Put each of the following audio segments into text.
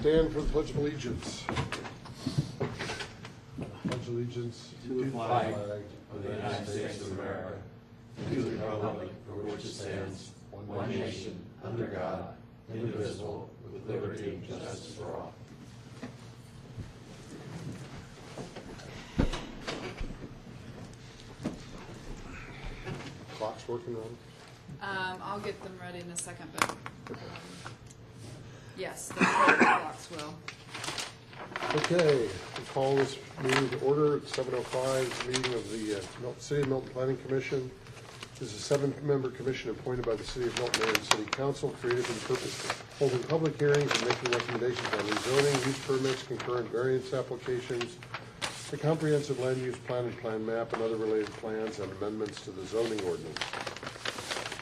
Stand for the Pledge of Allegiance. Pledge allegiance to the flag of the United States of America, and to the republic for which it stands, one nation, under God, indivisible, with liberty and justice for all. Clock's working on. I'll get them ready in a second, but yes, the clocks will. Okay, we call this meeting to order at 7:05, meeting of the City of Milton Planning Commission. This is a 7-member commission appointed by the City of Milton Mayor and City Council, created for the purpose of holding public hearings and making recommendations on rezoning, use permits, concurrent variance applications, the comprehensive land use plan and plan map, and other related plans and amendments to the zoning ordinance.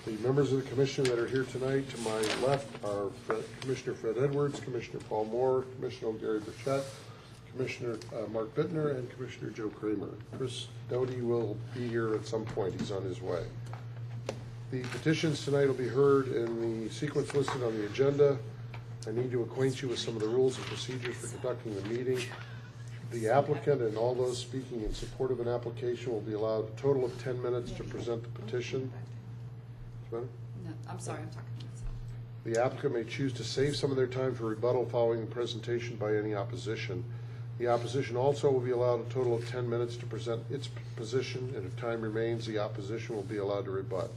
The members of the commission that are here tonight, to my left, are Commissioner Fred Edwards, Commissioner Paul Moore, Commissioner Gary Burchett, Commissioner Mark Bittner, and Commissioner Joe Kramer. Chris Doty will be here at some point. He's on his way. The petitions tonight will be heard in the sequence listed on the agenda. I need to acquaint you with some of the rules and procedures for conducting the meeting. The applicant and all those speaking in support of an application will be allowed a total of 10 minutes to present the petition. No, I'm sorry, I'm talking to myself. The applicant may choose to save some of their time for rebuttal following the presentation by any opposition. The opposition also will be allowed a total of 10 minutes to present its position, and if time remains, the opposition will be allowed to rebut.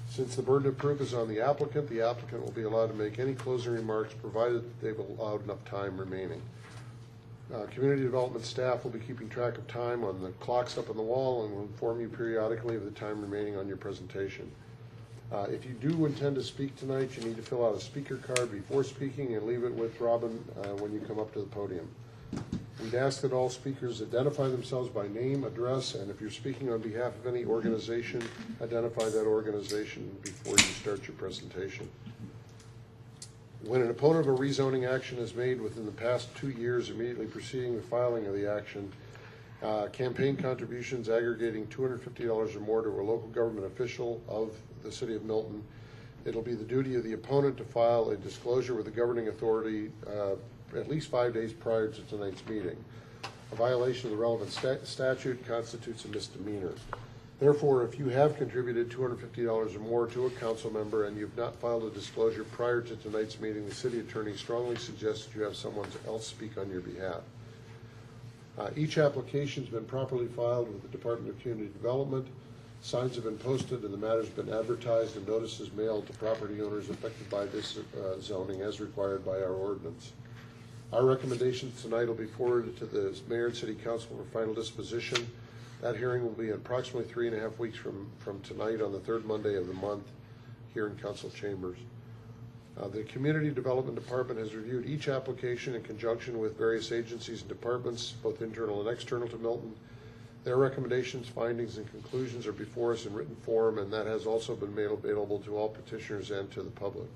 Since the burden of proof is on the applicant will be allowed to make any closing remarks provided that they've allowed enough time remaining. Community development staff will be keeping track of time on the clocks up on the wall and will inform you periodically of the time remaining on your presentation. If you do intend to speak tonight, you need to fill out a speaker card before speaking and leave it with Robin when you come up to the podium. We'd ask that all speakers identify themselves by name, address, and if you're speaking on behalf of any organization, identify that organization before you start your presentation. When an opponent of a rezoning action is made within the past 2 years immediately preceding the filing of the action, campaign contributions aggregating $250 or more to a local government official of the City of Milton, it'll be the duty of the opponent to file a disclosure with the governing authority at least 5 days prior to tonight's meeting. A violation of the relevant statute constitutes a misdemeanor. Therefore, if you have contributed $250 or more to a council member and you've not filed a disclosure prior to tonight's meeting, the city attorney strongly suggests that you have someone else speak on your behalf. Each application has been properly filed with the Department of Community Development. Signs have been posted and the matter's been advertised and notices mailed to property owners affected by this zoning as required by our ordinance. Our recommendations tonight will be forwarded to the Mayor and City Council for final disposition. That hearing will be approximately 3.5 weeks from tonight on the third Monday of the month here in Council Chambers. The Community Development Department has reviewed each application in conjunction with various agencies and departments, both internal and external to Milton. Their recommendations, findings, and conclusions are before us in written form, and that has also been made available to all petitioners and to the public.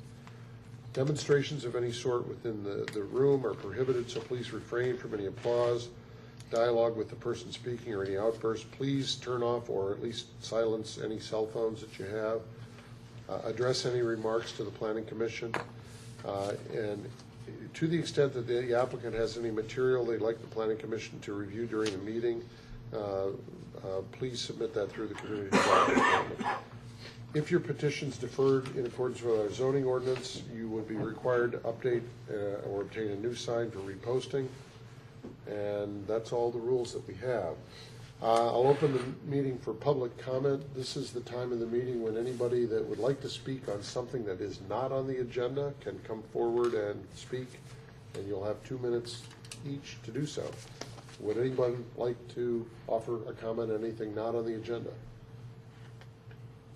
Demonstrations of any sort within the room are prohibited, so please refrain from any applause, dialogue with the person speaking, or any outbursts. Please turn off or at least silence any cell phones that you have. Address any remarks to the Planning Commission, and to the extent that the applicant has any material they'd like the Planning Commission to review during the meeting, please submit that through the Community Development Department. If your petition's deferred in accordance with our zoning ordinance, you will be required to update or obtain a new sign for reposting, and that's all the rules that we have. I'll open the meeting for public comment. This is the time of the meeting when anybody that would like to speak on something that is not on the agenda can come forward and speak, and you'll have 2 minutes each to do so. Would anybody like to offer a comment on anything not on the agenda?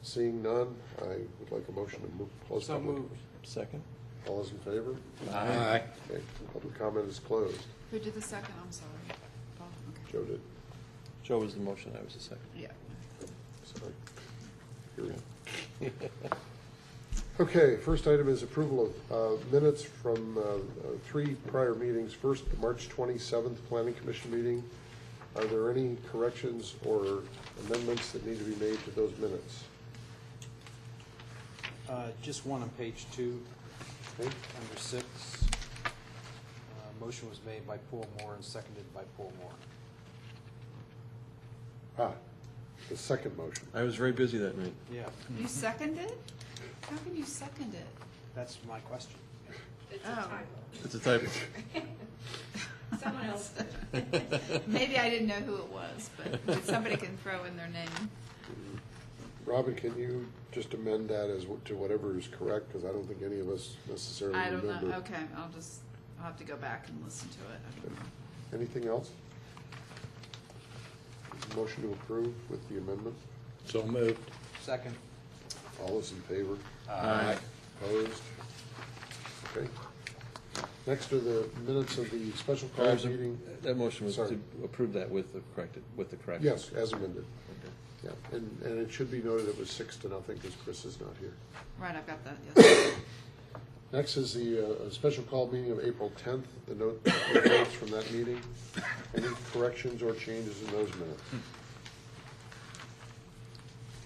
Seeing none, I would like a motion to close public. moved. Second. All those in favor? Aye. Okay, public comment is closed. Who did the second? I'm sorry. Paul? Okay. Joe did. Joe was the motion, I was the second. Yeah. Sorry. Here we go. Okay, first item is approval of minutes from 3 prior meetings. First, the March 27th Planning Commission meeting. Are there any corrections or amendments that need to be made to those minutes? Just one on page 2, Okay. under 6. Motion was made by Paul Moore and seconded by Paul Moore. The second motion. I was very busy that night. Yeah, You seconded? How can you second it? that's my question. Oh, It's a typo. someone else. Maybe I didn't know who it was, but somebody can throw in their name. Robin, can you just amend that as to whatever is correct, because I don't think any of us necessarily I remember. don't know, okay, I'll have to go back and listen to it. I don't know. Anything else? Motion to approve with the amendment. So moved. Second. All those in favor? Aye. Opposed? Okay. Next are the minutes of the special call There's a- meeting. That motion was Sorry. to approve that with the corrections. Yes, as amended. Okay. Yeah, and it should be noted it was 6-0 because Chris is not here. Right, I've got that, yes. Next is the special call meeting of April 10th, the notes from that meeting. Any corrections or changes in those minutes?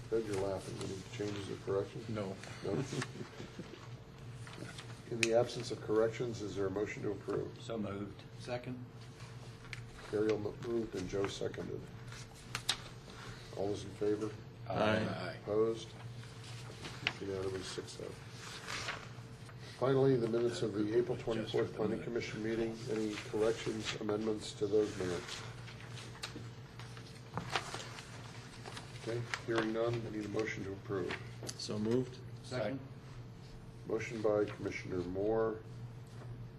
Fred, you're laughing. Any changes or corrections? No. No? In the absence of corrections, is there a motion to approve? So moved. Second. Ariel moved and Joe seconded. All those in favor? Aye. Opposed? Unanimous, 6-0. Finally, the minutes of the April 24th Planning Commission meeting. Any corrections, amendments to those minutes? Okay, hearing none, I need a motion to approve. So moved. Second. Motion by Commissioner Moore,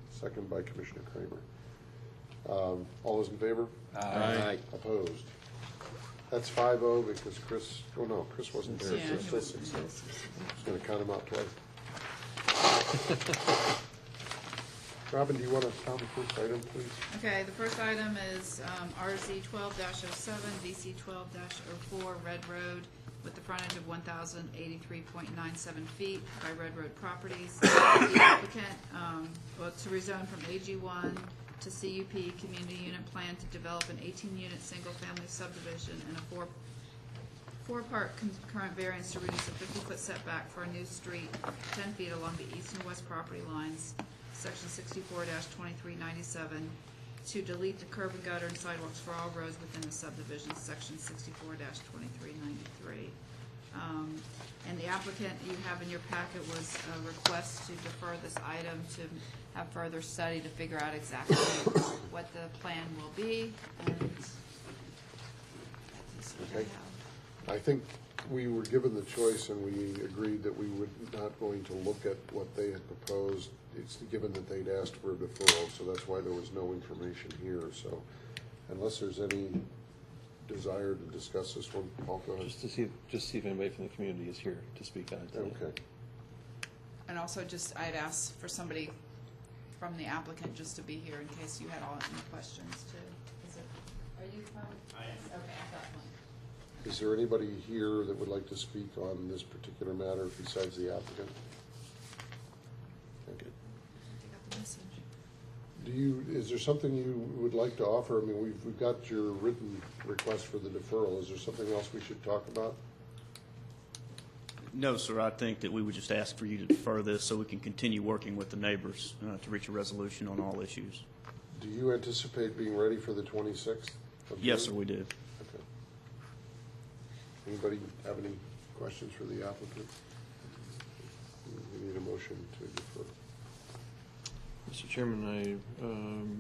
second by Commissioner Kramer. All those in favor? Aye. Opposed? That's 5-0 because Chris, oh no, Chris wasn't there, Yeah, so he it's still wasn't 6-0. there. Just gonna count him out twice. Robin, do you want to count the first item, please? Okay, the first item is RZ 12-07, VC 12-04, Red Road, with the frontage of 1,083.97 feet by Red Road Properties. The applicant, to rezone from AG1 to CUP, Community Unit Plan to develop an 18-unit single-family subdivision and a four-part concurrent variance to reduce a 50-foot setback for a new street 10 feet along the east and west property lines, section 64-2397, to delete the curb and gutter and sidewalks for all roads within the subdivision, section 64-2393. And the applicant you have in your packet was a request to defer this item to have further study to figure out exactly what the plan will be, and that's what I Okay. have. I think we were given the choice and we agreed that we were not going to look at what they had proposed. It's given that they'd asked for a deferral, so that's why there was no information here. So unless there's any desire to discuss this one, Paul, go ahead. Just see if anybody from the community is here to speak on it. Okay. And also just, I'd ask for somebody from the applicant just to be here in case you had all any questions too. Are you from? I am. Okay, I got one. Is there anybody here that would like to speak on this particular matter besides the applicant? Okay. I got the message. Is there something you would like to offer? I mean, we've got your written request for the deferral. Is there something else we should talk about? No, sir, I think that we would just ask for you to defer this so we can continue working with the neighbors to reach a resolution on all issues. Do you anticipate being ready for the 26th of June? Yes, sir, we do. Okay. Anybody have any questions for the applicant? We need a motion to defer. Mr. Chairman, I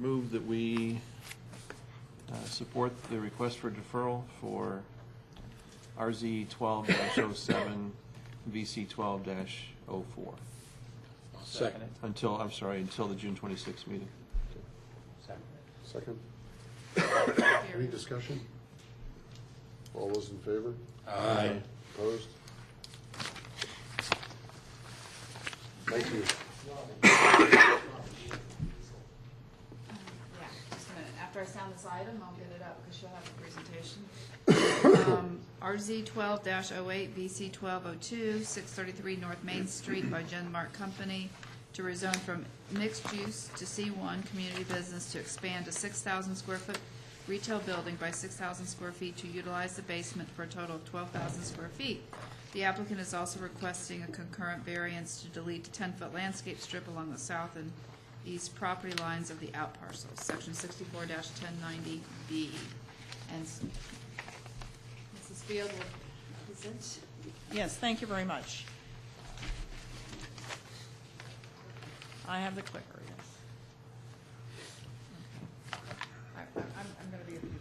move that we support the request for deferral for RZ 12-07, VC 12-04. Second. Until the June 26th meeting. Second? Any discussion? All those in favor? Aye. Opposed? Thank you. Yeah, just a minute. After I sound this item, I'll get it up because she'll have the presentation. RZ 12-08, VC 1202, 633 North Main Street by Genmark Company to rezone from mixed use to C1 community business to expand a 6,000 square foot retail building by 6,000 square feet to utilize the basement for a total of 12,000 square feet. The applicant is also requesting a concurrent variance to delete a 10-foot landscape strip along the south and east property lines of the out parcels, section 64-1090B. And Mrs. Field will present. Yes, thank you very much. I have the clicker, yes. I'm going to be a few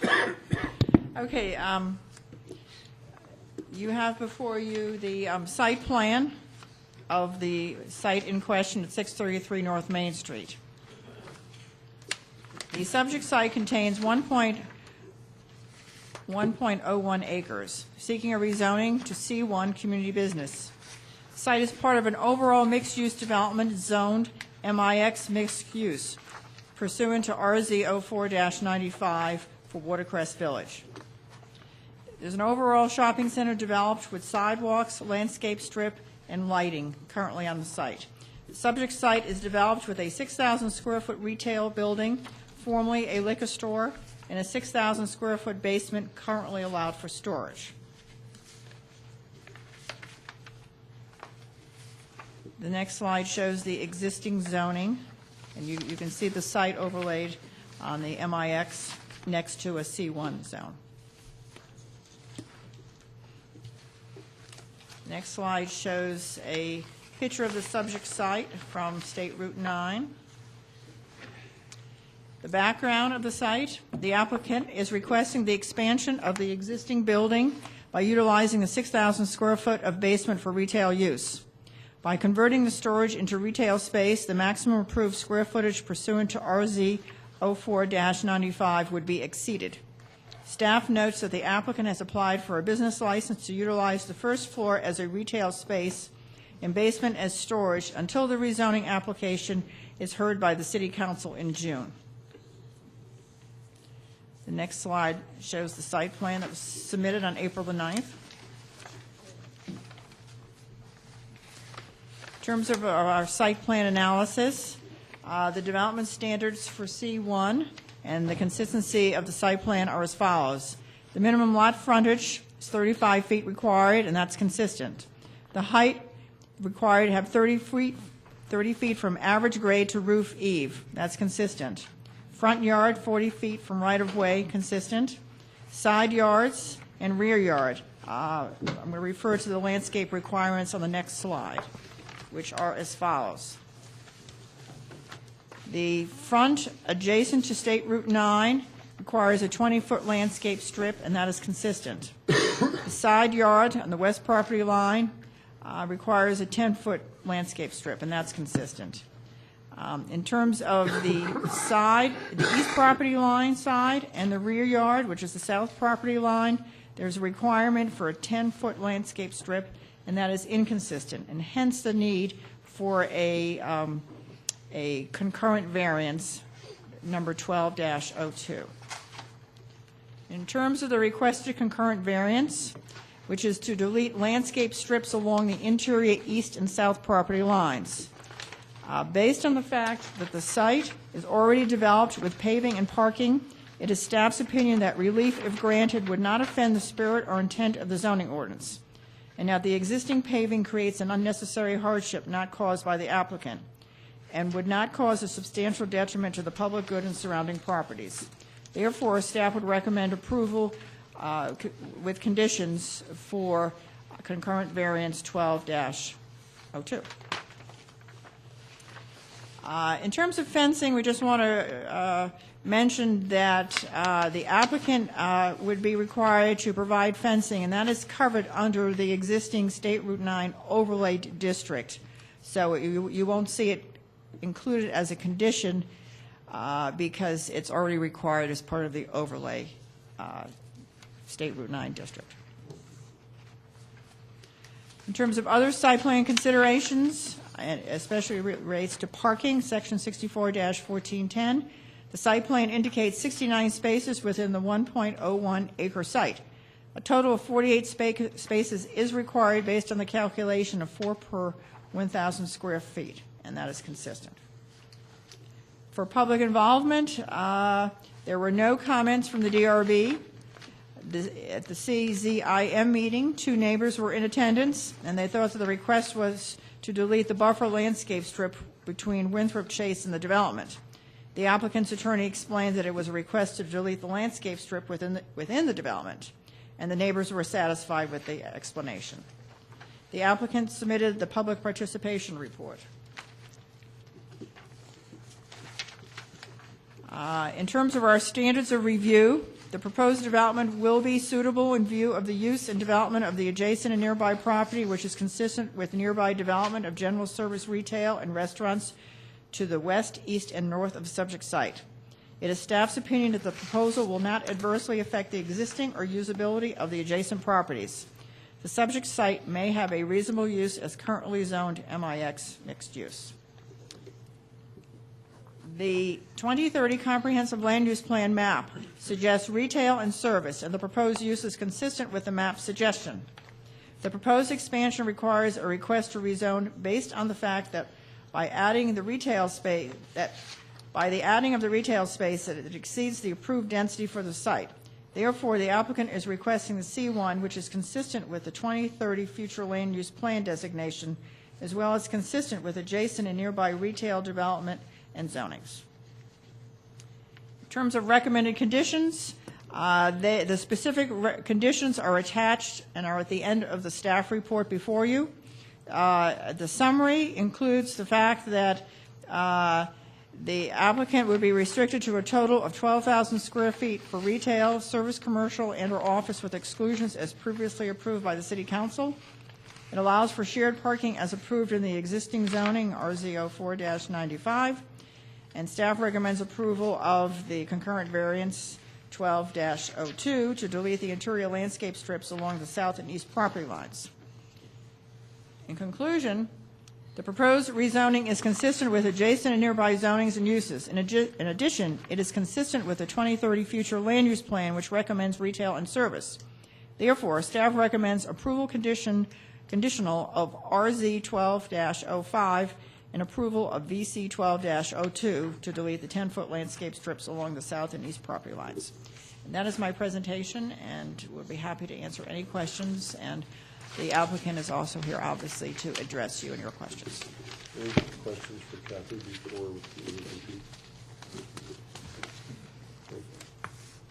minutes. Okay, you have before you the site plan of the site in question at 633 North Main Street. The subject site contains 1.01 acres, seeking a rezoning to C1 community business. The site is part of an overall mixed-use development zoned MIX mixed use pursuant to RZ 04-95 for Watercrest Village. There's an overall shopping center developed with sidewalks, landscape strip, and lighting currently on the site. The subject site is developed with a 6,000 square foot retail building, formerly a liquor store, and a 6,000 square foot basement currently allowed for storage. The next slide shows the existing zoning, and you can see the site overlaid on the MIX next to a C1 zone. Next slide shows a picture of the subject site from State Route 9. The background of the site: the applicant is requesting the expansion of the existing building by utilizing the 6,000 square foot of basement for retail use. By converting the storage into retail space, the maximum approved square footage pursuant to RZ 04-95 would be exceeded. Staff notes that the applicant has applied for a business license to utilize the first floor as a retail space and basement as storage until the rezoning application is heard by the City Council in June. The next slide shows the site plan that was submitted on April the 9th. In terms of our site plan analysis, the development standards for C1 and the consistency of the site plan are as follows. The minimum lot frontage is 35 feet required, and that's consistent. The height required to have 30 feet from average grade to roof eave. That's consistent. Front yard, 40 feet from right-of-way, consistent. Side yards and rear yard. I'm going to refer to the landscape requirements on the next slide, which are as follows. The front adjacent to State Route 9 requires a 20-foot landscape strip, and that is consistent. The side yard on the west property line requires a 10-foot landscape strip, and that's consistent. In terms of the side, the east property line side and the rear yard, which is the south property line, there's a requirement for a 10-foot landscape strip, and that is inconsistent, and hence the need for a concurrent variance, number 12-02. In terms of the requested concurrent variance, which is to delete landscape strips along the interior east and south property lines. Based on the fact that the site is already developed with paving and parking, it is staff's opinion that relief, if granted, would not offend the spirit or intent of the zoning ordinance, and that the existing paving creates an unnecessary hardship not caused by the applicant, and would not cause a substantial detriment to the public good and surrounding properties. Therefore, staff would recommend approval with conditions for concurrent variance 12-02. In terms of fencing, we just want to mention that the applicant would be required to provide fencing, and that is covered under the existing State Route 9 overlay district. So you won't see it included as a condition because it's already required as part of the overlay State Route 9 district. In terms of other site plan considerations, and especially relates to parking, section 64-1410, the site plan indicates 69 spaces within the 1.01 acre site. A total of 48 spaces is required based on the calculation of 4 per 1,000 square feet, and that is consistent. For public involvement, there were no comments from the DRB. At the CZIM meeting, 2 neighbors were in attendance, and they thought that the request was to delete the buffer landscape strip between Winthrop Chase and the development. The applicant's attorney explained that it was a request to delete the landscape strip within the development, and the neighbors were satisfied with the explanation. The applicant submitted the public participation report. In terms of our standards of review, the proposed development will be suitable in view of the use and development of the adjacent and nearby property, which is consistent with nearby development of general service retail and restaurants to the west, east, and north of the subject site. It is staff's opinion that the proposal will not adversely affect the existing or usability of the adjacent properties. The subject site may have a reasonable use as currently zoned MIX mixed use. The 2030 Comprehensive Land Use Plan map suggests retail and service, and the proposed use is consistent with the map's suggestion. The proposed expansion requires a request to rezone based on the fact that by the adding of the retail space, that it exceeds the approved density for the site. Therefore, the applicant is requesting the C1, which is consistent with the 2030 Future Land Use Plan designation, as well as consistent with adjacent and nearby retail development and zonings. In terms of recommended conditions, the specific conditions are attached and are at the end of the staff report before you. The summary includes the fact that the applicant would be restricted to a total of 12,000 square feet for retail, service, commercial, and/or office with exclusions as previously approved by the City Council. It allows for shared parking as approved in the existing zoning, RZO 4-95, and staff recommends approval of the concurrent variance 12-02 to delete the interior landscape strips along the south and east property lines. In conclusion, the proposed rezoning is consistent with adjacent and nearby zonings and uses. In addition, it is consistent with the 2030 Future Land Use Plan, which recommends retail and service. Therefore, staff recommends approval conditional of RZ 12-05 and approval of VC 12-02 to delete the 10-foot landscape strips along the south and east property lines. And that is my presentation, and we'll be happy to answer any questions. And the applicant is also here, obviously, to address you and your questions. Any questions for Kathy before we repeat?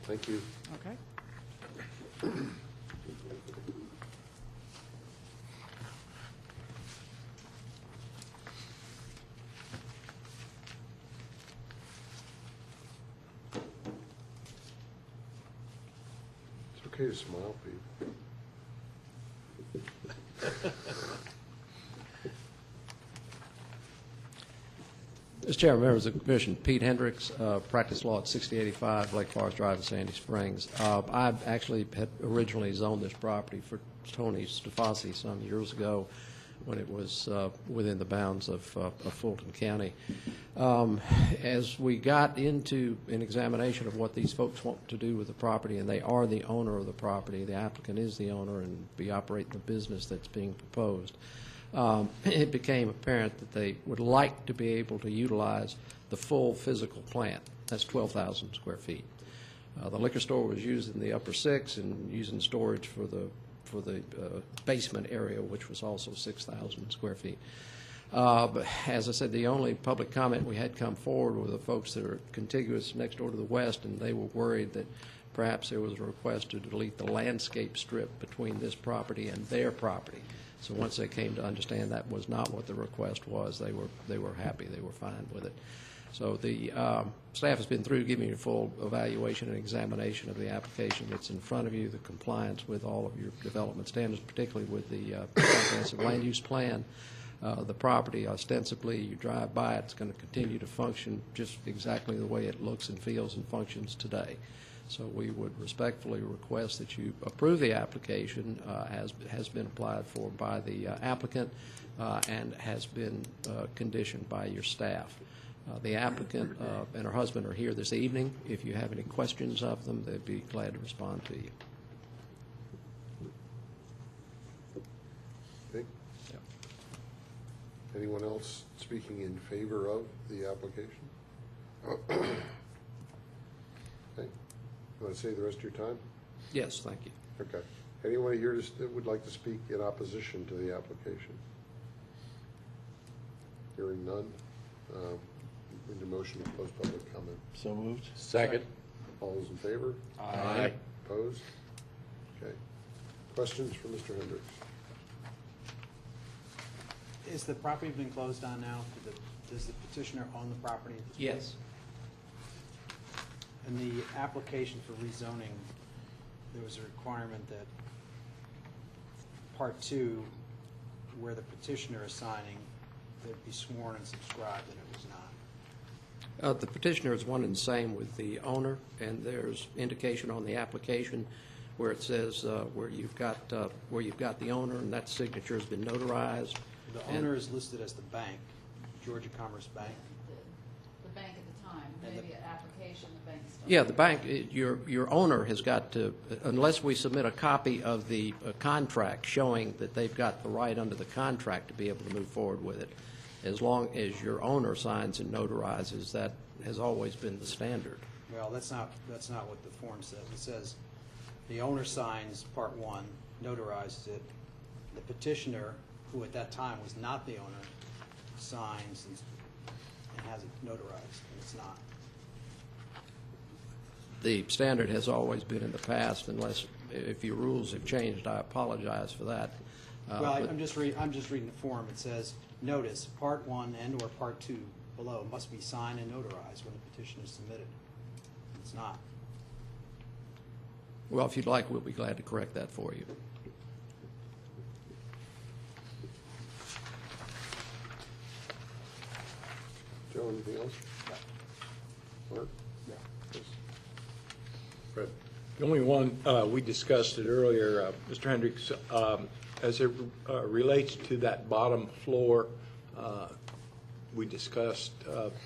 Thank you. Okay. It's okay to smile, Pete. Mr. Chairman, members of the Commission, Pete Hendricks, practice law at 6085 Lake Forest Drive in Sandy Springs. I actually had originally zoned this property for Tony Stefasi some years ago when it was within the bounds of Fulton County. As we got into an examination of what these folks want to do with the property, and they are the owner of the property, the applicant is the owner and be operating the business that's being proposed, it became apparent that they would like to be able to utilize the full physical plant. That's 12,000 square feet. The liquor store was using the upper 6 and using storage for the basement area, which was also 6,000 square feet. But as I said, the only public comment we had come forward were the folks that are contiguous next door to the west, and they were worried that perhaps there was a request to delete the landscape strip between this property and their property. So once they came to understand that was not what the request was, they were happy, they were fine with it. So the staff has been through giving you a full evaluation and examination of the application that's in front of you, the compliance with all of your development standards, particularly with the comprehensive land use plan. The property, ostensibly, you drive by it, it's going to continue to function just exactly the way it looks and feels and functions today. So we would respectfully request that you approve the application as has been applied for by the applicant and has been conditioned by your staff. The applicant and her husband are here this evening. If you have any questions of them, they'd be glad to respond to you. Okay. Anyone else speaking in favor of the application? Okay. You want to save the rest of your time? Yes, thank you. Okay. Anyone here that would like to speak in opposition to the application? Hearing none. Need a motion to close public comment. So moved. Second. All those in favor? Aye. Opposed? Okay. Questions for Mr. Hendricks? Is the property been closed on now? Does the petitioner own the property at this point? Yes. In the application for rezoning, there was a requirement that Part 2, where the petitioner is signing, that it be sworn and subscribed, and it was not. The petitioner is one and the same with the owner, and there's indication on the application where it says where you've got the owner, and that signature has been notarized. The And- owner is listed as the bank, Georgia Commerce Bank. The bank at the time, maybe an application, the bank still. Yeah, the bank, your owner has got to, unless we submit a copy of the contract showing that they've got the right under the contract to be able to move forward with it, as long as your owner signs and notarizes, that has always been the standard. Well, that's not what the form says. It says the owner signs Part 1, notarizes it. The petitioner, who at that time was not the owner, signs and has it notarized, and it's not. The standard has always been in the past, unless, if your rules have changed, I apologize for that. Well, But- I'm just reading the form. It says, notice, Part 1 and/or Part 2 below must be signed and notarized when the petition is submitted. It's not. Well, if you'd like, we'll be glad to correct that for you. Joe, anything else? Mark? Yes. Fred? The only one, we discussed it earlier, Mr. Hendricks, as it relates to that bottom floor, we discussed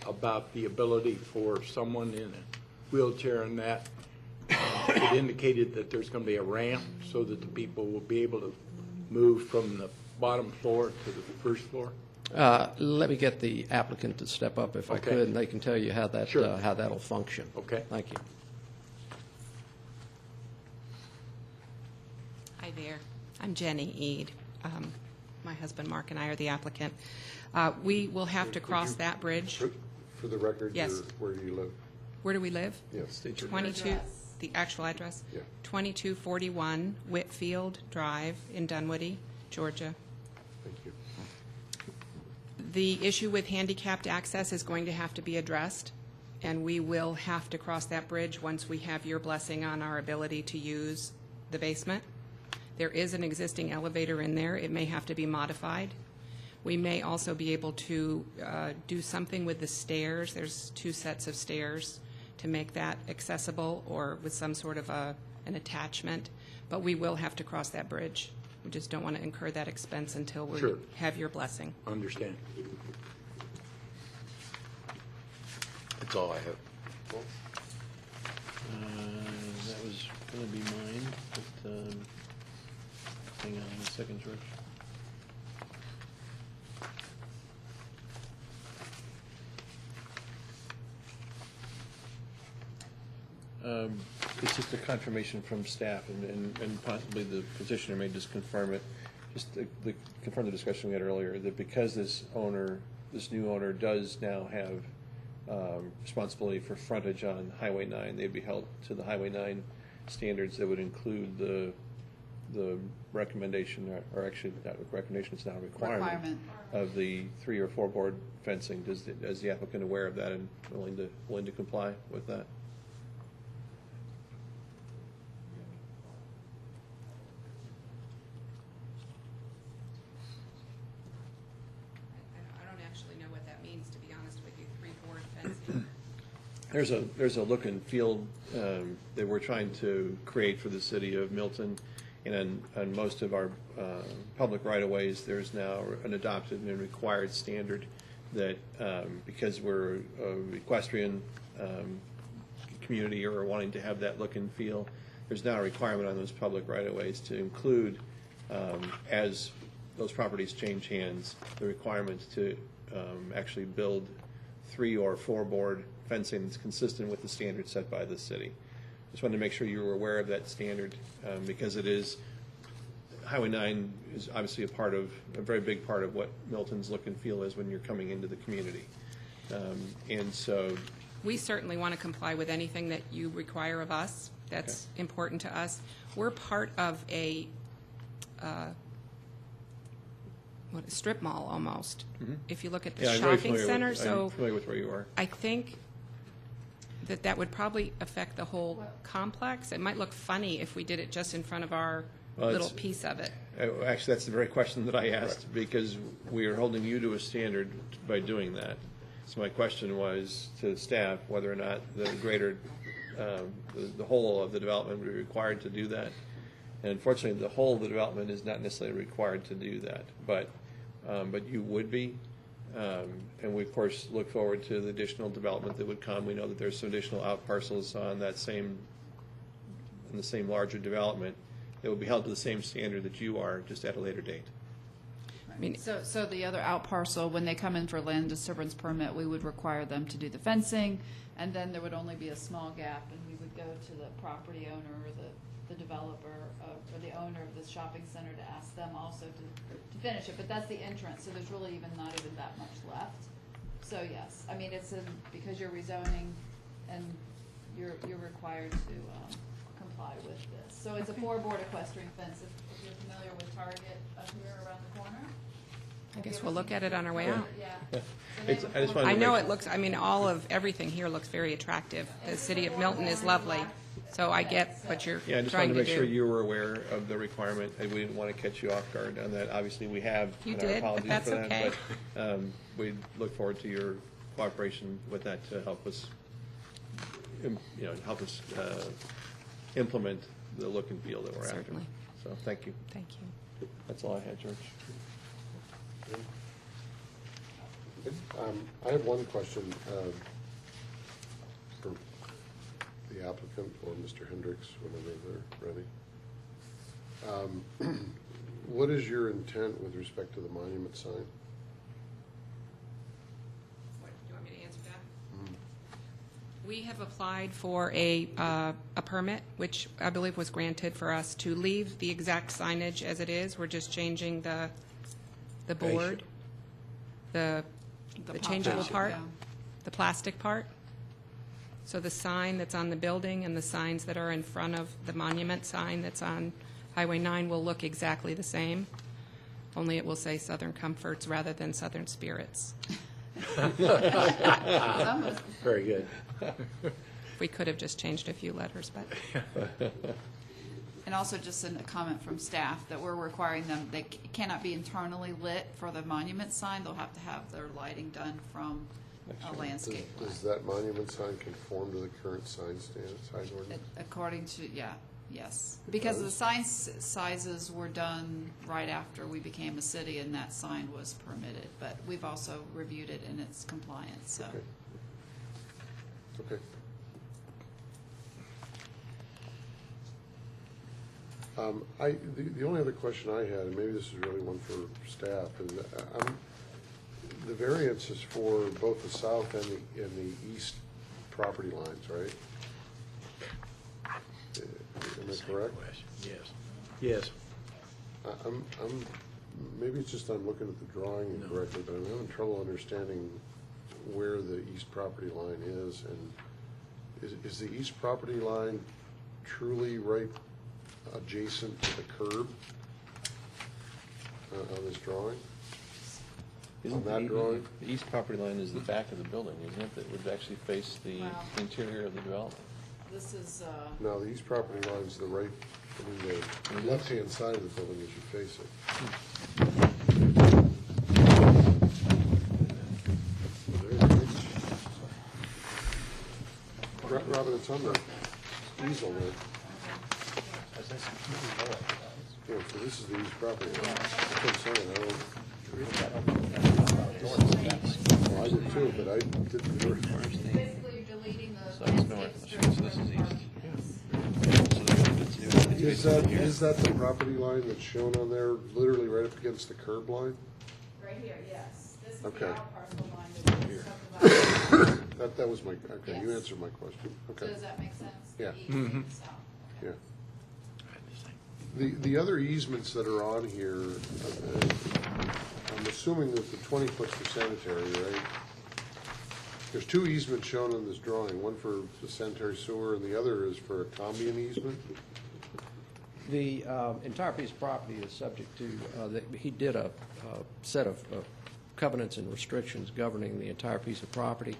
about the ability for someone in a wheelchair and that. It indicated that there's going to be a ramp so that the people will be able to move from the bottom floor to the first floor. Let me get the applicant to step up if I Okay. could, and they can tell you how that, Sure. how that'll function. Okay. Thank you. Hi there. I'm Jenny Ead. My husband Mark and I are the applicant. We will have to cross that bridge. For the record, Yes. where do you live? Where do we live? Yes. 22, Address. the actual address? Yeah. 2241 Whitfield Drive in Dunwoody, Georgia. Thank you. The issue with handicapped access is going to have to be addressed, and we will have to cross that bridge once we have your blessing on our ability to use the basement. There is an existing elevator in there. It may have to be modified. We may also be able to do something with the stairs. There's 2 sets of stairs to make that accessible, or with some sort of an attachment. But we will have to cross that bridge. We just don't want to incur that expense until we Sure. have your blessing. Understand. That's all I have. Well, That was going to be mine, but hang on a second, George. It's just a confirmation from staff, and possibly the petitioner may just confirm it, just to confirm the discussion we had earlier, that because this new owner does now have responsibility for frontage on Highway 9, they'd be held to the Highway 9 standards that would include the recommendation, or actually not a recommendation, it's not a requirement of the 3 or 4 board fencing. Is the applicant aware of that and willing to comply with that? I don't actually know what that means, to be honest with you, 3-board fencing. There's a look and feel that we're trying to create for the city of Milton, and on most of our public right-of-ways, there's now an adopted and required standard that, because we're a equestrian community or wanting to have that look and feel, there's now a requirement on those public right-of-ways to include, as those properties change hands, the requirement to actually build 3 or 4 board fencing that's consistent with the standards set by the city. Just wanted to make sure you were aware of that standard, because it is, Highway 9 is obviously a very big part of what Milton's look and feel is when you're coming into the community. And so, We certainly want to comply with anything that you require of us. That's important to us. We're part of a strip mall almost. If you look at the yeah, I'm very shopping familiar center, with, so I'm familiar with where you are. I think that would probably affect the whole complex. It might look funny if we did it just in front of our Well, little it's- piece of it. Actually, that's the very question that I asked, because we are holding you to a standard by doing that. So my question was to staff whether or not the greater, the whole of the development would be required to do that. And unfortunately, the whole of the development is not necessarily required to do that, but you would be. And we, of course, look forward to the additional development that would come. We know that there's some additional out parcels on that same, in the same larger development that will be held to the same standard that you are, just at a later date. I mean, So the other out parcel, when they come in for land disturbance permit, we would require them to do the fencing, and then there would only be a small gap, and we would go to the property owner or the developer or the owner of the shopping center to ask them also to finish it. But that's the entrance, so there's really not even that much left. So yes, I mean, it's because you're rezoning and you're required to comply with this. So it's a four-board equestrian fence. If you're familiar with Target up here around the corner. I guess we'll look at it on our way out. Yeah. It's- I just wanted I to know make- it looks, I mean, all of, everything here looks very attractive. The city of Milton is lovely, so I get what you're Yeah, I just trying wanted to to make sure do. you were aware of the requirement, and we didn't want to catch you off guard on that. Obviously, we have, You and our did, but apologies that's for that. okay. But we look forward to your cooperation with that to help us, implement the look and feel that we're after. Certainly. So, thank you. Thank you. That's all I had, George. I have one question for the applicant or Mr. Hendricks, whenever they're ready. What is your intent with respect to the monument sign? Do you want me to answer that? We have applied for a permit, which I believe was granted for us to leave the exact signage as it is. We're just changing the board, the changeable pop-out, part, yeah. the plastic part. So the sign that's on the building and the signs that are in front of the monument sign that's on Highway 9 will look exactly the same, only it will say Southern Comforts rather than Southern Spirits. Very good. We could have just changed a few letters, but And also just a comment from staff that we're requiring them, they cannot be internally lit for the monument sign. They'll have to have their lighting done from a landscape Does plan. that monument sign conform to the current sign ordinance? According to, yes. Because the sign sizes were done right after we became a city and that sign was permitted. But we've also reviewed it and it's compliant, so. Okay. The only other question I had, and maybe this is really one for staff, is the variance is for both the south and the east property lines, right? Am I correct? Yes. Yes. Maybe it's just I'm looking at the drawing incorrectly, but I'm having trouble understanding where the east property line is, and is the east property line truly right adjacent to the curb on this drawing? Isn't that drawing? The east property line is the back of the building, isn't it? That would actually face the Wow. interior of the development. This is, No, the east property line is the right, I mean, the left-hand side of the building as you face it. Robin, it's on the easel there. Yeah, so this is the east property line. That's what I'm saying, well, I did too, but I didn't. basically you're deleting the So it's landscape north, strip so from this is the east. park. Is that the property line that's shown on there, literally right up against the curb line? Right here, yes. This is Okay. the out parcel line that we talked about. That was my, okay, you Yes. answered my question, So okay, does that make sense? Yeah. The east and the south. Okay. yeah. The other easements that are on here, I'm assuming that the 20 foot's for sanitary, right? There's two easements shown in this drawing, one for the sanitary sewer and the other is for a combine easement. The entire piece of property is subject to, he did a set of covenants and restrictions governing the entire piece of property.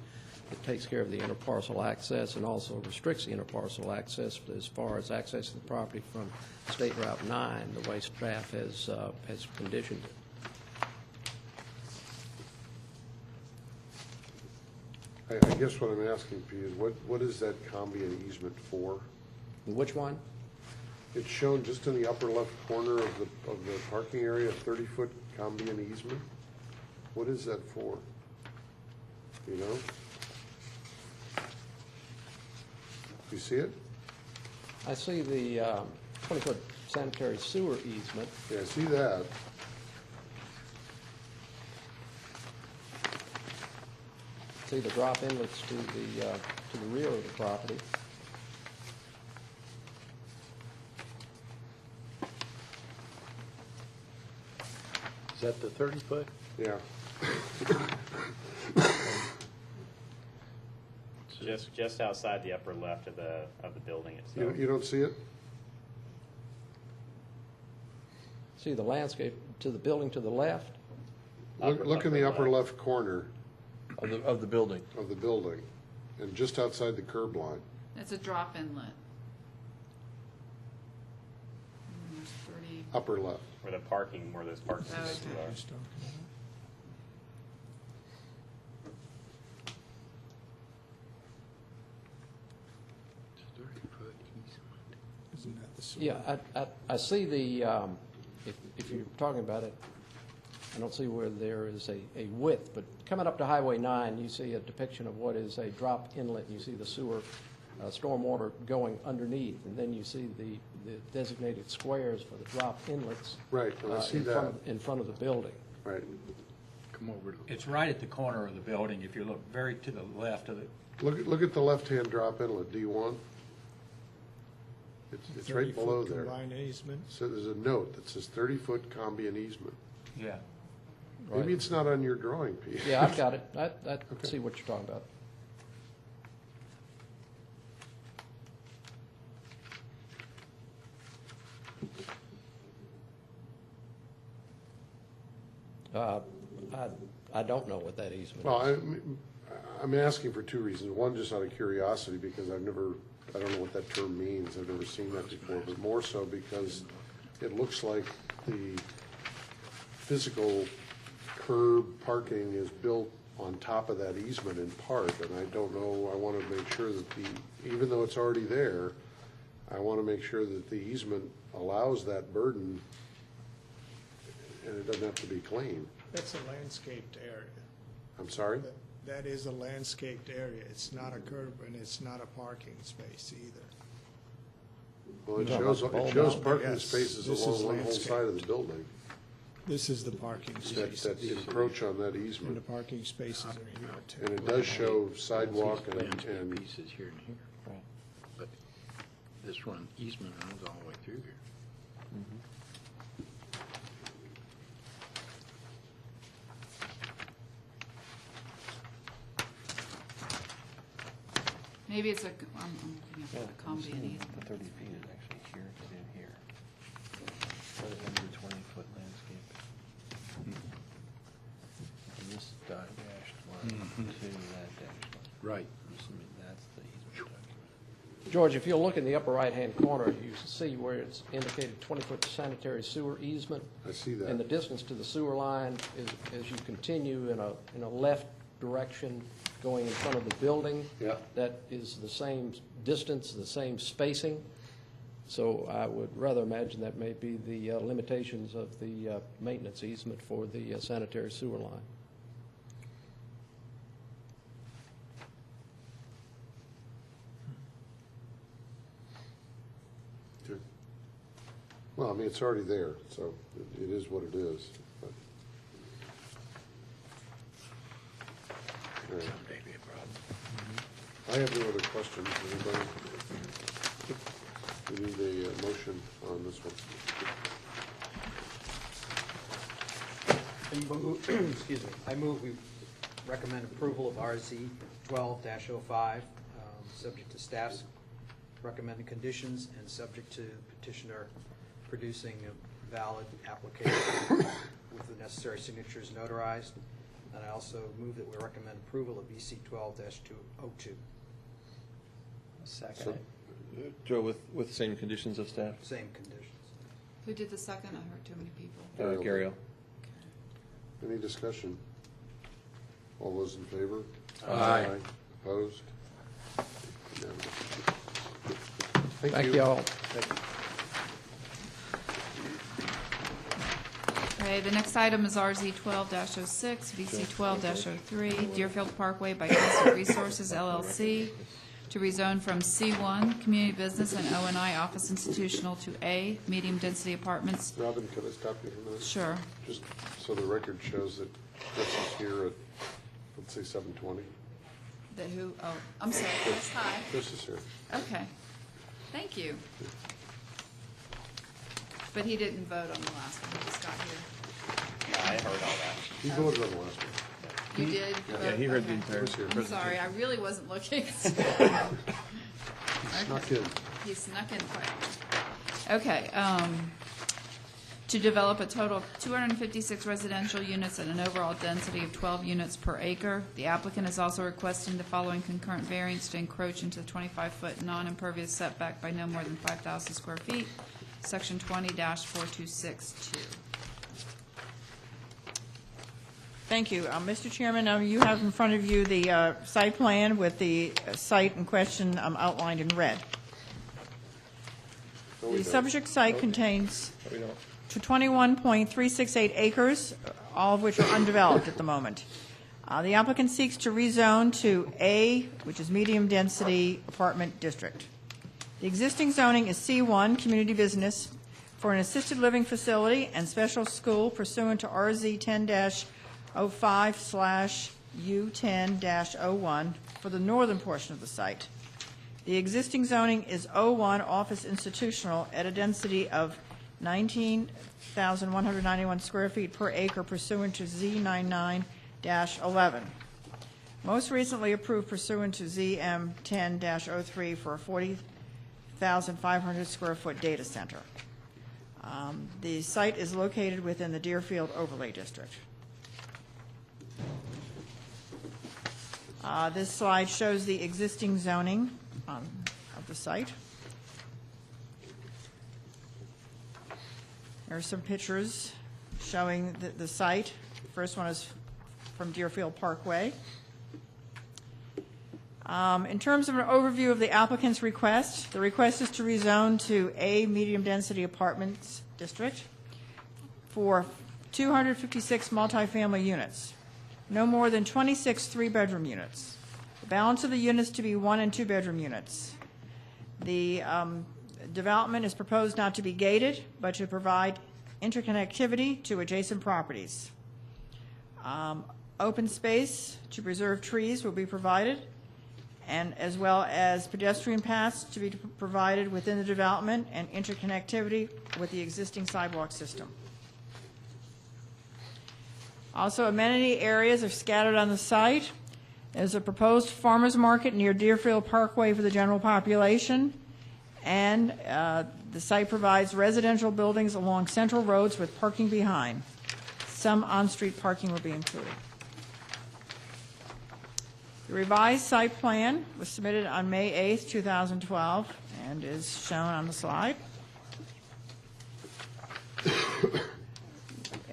It takes care of the interparcel access and also restricts the interparcel access as far as accessing the property from State Route 9, the way staff has conditioned it. I guess what I'm asking, Pete, is what is that combine easement for? Which one? It's shown just in the upper left corner of the parking area, a 30-foot combine easement. What is that for? You know? You see it? I see the 20-foot sanitary sewer easement. Yeah, I see that. See the drop inlets to the rear of the property. Is that the 30-foot? Yeah. Just outside the upper left of the building itself. You don't see it? See the landscape to the building to the left? Look in the upper left corner Of the building. of the building, and just outside the curb line. It's a drop inlet. There's 30. Upper left. Where those parking spaces Okay. are. Yeah, I see the, if you're talking about it, I don't see where there is a width, but coming up to Highway 9, you see a depiction of what is a drop inlet. You see the sewer, stormwater going underneath, and then you see the designated squares for the drop inlets. Right, and I see that. In front of the building. Right. It's right at the corner of the building, if you look very to the left of it. Look at the left-hand drop inlet, D1. It's right below there. Combined easement. So there's a note that says 30-foot combine easement. Yeah. Maybe it's not on your drawing, Pete. Yeah, I've got it. I see what you're talking about. I don't know what that easement is. Well, I'm asking for two reasons. One, just out of curiosity, because I don't know what that term means. I've never seen that before, but more so because it looks like the physical curb parking is built on top of that easement in part, and I don't know, I want to make sure that even though it's already there, I want to make sure that the easement allows that burden and it doesn't have to be clean. That's a landscaped area. I'm sorry? That is a landscaped area. It's not a curb and it's not a parking space either. Well, it You're talking shows about the bulb parking Yes, spaces this along is one whole landscaped. side of the building This is the parking that spaces. encroach on that And the easement. parking spaces are here too. And it does show sidewalk and Pieces here and here. But this one, easement runs all the way through here. Maybe it's I'm looking at a combine easement. The 30 feet is actually here to in here. Rather than the 20-foot landscape. And this dashed line to that dashed line. Right. I'm assuming that's the easement document. George, if you'll look in the upper right-hand corner, you see where it's indicated 20-foot sanitary sewer easement. I see And the that. distance to the sewer line is, as you continue in a left direction going in front of the building. Yeah. That is the same distance, the same spacing. So I would rather imagine that may be the limitations of the maintenance easement for the sanitary sewer line. Okay. Well, I mean, it's already there, so it is what it is. but- All right. Maybe a problem. I have no other questions. Anybody? We need a motion on this one. Excuse me. I move we recommend approval of RZ 12-05, subject to staff's recommended conditions and subject to petitioner producing a valid application with the necessary signatures notarized. And I also move that we recommend approval of BC 12-202. So, Joe, with the same conditions of staff? Same conditions. Who did the second? I heard too many people. Gary O. Any discussion? All those in favor? Aye. Opposed? Unanimous. Thank you all. Okay, the next item is RZ 12-06, VC 12-03, Deerfield Parkway by Coastal Resources LLC to rezone from C1, Community Business and O&I Office Institutional, to A, Medium Density Apartments. Robin, can I stop you for a minute? Sure. Just so the record shows that Chris is here at, let's say, 7:20. The who, oh, I'm sorry, Chris, hi. Chris is here. Okay, thank you. But he didn't vote on the last one, he just got here. Yeah, I heard all that. He voted on the last one. You did? Yeah, he heard the Okay. entire Chris here. I'm sorry, I really wasn't looking. He snuck in. He snuck in quick. Okay, to develop a total of 256 residential units at an overall density of 12 units per acre. The applicant is also requesting the following concurrent variance to encroach into the 25-foot non-impervious setback by no more than 5,000 square feet, section 20-4262. Thank you. Mr. Chairman, you have in front of you the site plan with the site in question outlined in red. No, we The don't. subject site contains We don't. to 21.368 acres, all of which are undeveloped at the moment. The applicant seeks to rezone to A, which is medium density apartment district. The existing zoning is C1, community business, for an assisted living facility and special school pursuant to RZ 10-05/U10-01 for the northern portion of the site. The existing zoning is O1 office institutional at a density of 19,191 square feet per acre pursuant to Z99-11. Most recently approved pursuant to ZM 10-03 for a 40,500 square foot data center. The site is located within the Deerfield Overlay District. This slide shows the existing zoning of the site. There are some pictures showing the site. The first one is from Deerfield Parkway. In terms of an overview of the applicant's request, the request is to rezone to A medium-density apartments district for 256 multifamily units, no more than 26 three-bedroom units. The balance of the units to be one- and two-bedroom units. The development is proposed not to be gated, but to provide interconnectivity to adjacent properties. Open space to preserve trees will be provided, and as well as pedestrian paths to be provided within the development and interconnectivity with the existing sidewalk system. Also, amenity areas are scattered on the site. There's a proposed farmers market near Deerfield Parkway for the general population, and the site provides residential buildings along central roads with parking behind. Some on-street parking will be included. The revised site plan was submitted on May 8th, 2012, and is shown on the slide.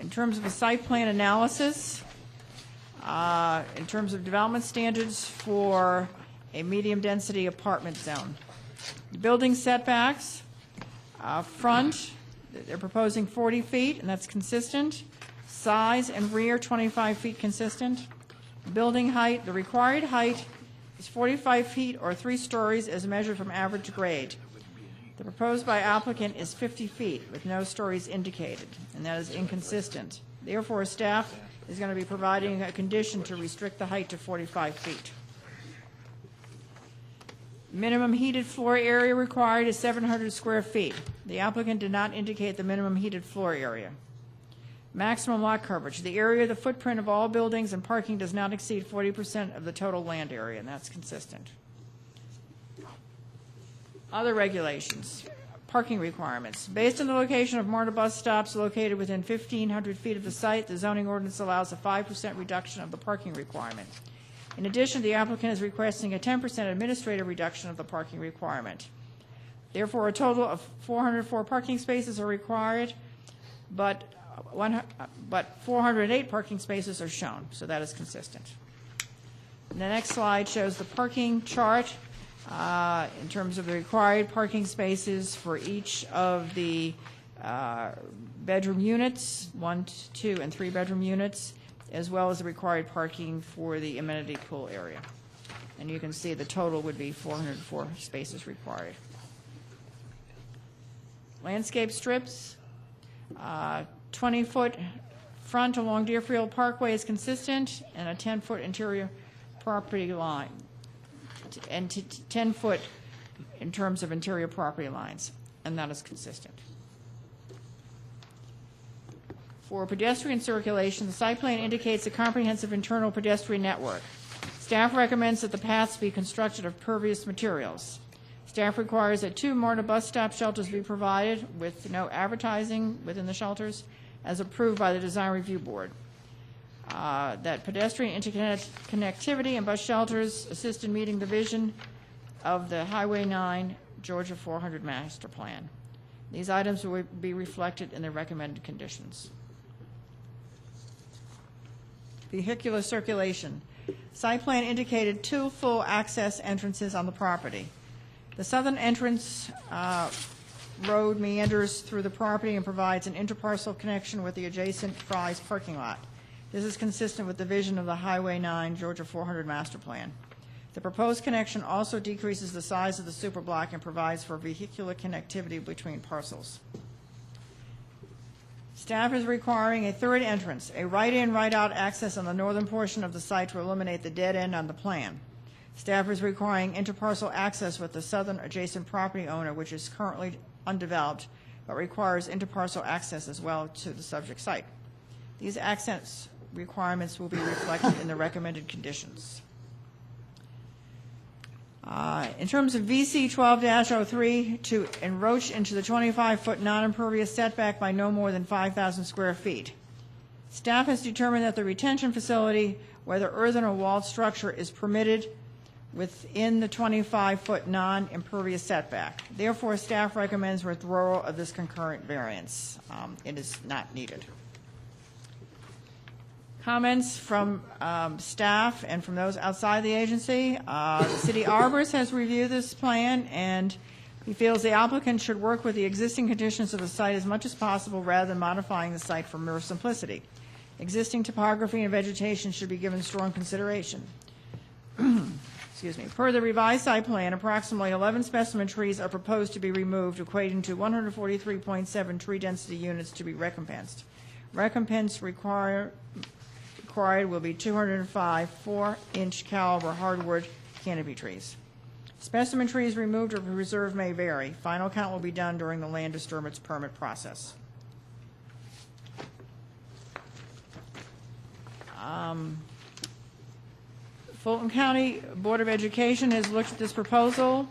In terms of a site plan analysis, in terms of development standards for a medium-density apartment zone. The building setbacks, front, they're proposing 40 feet, and that's consistent. Size and rear, 25 feet consistent. Building height, the required height is 45 feet or 3 stories as measured from average grade. The proposed by applicant is 50 feet with no stories indicated, and that is inconsistent. Therefore, staff is going to be providing a condition to restrict the height to 45 feet. Minimum heated floor area required is 700 square feet. The applicant did not indicate the minimum heated floor area. Maximum lot coverage. The area of the footprint of all buildings and parking does not exceed 40% of the total land area, and that's consistent. Other regulations. Parking requirements. Based on the location of MARTA bus stops located within 1,500 feet of the site, the zoning ordinance allows a 5% reduction of the parking requirement. In addition, the applicant is requesting a 10% administrative reduction of the parking requirement. Therefore, a total of 404 parking spaces are required, but 408 parking spaces are shown, so that is consistent. And the next slide shows the parking chart in terms of the required parking spaces for each of the bedroom units, 1, 2, and 3 bedroom units, as well as the required parking for the amenity pool area. And you can see the total would be 404 spaces required. Landscape strips, 20-foot front along Deerfield Parkway is consistent, and a 10-foot interior property line, and 10-foot in terms of interior property lines, and that is consistent. For pedestrian circulation, the site plan indicates a comprehensive internal pedestrian network. Staff recommends that the paths be constructed of pervious materials. Staff requires that 2 MARTA bus stop shelters be provided with no advertising within the shelters, as approved by the Design Review Board. That pedestrian interconnectivity and bus shelters assist in meeting the vision of the Highway 9 Georgia 400 Master Plan. These items will be reflected in the recommended conditions. Vehicular circulation. Site plan indicated 2 full access entrances on the property. The southern entrance road meanders through the property and provides an interparcel connection with the adjacent Fry's parking lot. This is consistent with the vision of the Highway 9 Georgia 400 Master Plan. The proposed connection also decreases the size of the superblock and provides for vehicular connectivity between parcels. Staff is requiring a 3rd entrance, a right-in, right-out access on the northern portion of the site to eliminate the dead end on the plan. Staff is requiring interparcel access with the southern adjacent property owner, which is currently undeveloped, but requires interparcel access as well to the subject site. These access requirements will be reflected in the recommended conditions. In terms of VC 12-03, to encroach into the 25-foot non-impervious setback by no more than 5,000 square feet. Staff has determined that the retention facility, whether earthen or walled structure, is permitted within the 25-foot non-impervious setback. Therefore, staff recommends withdrawal of this concurrent variance. It is not needed. Comments from staff and from those outside the agency. The city arborist has reviewed this plan, and he feels the applicant should work with the existing conditions of the site as much as possible rather than modifying the site for mere simplicity. Existing topography and vegetation should be given strong consideration. Excuse me. Per the revised site plan, approximately 11 specimen trees are proposed to be removed, equating to 143.7 tree density units to be recompensed. Recompense required will be 205 4-inch caliber hardwood canopy trees. Specimen trees removed or preserved may vary. Final count will be done during the land disturbance permit process. Fulton County Board of Education has looked at this proposal,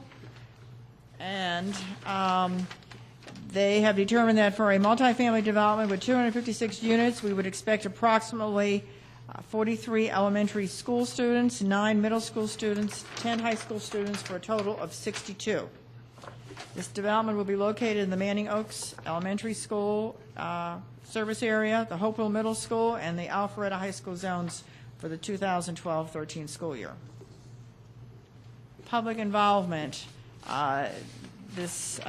and they have determined that for a multifamily development with 256 units, we would expect approximately 43 elementary school students, 9 middle school students, 10 high school students, for a total of 62. This development will be located in the Manning Oaks Elementary School service area, the Hopewell Middle School, and the Alpharetta High School zones for the 2012-13 school year. Public involvement. This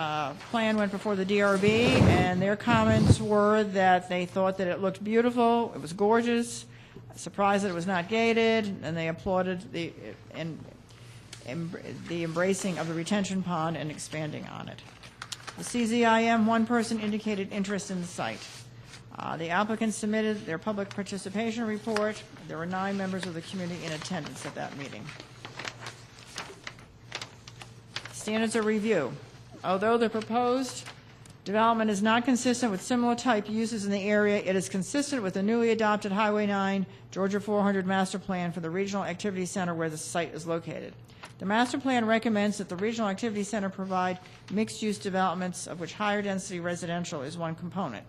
plan went before the DRB, and their comments were that they thought that it looked beautiful, it was gorgeous, surprised that it was not gated, and they applauded the embracing of the retention pond and expanding on it. The CZIM, one person indicated interest in the site. The applicants submitted their public participation report. There were 9 members of the community in attendance at that meeting. Standards of review. Although the proposed Development is not consistent with similar type uses in the area. It is consistent with the newly adopted Highway 9 Georgia 400 Master Plan for the Regional Activity Center where the site is located. The master plan recommends that the Regional Activity Center provide mixed-use developments, of which higher density residential is one component.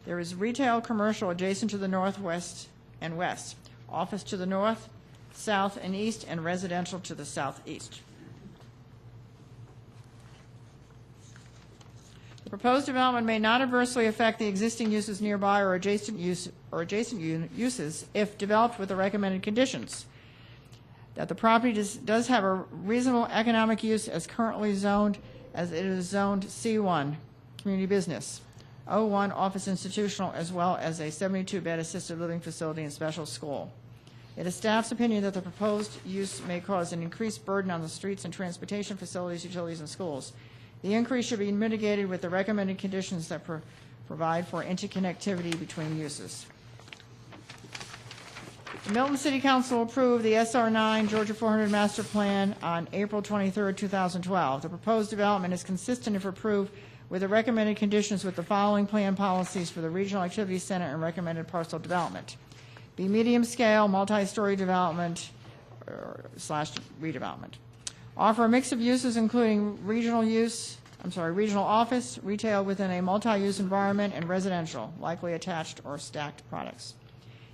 There is retail, commercial adjacent to the northwest and west, office to the north, south, and east, and residential to the southeast. The proposed development may not adversely affect the existing uses nearby or adjacent uses if developed with the recommended conditions. That the property does have a reasonable economic use as currently zoned, as it is zoned C1, community business, O1, office institutional, as well as a 72-bed assisted living facility and special school. It is staff's opinion that the proposed use may cause an increased burden on the streets and transportation facilities, utilities, and schools. The increase should be mitigated with the recommended conditions that provide for interconnectivity between uses. The Milton City Council approved the SR 9 Georgia 400 Master Plan on April 23, 2012. The proposed development is consistent if approved with the recommended conditions with the following plan policies for the Regional Activity Center and recommended parcel development. Be medium scale, multi-story development / redevelopment. Offer a mix of uses including regional office, retail within a multi-use environment, and residential, likely attached or stacked products.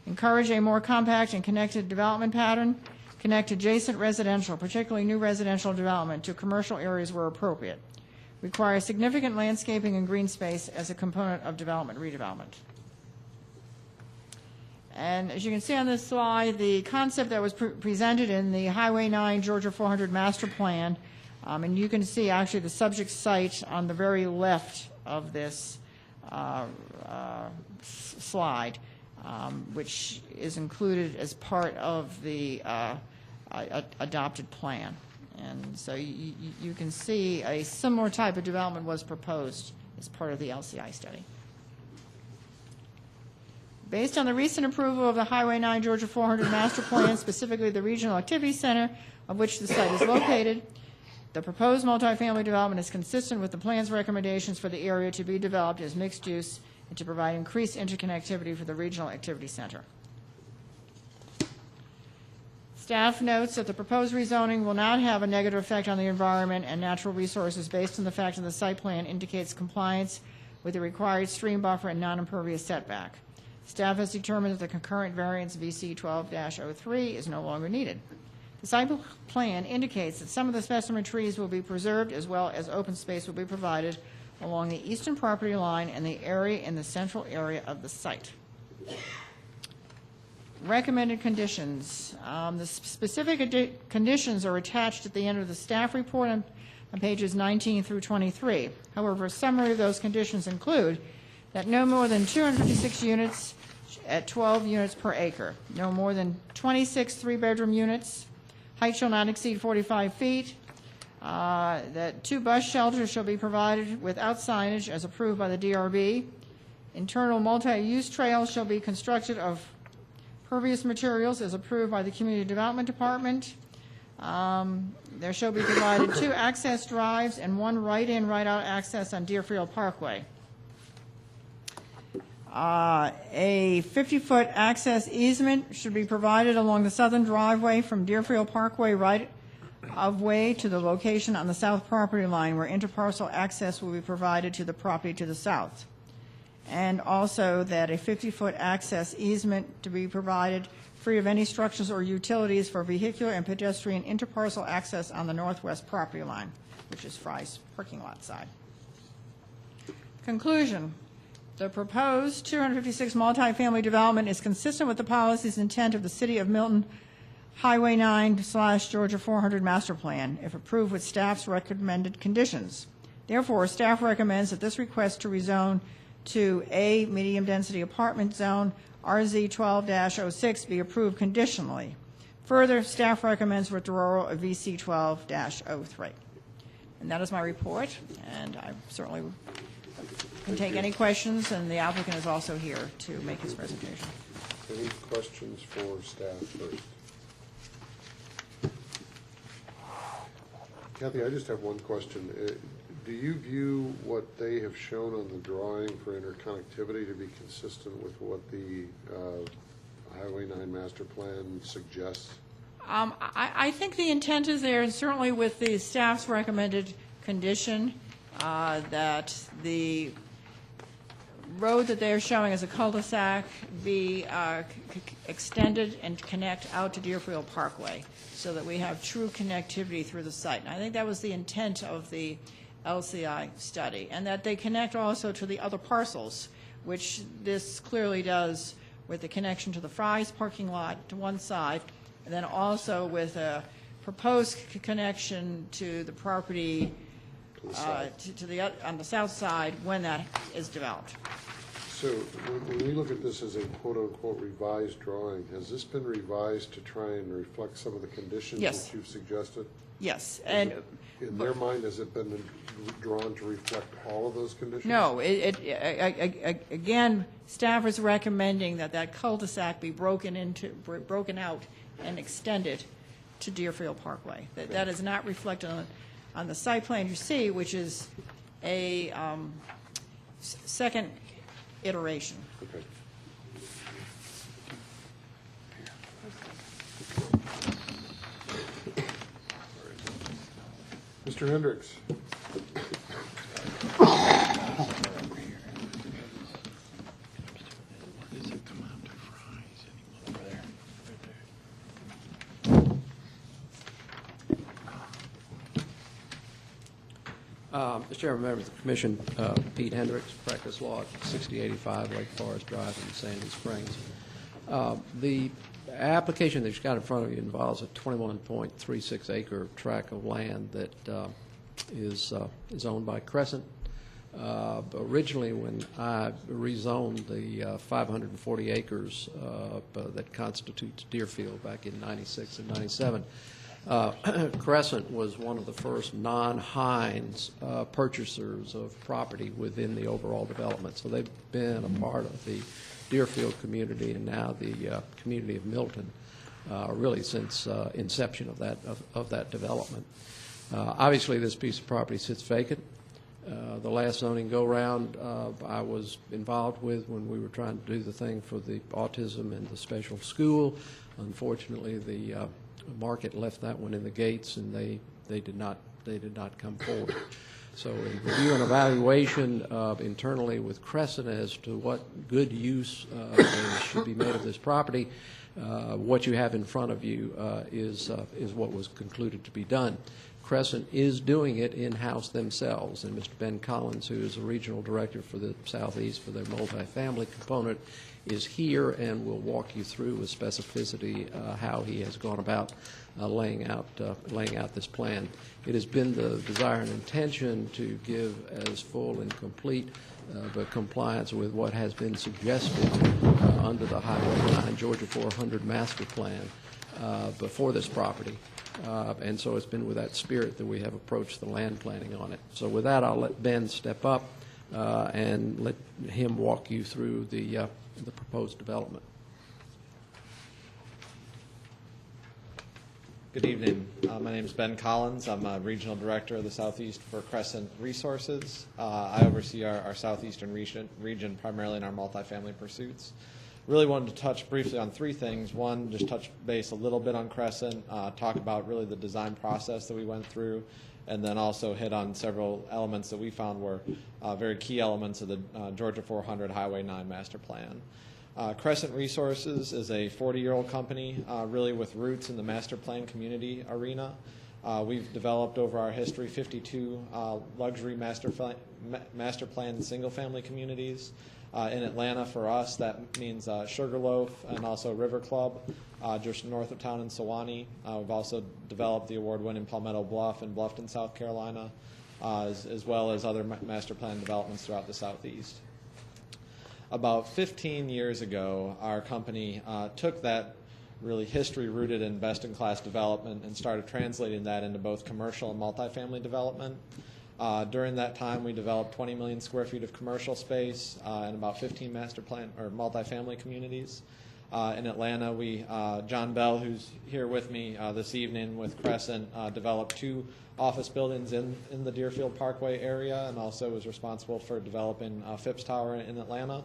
Encourage a more compact and connected development pattern. Connect adjacent residential, particularly new residential development, to commercial areas where appropriate. Require significant landscaping and green space as a component of development redevelopment. And as you can see on this slide, the concept that was presented in the Highway 9 Georgia 400 Master Plan, and you can see actually the subject site on the very left of this slide, which is included as part of the adopted plan. And so you can see a similar type of development was proposed as part of the LCI study. Based on the recent approval of the Highway 9 Georgia 400 Master Plan, specifically the Regional Activity Center of which the site is located, the proposed multifamily development is consistent with the plan's recommendations for the area to be developed as mixed use and to provide increased interconnectivity for the Regional Activity Center. Staff notes that the proposed rezoning will not have a negative effect on the environment and natural resources based on the fact that the site plan indicates compliance with the required stream buffer and non-impervious setback. Staff has determined that the concurrent variance VC 12-03 is no longer needed. The site plan indicates that some of the specimen trees will be preserved as well as open space will be provided along the eastern property line and the area in the central area of the site. Recommended conditions. The specific conditions are attached at the end of the staff report on pages 19 through 23. However, a summary of those conditions include that no more than 256 units at 12 units per acre, no more than 26 three-bedroom units, height shall not exceed 45 feet, that 2 bus shelters shall be provided without signage as approved by the DRB, internal multi-use trails shall be constructed of pervious materials as approved by the Community Development Department. There shall be provided 2 access drives and 1 right-in, right-out access on Deerfield Parkway. A 50-foot access easement should be provided along the southern driveway from Deerfield Parkway right-of-way to the location on the south property line where interparcel access will be provided to the property to the south. And also that a 50-foot access easement to be provided free of any structures or utilities for vehicular and pedestrian interparcel access on the northwest property line, which is Fry's parking lot side. Conclusion. The proposed 256 multifamily development is consistent with the policies intent of the City of Milton Highway 9/Georgia 400 Master Plan, if approved with staff's recommended conditions. Therefore, staff recommends that this request to rezone to a medium-density apartment zone, RZ 12-06, be approved conditionally. Further, staff recommends withdrawal of VC 12-03. And that is my report, and I certainly can take any questions, and the applicant is also here to make his presentation. Any questions for staff first? Kathy, I just have one question. do you view what they have shown on the drawing for interconnectivity to be consistent with what the Highway 9 master plan suggests? I think the intent is there, and certainly with the staff's recommended condition, that the road that they're showing as a cul-de-sac be extended and connect out to Deerfield Parkway, so that we have true connectivity through the site. And I think that was the intent of the LCI study, and that they connect also to the other parcels, which this clearly does with the connection to the Fry's parking lot to one side, and then also with a proposed connection to the property on the south side when that is developed. So when we look at this as a quote-unquote revised drawing, has this been revised to try and reflect some of the conditions Yes. that you've suggested? Yes, and In their mind, has it been drawn to reflect all of those conditions? no, again, staff is recommending that that cul-de-sac be broken out and extended to Deerfield Parkway. That is not reflected on the site plan you see, which is a second iteration. Okay. Mr. Hendricks? Mr. Chairman, members of the Commission, Pete Hendricks, practice law at 6085 Lake Forest Drive in Sandy Springs. The application that you've got in front of you involves a 21.36 acre tract of land that is owned by Crescent. Originally, when I rezoned the 540 acres that constitutes Deerfield back in 96 and 97, Crescent was one of the first non-Hines purchasers of property within the overall development. So they've been a part of the Deerfield community and now the community of Milton really since inception of that development. Obviously, this piece of property sits vacant. The last zoning go-round I was involved with when we were trying to do the thing for the autism and the special school. Unfortunately, the market left that one in the gates, and they did not come forward. So in review and evaluation internally with Crescent as to what good use should be made of this property, what you have in front of you is what was concluded to be done. Crescent is doing it in-house themselves, and Mr. Ben Collins, who is the regional director for the Southeast for their multifamily component, is here and will walk you through with specificity how he has gone about laying out this plan. It has been the desire and intention to give as full and complete compliance with what has been suggested under the Highway 9 Georgia 400 master plan before this property. And so it's been with that spirit that we have approached the land planning on it. So with that, I'll let Ben step up and let him walk you through the proposed development. Good evening. My name is Ben Collins. I'm a regional director of the Southeast for Crescent Resources. I oversee our Southeastern region primarily in our multifamily pursuits. Really wanted to touch briefly on three things. One, just touch base a little bit on Crescent, talk about really the design process that we went through, and then also hit on several elements that we found were very key elements of the Georgia 400 Highway 9 master plan. Crescent Resources is a 40-year-old company, really with roots in the master plan community arena. We've developed over our history 52 luxury master plan single-family communities. In Atlanta, for us, that means Sugarloaf and also River Club, just north of town in Sewanee. We've also developed the award-winning Palmetto Bluff in Bluffton, South Carolina, as well as other master plan developments throughout the Southeast. About 15 years ago, our company took that really history-rooted in best-in-class development and started translating that into both commercial and multifamily development. During that time, we developed 20 million square feet of commercial space and about 15 master plan or multifamily communities. in Atlanta. John Bell, who's here with me this evening with Crescent, developed 2 office buildings in the Deerfield Parkway area, and also was responsible for developing Phipps Tower in Atlanta.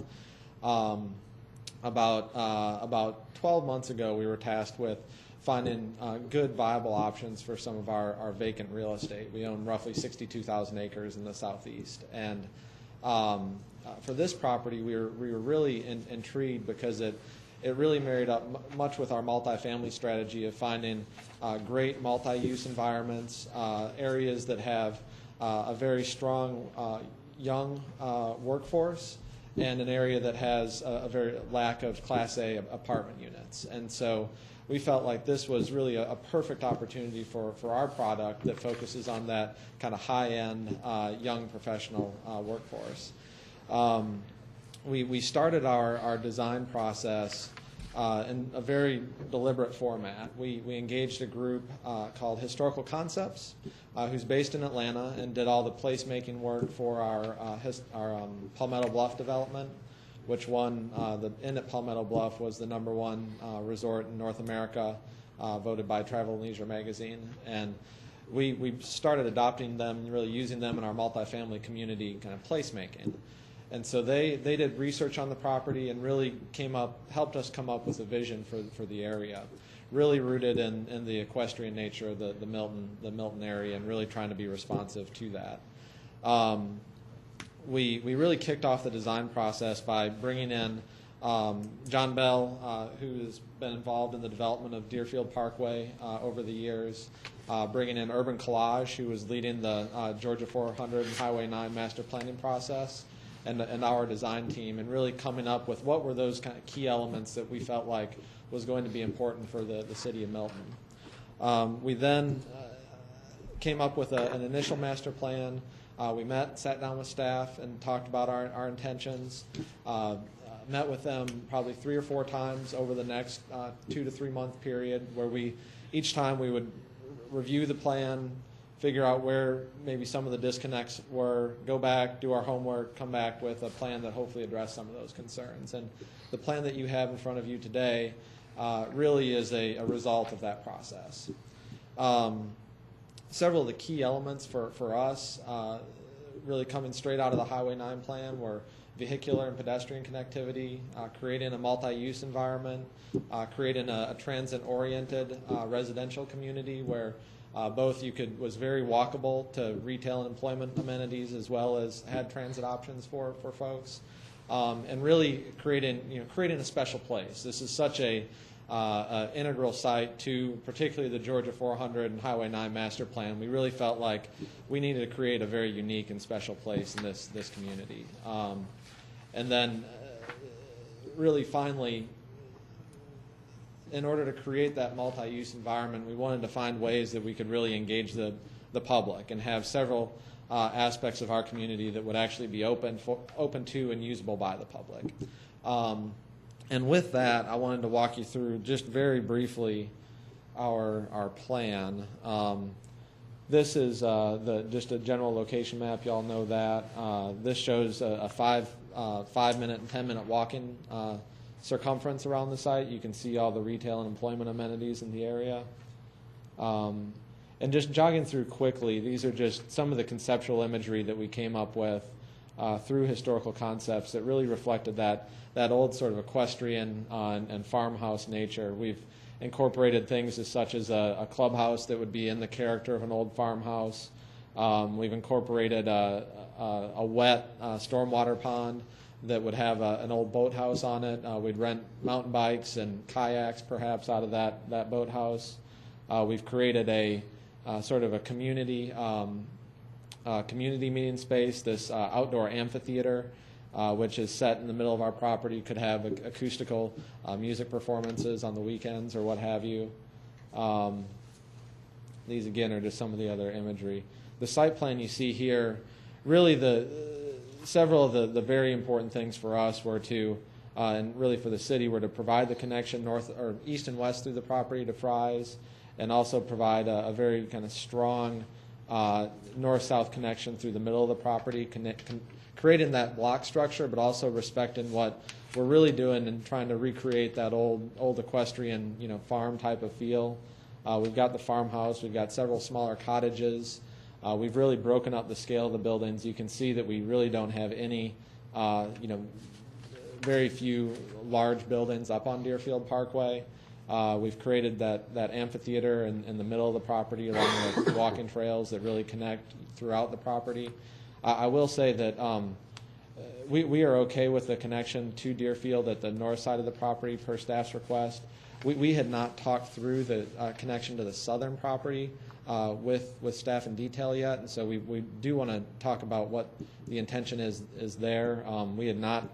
About 12 months ago, we were tasked with finding good, viable options for some of our vacant real estate. We own roughly 62,000 acres in the southeast, and for this property, we were really intrigued because it really married up much with our multifamily strategy of finding great multi-use environments, areas that have a very strong young workforce, and an area that has a very lack of Class A apartment units. And so we felt like this was really a perfect opportunity for our product that focuses on that kind of high-end young professional workforce. We started our design process in a very deliberate format. We engaged a group called Historical Concepts, who's based in Atlanta and did all the placemaking work for our Palmetto Bluff development, which won the Inn at Palmetto Bluff was the #1 resort in North America, voted by Travel + Leisure magazine. And we started adopting them and really using them in our multifamily community kind of placemaking. And so they did research on the property and really helped us come up with a vision for the area, really rooted in the equestrian nature of the Milton area, and really trying to be responsive to that. We really kicked off the design process by bringing in John Bell, who has been involved in the development of Deerfield Parkway over the years, bringing in Urban Collage, who was leading the Georgia 400 and Highway 9 master planning process, and our design team, and really coming up with what were those kind of key elements that we felt like was going to be important for the city of Milton. We then came up with an initial master plan. We sat down with staff and talked about our intentions, met with them probably 3 or 4 times over the next 2 to 3 month period, where each time we would review the plan, figure out where maybe some of the disconnects were, go back, do our homework, come back with a plan that hopefully addressed some of those concerns. And the plan that you have in front of you today really is a result of that process. Several of the key elements for us really coming straight out of the Highway 9 plan were vehicular and pedestrian connectivity, creating a multi-use environment, creating a transit-oriented residential community where both was very walkable to retail and employment amenities, as well as had transit options for folks, and really creating a special place. This is such a integral site to particularly the Georgia 400 and Highway 9 master plan. We really felt like we needed to create a very unique and special place in this community. And then really finally, in order to create that multi-use environment, we wanted to find ways that we could really engage the public and have several aspects of our community that would actually be open to and usable by the public. And with that, I wanted to walk you through just very briefly our plan. This is just a general location map. You all know that. This shows a 5-minute and 10-minute walking circumference around the site. You can see all the retail and employment amenities in the area. And just jogging through quickly, these are just some of the conceptual imagery that we came up with through Historical Concepts that really reflected that old sort of equestrian and farmhouse nature. We've incorporated things such as a clubhouse that would be in the character of an old farmhouse. We've incorporated a wet stormwater pond that would have an old boathouse on it. We'd rent mountain bikes and kayaks perhaps out of that boathouse. We've created a sort of a community meeting space, this outdoor amphitheater, which is set in the middle of our property, could have acoustical music performances on the weekends or what have you. These again are just some of the other imagery. The site plan you see here, really several of the very important things for us were to, and really for the city, were to provide the connection north or east and west through the property to Fry's, and also provide a very kind of strong north-south connection through the middle of the property, creating that block structure, but also respecting what we're really doing and trying to recreate that old equestrian, farm type of feel. We've got the farmhouse, we've got several smaller cottages. We've really broken up the scale of the buildings. You can see that we really don't have any, very few large buildings up on Deerfield Parkway. We've created that amphitheater in the middle of the property along with walking trails that really connect throughout the property. I will say that we are okay with the connection to Deerfield at the north side of the property per staff's request. We had not talked through the connection to the southern property with staff in detail yet, and so we do want to talk about what the intention is there. We had not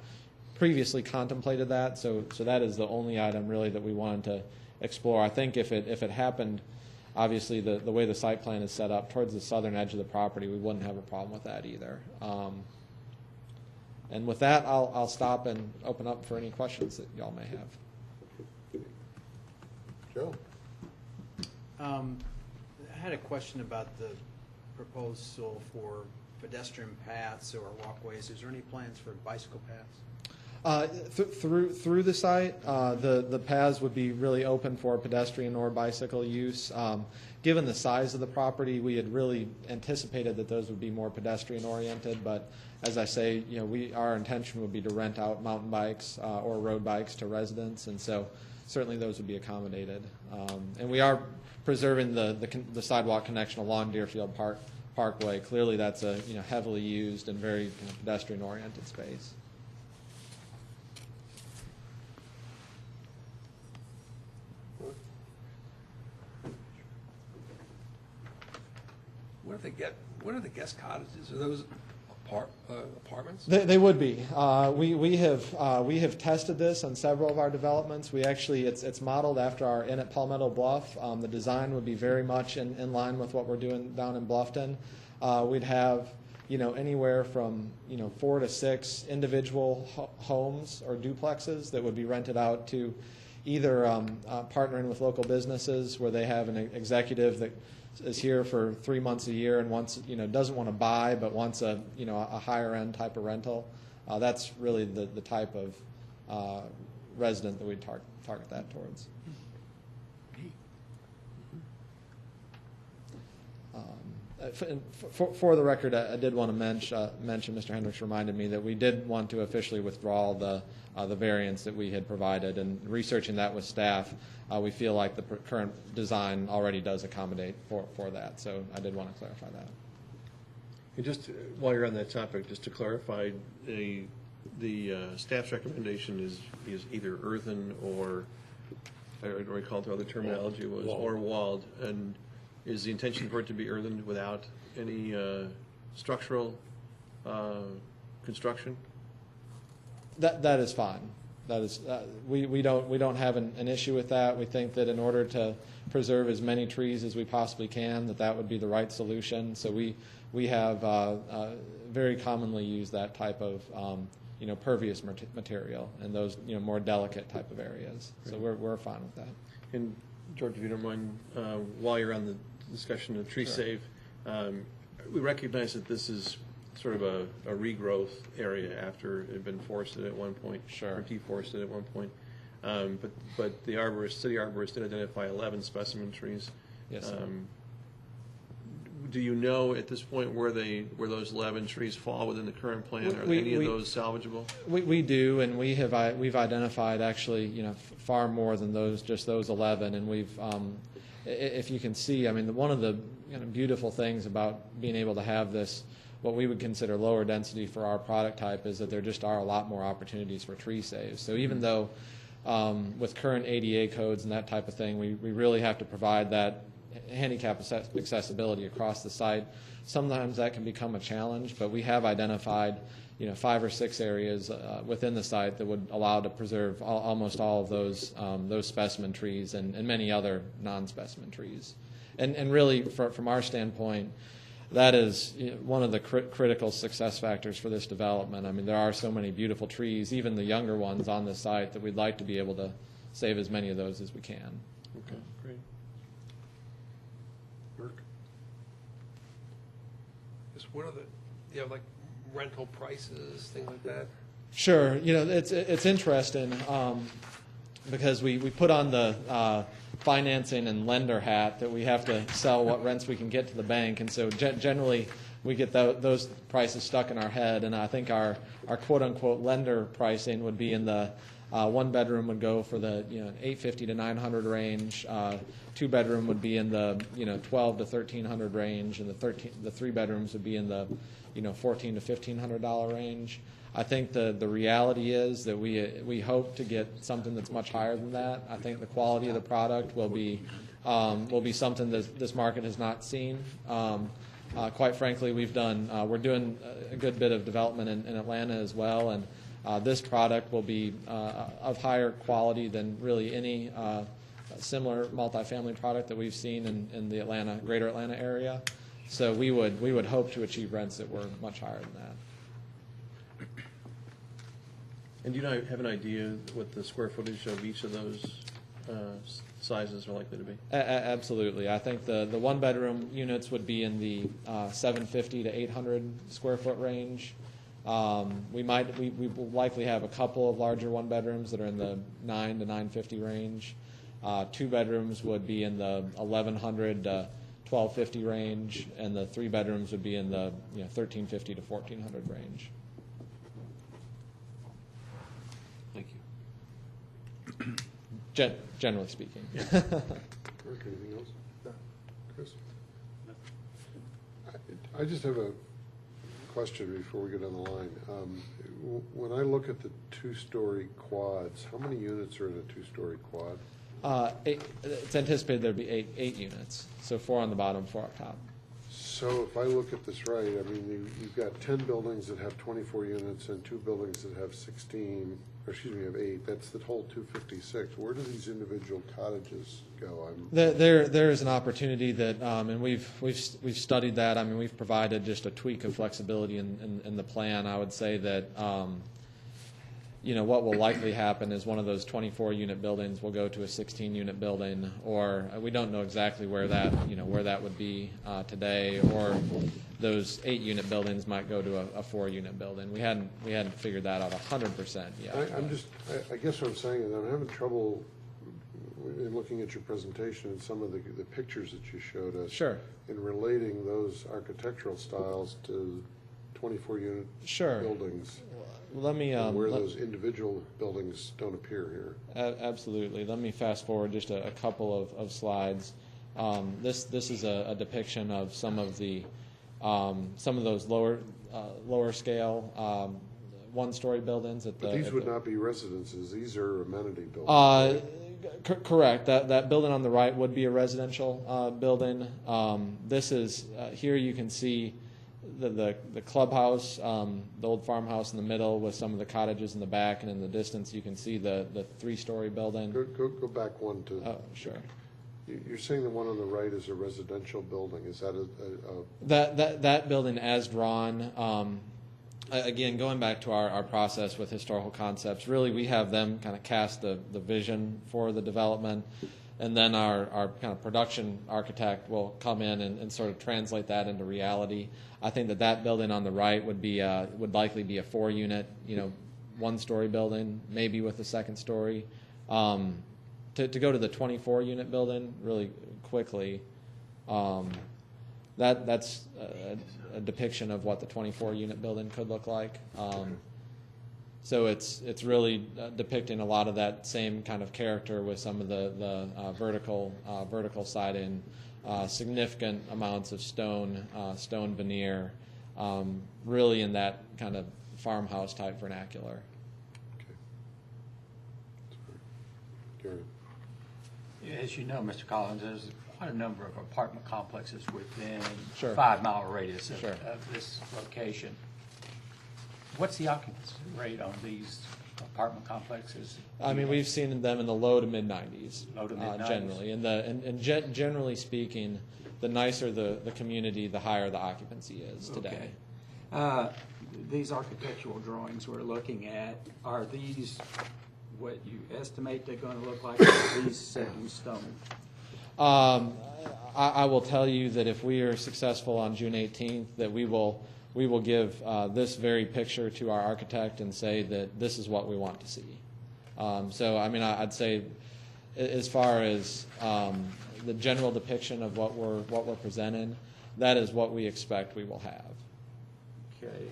previously contemplated that, so that is the only item really that we wanted to explore. I think if it happened, obviously the way the site plan is set up towards the southern edge of the property, we wouldn't have a problem with that either. And with that, I'll stop and open up for any questions that y'all may have. Joe? I had a question about the proposal for pedestrian paths or walkways. Is there any plans for bicycle paths? Through the site, the paths would be really open for pedestrian or bicycle use. Given the size of the property, we had really anticipated that those would be more pedestrian oriented, but as I say, our intention would be to rent out mountain bikes or road bikes to residents, and so certainly those would be accommodated. And we are preserving the sidewalk connection along Deerfield Parkway. Clearly, that's a heavily used and very pedestrian oriented space. What are the guest cottages? Are those apartments? They would be. We have tested this on several of our developments. We actually it's modeled after our inn at Palmetto Bluff. The design would be very much in line with what we're doing down in Bluffton. We'd have anywhere from 4 to 6 individual homes or duplexes that would be rented out to either partnering with local businesses where they have an executive that is here for 3 months a year and wants doesn't want to buy but wants a higher end type of rental. That's really the type of resident that we target that towards. For the record, I did want to mention, Mr. Hendricks reminded me that we did want to officially withdraw the variance that we had provided, and researching that with staff, we feel like the current design already does accommodate for that. So I did want to clarify that. And just while you're on that topic, just to clarify, the staff's recommendation is either earthen or I don't recall the other terminology was or walled, and is the intention for it to be earthened without any structural construction? That is fine. That is we don't have an issue with that. We think that in order to preserve as many trees as we possibly can, that would be the right solution. So we have very commonly used that type of pervious material in those more delicate type of areas. So we're fine with that. And George, if you don't mind, while you're on the discussion of tree Sure. save, we recognize that this is sort of a regrowth area after it had been forested at one point, Sure. or deforested at one point. But the city arborist did identify 11 specimen trees. Yes, sir. Do you know at this point where those 11 trees fall within the current plan? Are any of those salvageable? We do, and we've identified actually far more than those 11, and we've if you can see, I mean, one of the beautiful things about being able to have this, what we would consider lower density for our product type, is that there just are a lot more opportunities for tree saves. So even though with current ADA codes and that type of thing, we really have to provide that handicap accessibility across the site, sometimes that can become a challenge, but we have identified 5 or 6 areas within the site that would allow to preserve almost all of those specimen trees and many other non-specimen trees. And really, from our standpoint, that is one of the critical success factors for this development. I mean, there are so many beautiful trees, even the younger ones on this site, that we'd like to be able to save as many of those as we can. Okay, great. Burke? Just what are like rental prices, things like that? Sure. It's interesting because we put on the financing and lender hat that we have to sell what rents we can get to the bank, and so generally we get those prices stuck in our head. And I think our quote unquote lender pricing would be in the one bedroom would go for the $850 to $900 range. Two bedroom would be in the $1,200 to $1,300 range, and the three bedrooms would be in the $1,400 to $1,500 range. I think the reality is that we hope to get something that's much higher than that. I think the quality of the product will be something that this market has not seen. Quite frankly, we're doing a good bit of development in Atlanta as well, and this product will be of higher quality than really any similar multifamily product that we've seen in the greater Atlanta area. So we would hope to achieve rents that were much higher than that. And do you have an idea what the square footage of each of those sizes are likely to be? Absolutely. I think the one-bedroom units would be in the 750 to 800 square foot range. We will likely have a couple of larger one-bedrooms that are in the 9 to 950 range. Two bedrooms would be in the 1100 to 1250 range, and the three bedrooms would be in the 1350 to 1400 range. Thank you. Generally speaking. Eric, anything else? No. Chris? I just have a question before we get on the line. When I look at the two-story quads, how many units are in a two-story quad? It's anticipated there'd be eight units, so 4 on the bottom, 4 up top. So if I look at this right, I mean, you've got 10 buildings that have 24 units and 2 buildings that have 8. That's the whole 256. Where do these individual cottages go? There is an opportunity that, and we've studied that. I mean, we've provided just a tweak of flexibility in the plan. I would say that, what will likely happen is one of those 24-unit buildings will go to a 16-unit building, or we don't know exactly where that would be today, or those 8-unit buildings might go to a 4-unit building. We hadn't figured that out 100% yet. I guess what I'm saying is I'm having trouble in looking at your presentation and some of the pictures that you showed us. Sure. In relating those architectural styles to 24-unit buildings. Let me where those individual buildings don't appear here. Absolutely. Let me fast forward just a couple of slides. This is a depiction of some of those lower scale one-story buildings. But these would not be residences. These are amenity buildings. Correct. That building on the right would be a residential building. This is here you can see the clubhouse, the old farmhouse in the middle with some of the cottages in the back, and in the distance you can see the 3-story building. Go back one to. Oh, sure. You're saying the one on the right is a residential building. Is that that building as drawn? Again, going back to our process with historical concepts, really we have them kind of cast the vision for the development, and then our kind of production architect will come in and sort of translate that into reality. I think that building on the right would likely be a 4-unit, 1-story building, maybe with a 2nd story. To go to the 24-unit building really quickly, that's a depiction of what the 24-unit building could look like. So it's really depicting a lot of that same kind of character with some of the vertical siding, significant amounts of stone veneer, really in that kind of farmhouse type vernacular. Gary. As you know, Mr. Collins, there's quite a number of apartment complexes within Sure. 5-mile radius of, Sure. of this location. What's the occupancy rate on these apartment complexes? I mean, we've seen them in the low to mid-90s. Low to mid-90s. Generally. And generally speaking, the nicer the community, the higher the occupancy is today. Okay. These architectural drawings we're looking at, are these what you estimate they're going to look like, or are these set in stone? I will tell you that if we are successful on June 18th, that we will give this very picture to our architect and say that this is what we want to see. So, I mean, I'd say as far as the general depiction of what we're presenting, that is what we expect we will have. Okay.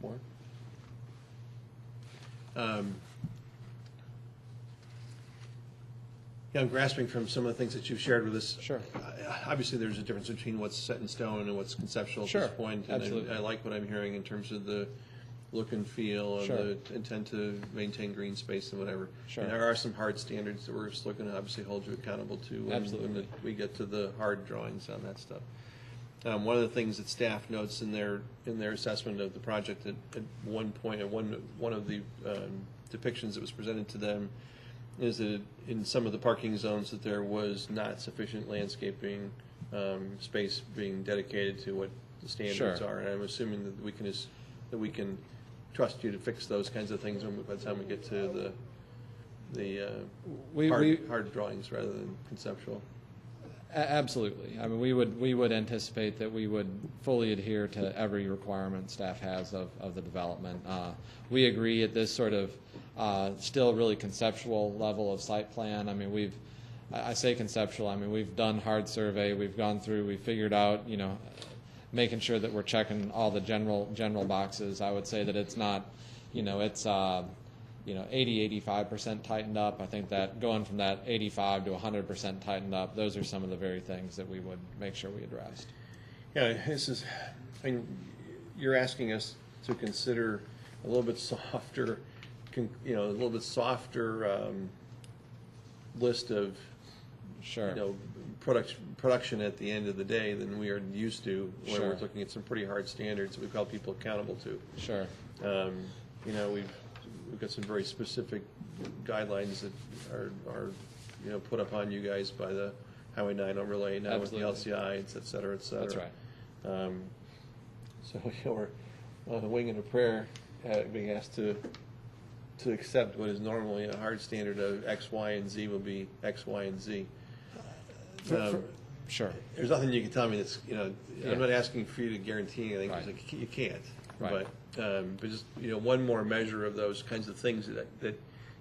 More? Yeah, I'm grasping from some of the things that you've shared with us. Sure. Obviously, there's a difference between what's set in stone and what's conceptual at Sure, this point. And absolutely. I like what I'm hearing in terms of the look and feel and Sure. the intent to maintain green space and whatever. Sure. And there are some hard standards that we're still going to obviously hold you accountable to Absolutely. when we get to the hard drawings on that stuff. One of the things that staff notes in their assessment of the project at one point, at one of the depictions that was presented to them, is that in some of the parking zones that there was not sufficient landscaping space being dedicated to what the standards Sure. are. And I'm assuming that we can trust you to fix those kinds of things by the time we get to the hard drawings rather than conceptual. Absolutely. I mean, we would anticipate that we would fully adhere to every requirement staff has of the development. We agree at this sort of still really conceptual level of site plan. I mean, I say conceptual, I mean, we've done hard survey, we've gone through, we've figured out, making sure that we're checking all the general boxes. I would say that it's not, it's 80-85% tightened up. I think that going from that 85 to 100% tightened up, those are some of the very things that we would make sure we addressed. Yeah, you're asking us to consider a little bit softer, list of, Sure. production at the end of the day than we are used to when Sure. we're looking at some pretty hard standards that we've held people accountable to. Sure. We've got some very specific guidelines that are put upon you guys by the Highway 9 overlay, now with the LCI, et cetera, et cetera. That's right. So we're on a wing and a prayer, being asked to accept what is normally a hard standard of X, Y, and Z will be X, Y, and Z. Sure. There's nothing you can tell me that's, Yeah. I'm not asking for you to guarantee anything, because Right. you can't. Right. But just, one more measure of those kinds of things that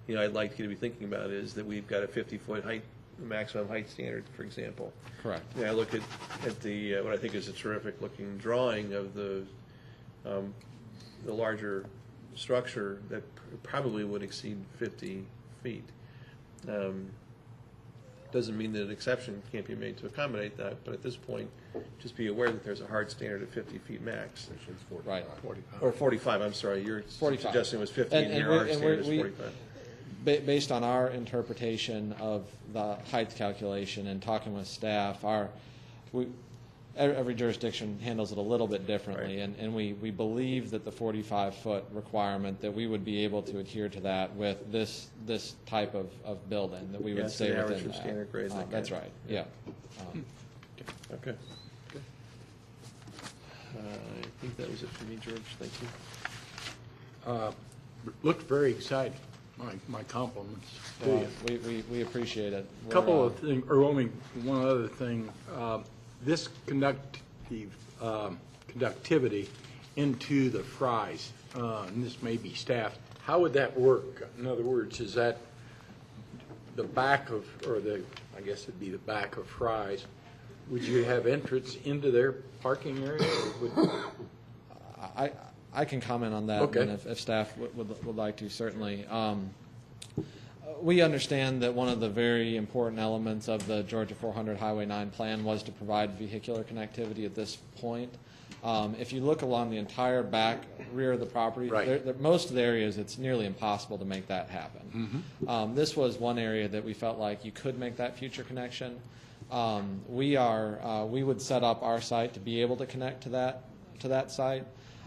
I'd like you to be thinking about is that we've got a 50-foot height, maximum height standard, for example. Correct. I look at the, what I think is a terrific looking drawing of the larger structure that probably would exceed 50 feet. Doesn't mean that an exception can't be made to accommodate that, but at this point, just be aware that there's a hard standard of 50 feet max. Right. Or 45, I'm sorry, you're 45. suggesting it was 50, and your hard standard is 45. Based on our interpretation of the height calculation and talking with staff, every jurisdiction handles it a little bit differently, Right. and we believe that the 45-foot requirement, that we would be able to adhere to that with this type of building, that we would it's stay an average within from that. standard grade, that That's kind. right, yeah. Okay. I think that was it for me, George, thank you. Looked very exciting. My compliments to Well, you. we appreciate it. We're, Couple of things, or only one other thing. This conductivity into the fries, and this may be staff, how would that work? In other words, is that the back of, I guess it'd be the back of fries, would you have entrance into their parking area? Or would, I can comment on that, Okay. and if staff would like to, certainly. We understand that one of the very important elements of the Georgia 400 Highway 9 plan was to provide vehicular connectivity at this point. If you look along the entire back rear of the property, Right. most of the areas, it's nearly impossible to make that happen. This was one area that we felt like you could make that future connection. We would set up our site to be able to connect to that site.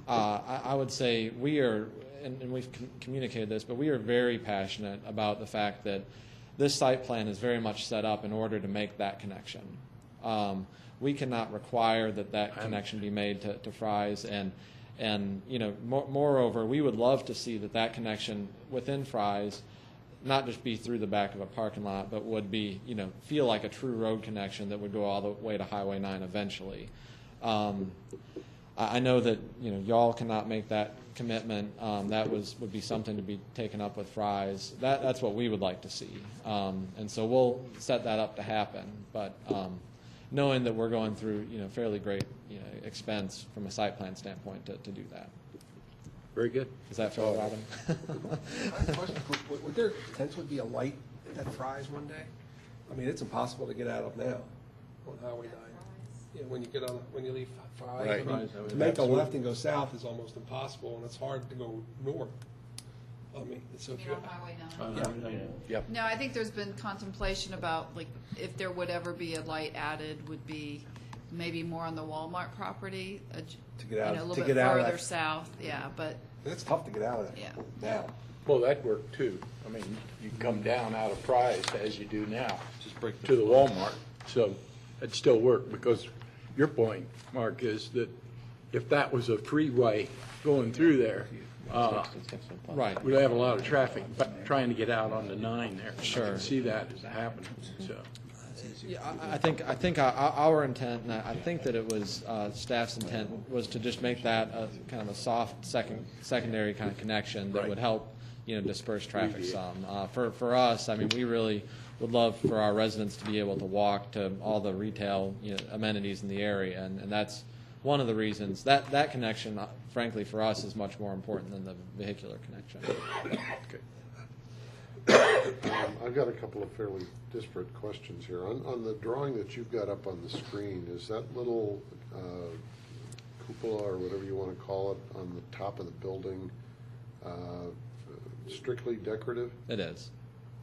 I would say we are, and we've communicated this, but we are very passionate about the fact that this site plan is very much set up in order to make that connection. We cannot require that connection be made to Fry's, and moreover, we would love to see that connection within Fry's not just be through the back of a parking lot, but would be, feel like a true road connection that would go all the way to Highway 9 eventually. I know that, y'all cannot make that commitment. That would be something to be taken up with Fry's. That's what we would like to see. And so we'll set that up to happen. But knowing that we're going through, fairly great, expense from a site plan standpoint to do that. Very good. Is that fair, Robin? Would there potentially be a light at Fry's one day? I mean, it's impossible to get out of now on Highway 9. Yeah, when you leave Fry's, Right. I mean, to make a left and go south is almost impossible, and it's hard to go north. I mean, so if You you know, Highway 9. Yep. No, I think there's been contemplation about, like, if there would ever be a light added, would be maybe more on the Walmart property. To get out- A to little get bit out of further that- south, yeah, but, it's tough to get out of there yeah. now. Well, that worked too. I mean, you come down out of Fry's as you do now Just break to the Walmart, so it still worked, because your point, Mark, is that if that was a freeway going through there, Right. we'd have a lot of traffic trying to get out on the 9 there. Sure. I can see that happening, so. Yeah, I think our intent, and I think that it was staff's intent, was to just make that a kind of a soft secondary kind of connection that Right. would help, disperse traffic some. For us, I mean, we really would love for our residents to be able to walk to all the retail, amenities in the area, and that's one of the reasons that connection, frankly, for us is much more important than the vehicular connection. I've got a couple of fairly disparate questions here. On the drawing that you've got up on the screen, is that little cupola, or whatever you want to call it, on the top of the building strictly decorative? It is.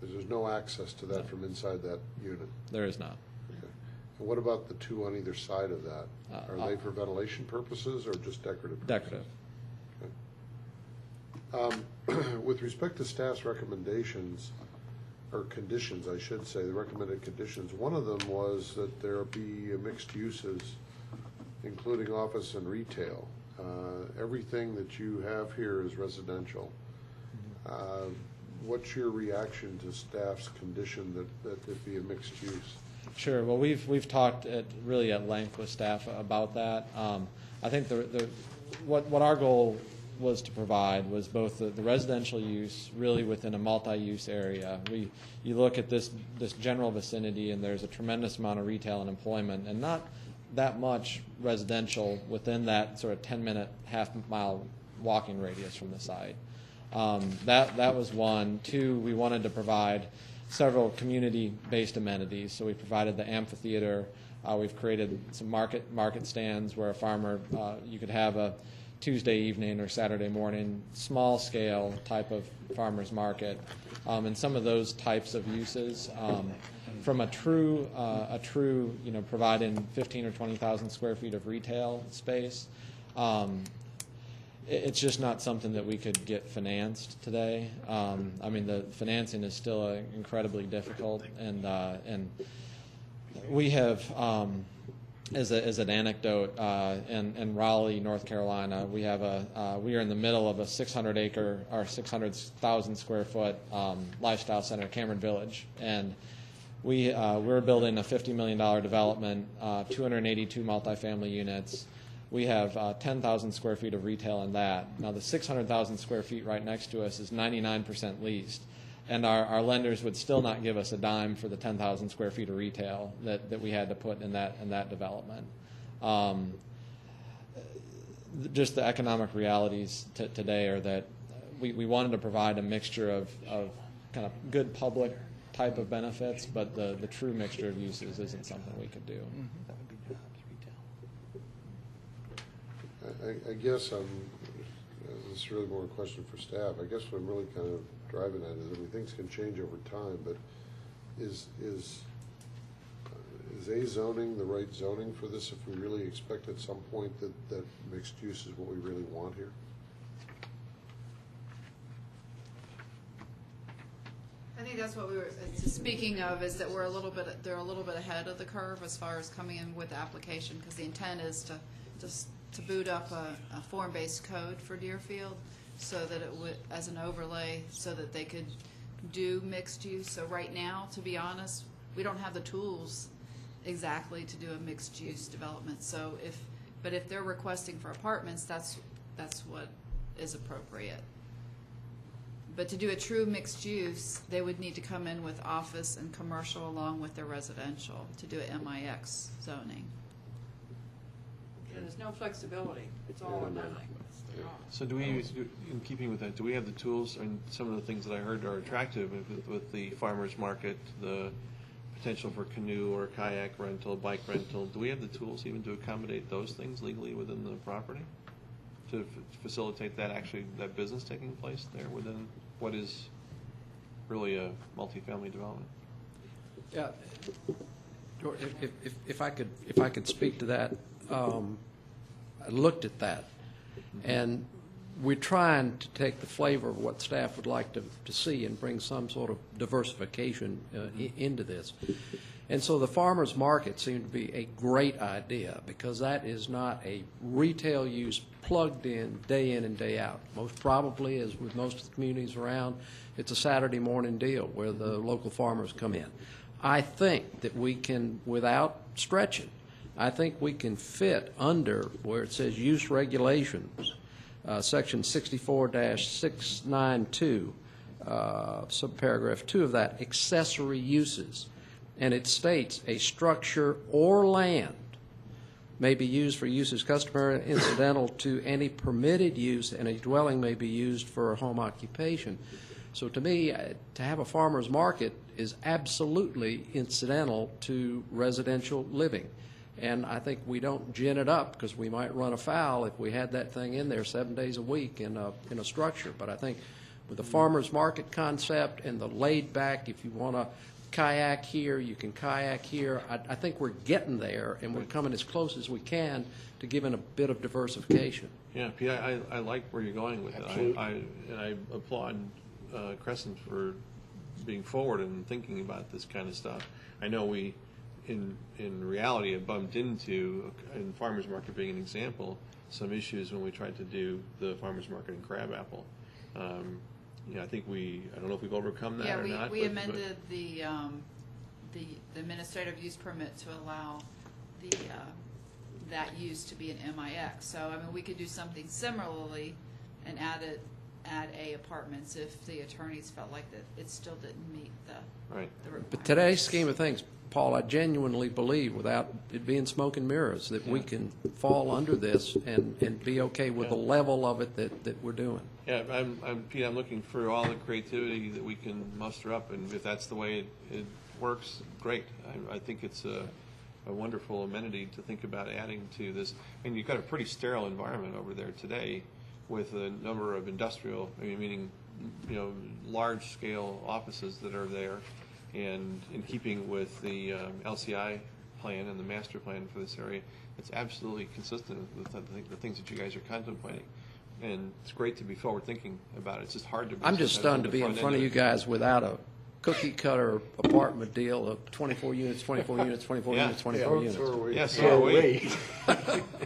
There's no access to that from inside that unit? There is not. Okay. And what about the two on either side of that? Are they for ventilation purposes or just decorative purposes? Decorative. With respect to staff's recommendations, or conditions, I should say, the recommended conditions, one of them was that there be mixed uses, including office and retail. Everything that you have here is residential. What's your reaction to staff's condition that it be a mixed use? Sure. Well, we've talked really at length with staff about that. I think what our goal was to provide was both the residential use really within a multi-use area. You look at this general vicinity, and there's a tremendous amount of retail and employment, and not that much residential within that sort of 10-minute, half-mile walking radius from the site. That was one. Two, we wanted to provide several community-based amenities. So we provided the amphitheater. We've created some market stands where a farmer, you could have a Tuesday evening or Saturday morning, small-scale type of farmer's market, and some of those types of uses. From a true, providing 15 or 20,000 square feet of retail space, it's just not something that we could get financed today. I mean, the financing is still incredibly difficult, and we have, as an anecdote, in Raleigh, North Carolina, we are in the middle of a 600-acre or 600,000 square foot lifestyle center, Cameron Village, and we're building a $50 million development, 282 multifamily units. We have 10,000 square feet of retail in that. Now, the 600,000 square feet right next to us is 99% leased, and our lenders would still not give us a dime for the 10,000 square feet of retail that we had to put in that development. Just the economic realities today are that we wanted to provide a mixture of kind of good public type of benefits, but the true mixture of uses isn't something we could do. I guess this is really more a question for staff. I guess what I'm really kind of driving at is, I mean, things can change over time, but is A zoning the right zoning for this if we really expect at some point that mixed use is what we really want here? I think that's what we were speaking of, is that they're a little bit ahead of the curve as far as coming in with the application, because the intent is to boot up a form-based code for Deerfield, so that it would, as an overlay, so that they could do mixed use. So right now, to be honest, we don't have the tools exactly to do a mixed use development. So but if they're requesting for apartments, that's what is appropriate. But to do a true mixed use, they would need to come in with office and commercial along with their residential to do a MIX zoning. And there's no flexibility. It's all or nothing. So do we, in keeping with that, do we have the tools, and some of the things that I heard are attractive with the farmer's market, the potential for canoe or kayak rental, bike rental, do we have the tools even to accommodate those things legally within the property? To facilitate that business taking place there within what is really a multifamily development? Yeah, George, if I could speak to that, I looked at that, and we're trying to take the flavor of what staff would like to see and bring some sort of diversification into this. And so the farmer's market seemed to be a great idea, because that is not a retail use plugged in and day out. Most probably, as with most of the communities around, it's a Saturday morning deal where the local farmers come in. I think that we can, without stretching, I think we can fit under where it says use regulations, section 64-692, subparagraph 2 of that, accessory uses. And it states a structure or land may be used for uses customary and incidental to any permitted use, and a dwelling may be used for a home occupation. So to me, to have a farmer's market is absolutely incidental to residential living. And I think we don't gin it up, because we might run afoul if we had that thing in there 7 days a week in a structure. But I think with the farmer's market concept and the laid back, if you want to kayak here, you can kayak here. I think we're getting there, and we're coming as close as we can to giving a bit of diversification. Yeah, Pete, I like where you're going with it. I applaud Crescent for being forward and thinking about this kind of stuff. I know we, in reality, have bumped into, in farmers market being an example, some issues when we tried to do the farmers market in Crabapple. I think I don't know if we've overcome that or not. We amended the administrative use permit to allow that use to be an MIX. So, I mean, we could do something similarly and add A apartments if the attorneys felt like that it still didn't meet the requirements. But today's scheme of things, Paul, I genuinely believe, without it being smoke and mirrors, that we can fall under this and be okay with the level of it that we're doing. Yeah, Pete, I'm looking for all the creativity that we can muster up, and if that's the way it works, great. I think it's a wonderful amenity to think about adding to this. And you've got a pretty sterile environment over there today with a number of industrial, meaning large-scale offices that are there, and in keeping with the LCI plan and the master plan for this area, it's absolutely consistent with the things that you guys are contemplating. And it's great to be forward-thinking about it. It's just hard to be. I'm just stunned to be in front of you guys without a cookie-cutter apartment deal of 24 units, 24 units, 24 units, 24 units. Yes, so are we.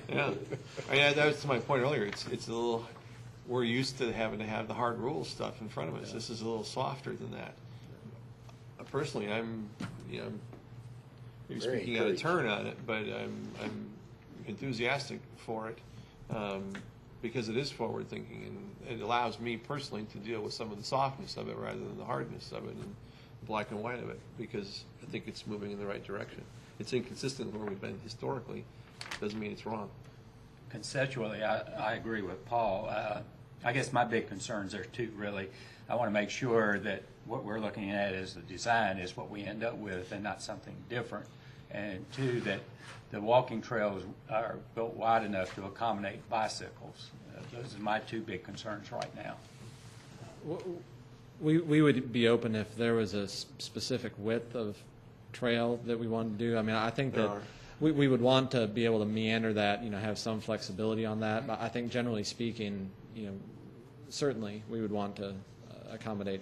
Yeah. That was to my point earlier. It's a little, we're used to having to have the hard rules stuff in front of us. This is a little softer than that. Personally, I'm maybe speaking out of turn on it, but I'm enthusiastic for it. Because it is forward-thinking, and it allows me personally to deal with some of the softness of it rather than the hardness of it and the black and white of it, because I think it's moving in the right direction. It's inconsistent with where we've been historically. Doesn't mean it's wrong. Conceptually, I agree with Paul. I guess my big concerns are two, really. I want to make sure that what we're looking at as the design is what we end up with and not something different. And two, that the walking trails are built wide enough to accommodate bicycles. Those are my two big concerns right now. We would be open if there was a specific width of trail that we wanted to do. I mean, I think that we would want to be able to meander that, have some flexibility on that. But I think generally speaking, certainly we would want to accommodate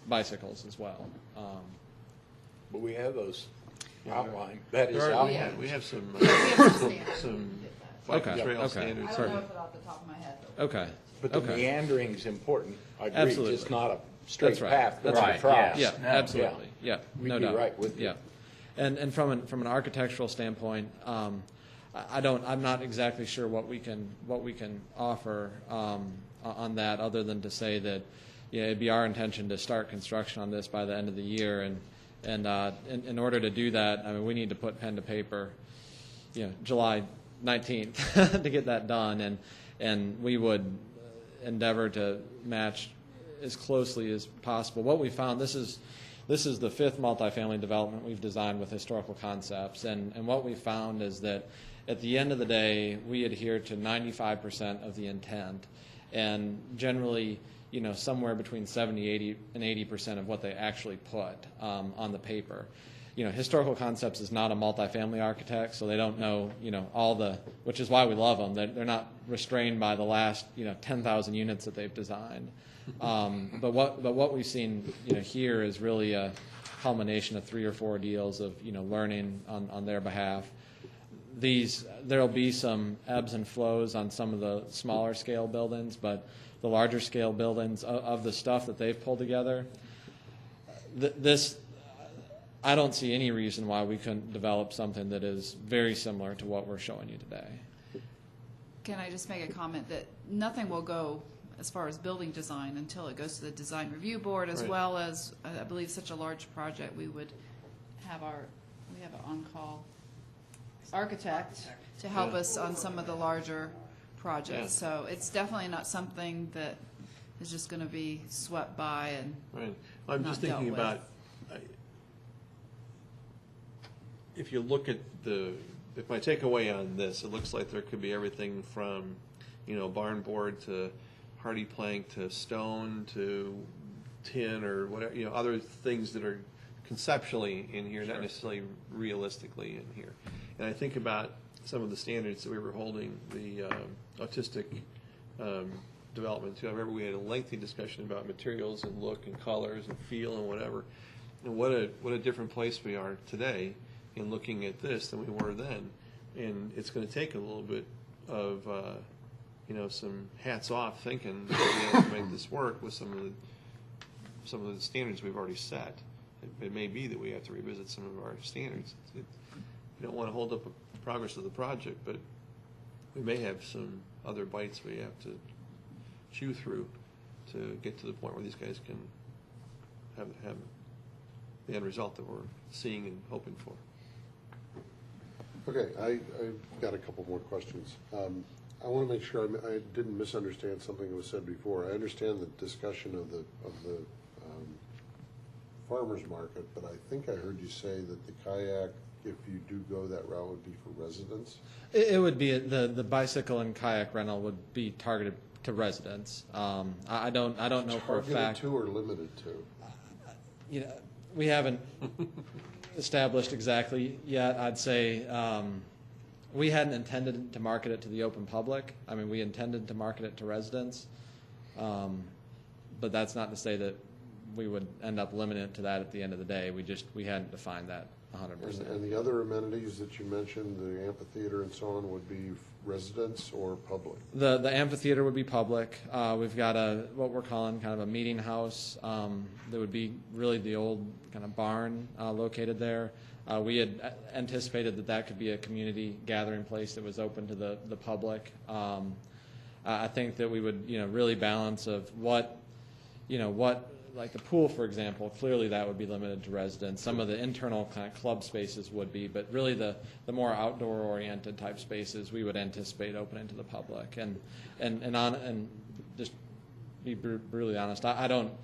bicycles as well. But we have those outlined. That is outlined. We have some Okay. trail standards. I don't know if it off the top of my head. Okay. But the meandering is important. I agree. Absolutely. Just not a straight That's right. path going Right, across. yeah. Yeah, No, absolutely. Yeah, We'd no be doubt. right with you. Yeah, and from an architectural standpoint, I'm not exactly sure what we can offer on that, other than to say that, yeah, it'd be our intention to start construction on this by the end of the year, and in order to do that, I mean, we need to put pen to paper, July 19th to get that done, and we would endeavor to match as closely as possible. What we found, this is the fifth multifamily development we've designed with historical concepts, and what we found is that at the end of the day, we adhere to 95% of the intent, and generally, somewhere between 70, 80% of what they actually put on the paper. Historical concepts is not a multifamily architect, so they don't know, all the, which is why we love them. They're not restrained by the last, 10,000 units that they've designed. But what we've seen, here is really a culmination of 3 or 4 deals of, learning on their behalf. There'll be some ebbs and flows on some of the smaller scale buildings, but the larger scale buildings of the stuff that they've pulled together, I don't see any reason why we couldn't develop something that is very similar to what we're showing you today. Can I just make a comment that nothing will go as far as building design until it goes to the design review board, as Right. well as, I believe, such a large project, we have an on-call architect to help Yeah. us on some of the larger projects. Yeah. So it's definitely not something that is just going to be swept by and Right. I'm just not dealt thinking with. about, if you look at if my takeaway on this, it looks like there could be everything from, barn board to hardy plank to stone to tin or whatever, other things that are conceptually in here, not necessarily realistically in here. And I think about some of the standards that we were holding the autistic development to. I remember we had a lengthy discussion about materials and look and colors and feel and whatever. And what a different place we are today in looking at this than we were then. And it's going to take a little bit of some hats off thinking that we have to make this work with some of the standards we've already set. It may be that we have to revisit some of our standards. You don't want to hold up the progress of the project, but we may have some other bites we have to chew through to get to the point where these guys can have the end result that we're seeing and hoping for. Okay, I've got a couple more questions. I want to make sure I didn't misunderstand something that was said before. I understand the discussion of the farmer's market, but I think I heard you say that the kayak, if you do go that route, would be for residents? It would be, the bicycle and kayak rental would be targeted to residents. I don't know for a fact. Targeted to or limited to? We haven't established exactly yet. I'd say we hadn't intended to market it to the open public. I mean, we intended to market it to residents, but that's not to say that we would end up limiting it to that at the end of the day. We hadn't defined that 100%. And the other amenities that you mentioned, the amphitheater and so on, would be residents or public? The amphitheater would be public. We've got what we're calling kind of a meeting house that would be really the old kind of barn located there. We had anticipated that could be a community gathering place that was open to the public. I think that we would really balance of what like the pool, for example, clearly that would be limited to residents. Some of the internal kind of club spaces would be, but really the more outdoor-oriented type spaces we would anticipate opening to the public. And just be brutally honest, I don't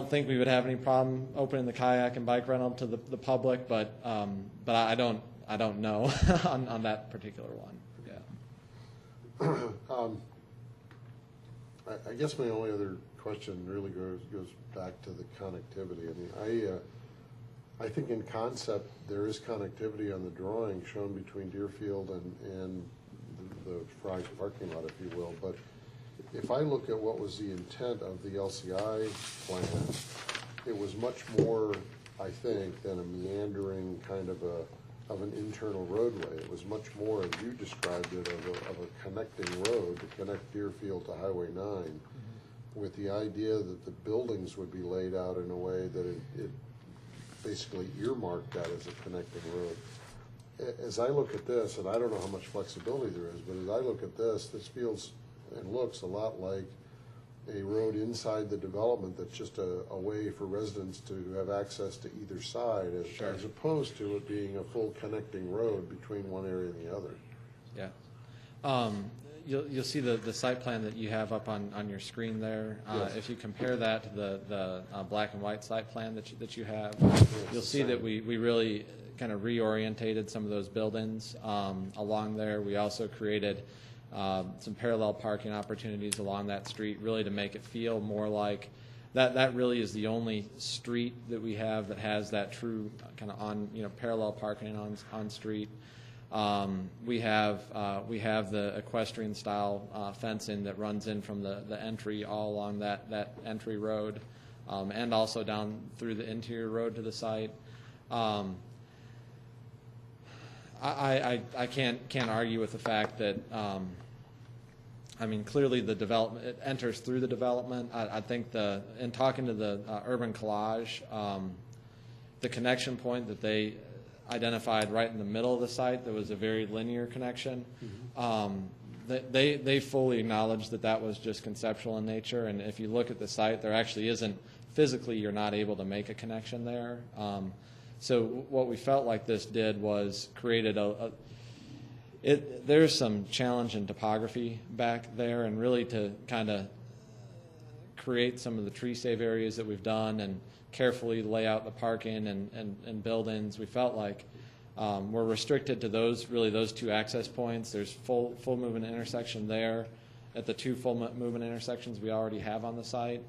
think we would have any problem opening the kayak and bike rental to the public, but I don't know on that particular one. Yeah. I guess my only other question really goes back to the connectivity. I mean, I think in concept there is connectivity on the drawing shown between Deerfield and the Fry's parking lot, if you will. But if I look at what was the intent of the LCI plan, it was much more, I think, than a meandering kind of an internal roadway. It was much more, as you described it, of a connecting road to connect Deerfield to Highway 9. with the idea that the buildings would be laid out in a way that it basically earmarked that as a connecting road. As I look at this, and I don't know how much flexibility there is, but as I look at this feels and looks a lot like a road inside the development that's just a way for residents to have access to either side, as opposed to it being a full connecting road between one area and the other. Yeah. You'll see the site plan that you have up on your screen there. Yes. If you compare that to the black and white site plan that you have, you'll see that we really kind of reorientated some of those buildings along there. We also created some parallel parking opportunities along that street, really to make it feel more like that really is the only street that we have that has that true kind of parallel parking on street. We have the equestrian style fencing that runs in from the entry all along that entry road, and also down through the interior road to the site. I can't argue with the fact that clearly the development, it enters through the development. I think in talking to the Urban Collage, the connection point that they identified right in the middle of the site, there was a very linear connection. They fully acknowledged that was just conceptual in nature, and if you look at the site, there actually isn't, physically you're not able to make a connection there. So what we felt like this did was created there's some challenge in topography back there, and really to kind of create some of the tree save areas that we've done and carefully lay out the parking and buildings. We felt like we're restricted to those two access points. There's full movement intersection there at the two full movement intersections we already have on the site.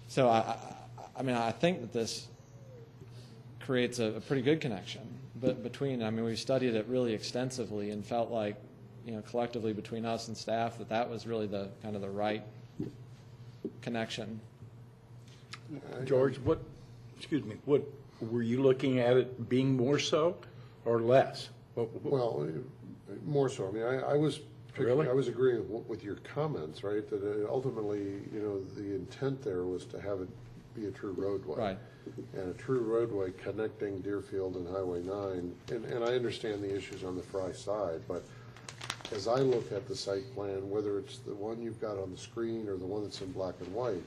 So I think that this creates a pretty good connection between. We've studied it really extensively and felt like, collectively between us and staff, that was really the kind of the right connection. George, what were you looking at it being more so or less? Well, more so. I was Really? I was agreeing with your comments, right? That ultimately, the intent there was to have it be a true roadway. Right. And a true roadway connecting Deerfield and Highway 9. And I understand the issues on the Fry side, but as I look at the site plan, whether it's the one you've got on the screen or the one that's in black and white,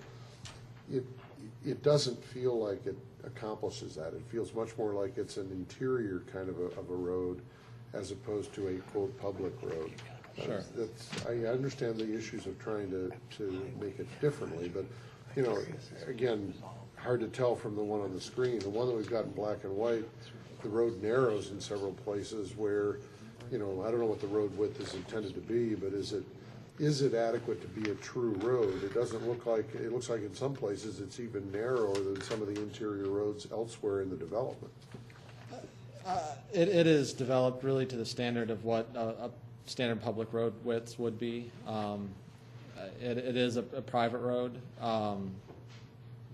it doesn't feel like it accomplishes that. It feels much more like it's an interior kind of a road as opposed to a, quote, public road. Sure. I understand the issues of trying to make it differently, but, again, hard to tell from the one on the screen. The one that we've got in black and white, the road narrows in several places where, I don't know what the road width is intended to be, but is it adequate to be a true road? It doesn't look like, it looks like in some places it's even narrower than some of the interior roads elsewhere in the development. It is developed really to the standard of what a standard public road widths would be. It is a private road,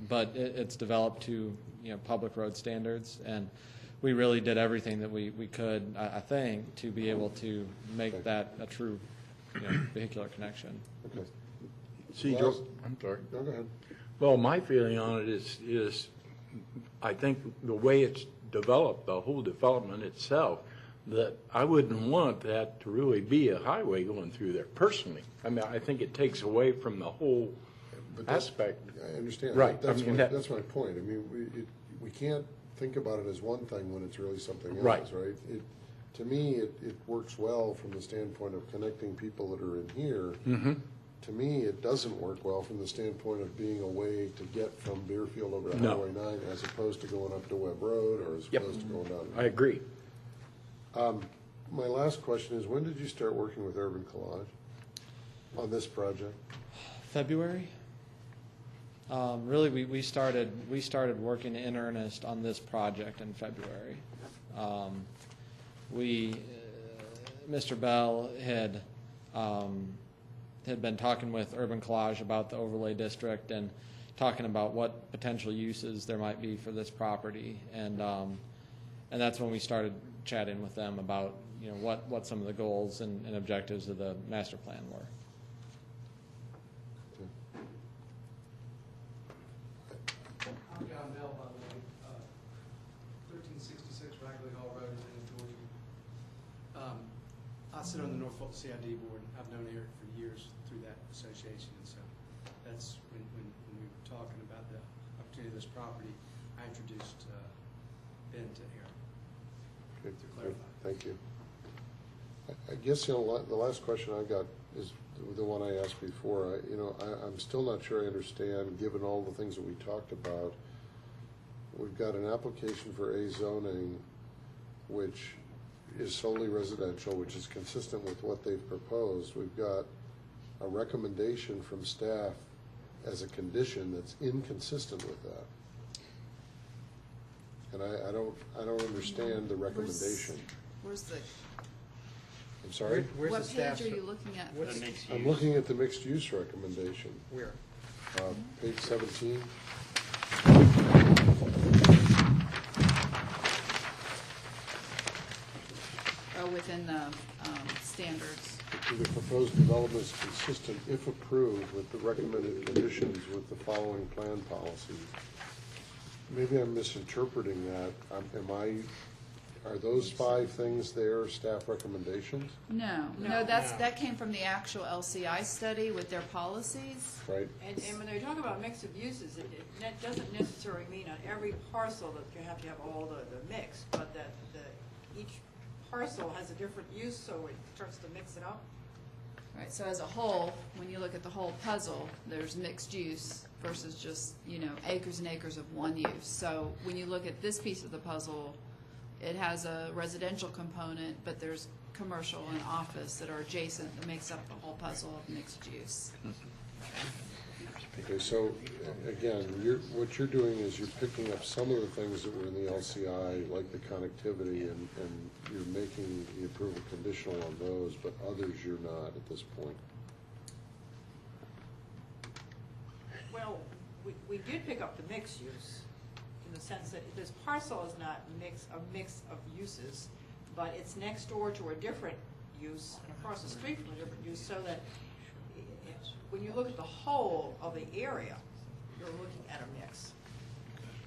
but it's developed to public road standards, and we really did everything that we could, I think, to be able to make that a true vehicular connection. Okay. See, Well, George, I'm sorry. No, go ahead. Well, my feeling on it is I think the way it's developed, the whole development itself, that I wouldn't want that to really be a highway going through there personally. I think it takes away from the whole aspect. I understand. Right. That's my point. We can't think about it as one thing when it's really something else, Right. right? To me, it works well from the standpoint of connecting people that are in here. Mm-hmm. To me, it doesn't work well from the standpoint of being a way to get from Deerfield over to No. Highway 9 as opposed to going up to Webb Road or as Yep. opposed to going down. I agree. My last question is, when did you start working with Urban Collage on this project? February. Really, we started working in earnest on this project in February. Mr. Bell had been talking with Urban Collage about the overlay district and talking about what potential uses there might be for this property, and that's when we started chatting with them about what some of the goals and objectives of the master plan were. Toby Hall Road in Georgia. I sit on the Norfolk CID board. I've known Eric for years through that association, and so that's when we were talking about the opportunity of this property, I introduced Ben to Eric. Okay, To clarify. Thank you. I guess, the last question I got is the one I asked before. I'm still not sure I understand, given all the things that we talked about. We've got an application for A zoning, which is solely residential, which is consistent with what they've proposed. We've got a recommendation from staff as a condition that's inconsistent with that. And I don't understand the recommendation. Where's the, I'm sorry? Where's the what staff's? page are you looking at? What's- I'm looking at the mixed use recommendation, Where? page 17. Oh, within the standards. The proposed development is consistent, if approved, with the recommended conditions with the following plan policies. Maybe I'm misinterpreting that. Are those 5 things there staff recommendations? No, that came from the actual LCI study with their policies. Right? And when they talk about mix of uses, it doesn't necessarily mean on every parcel that you have to have all the mix, but that each parcel has a different use, so it starts to mix it up. Right, so as a whole, when you look at the whole puzzle, there's mixed use versus just, acres and acres of one use. So when you look at this piece of the puzzle, it has a residential component, but there's commercial and office that are adjacent that makes up the whole puzzle of mixed use. Okay, so again, what you're doing is you're picking up some of the things that were in the LCI, like the connectivity, and you're making the approval conditional on those, but others you're not at this point. Well, we did pick up the mixed use, in the sense that this parcel is not a mix of uses, but it's next door to a different use and across the street from a different use, so that when you look at the whole of the area, you're looking at a mix.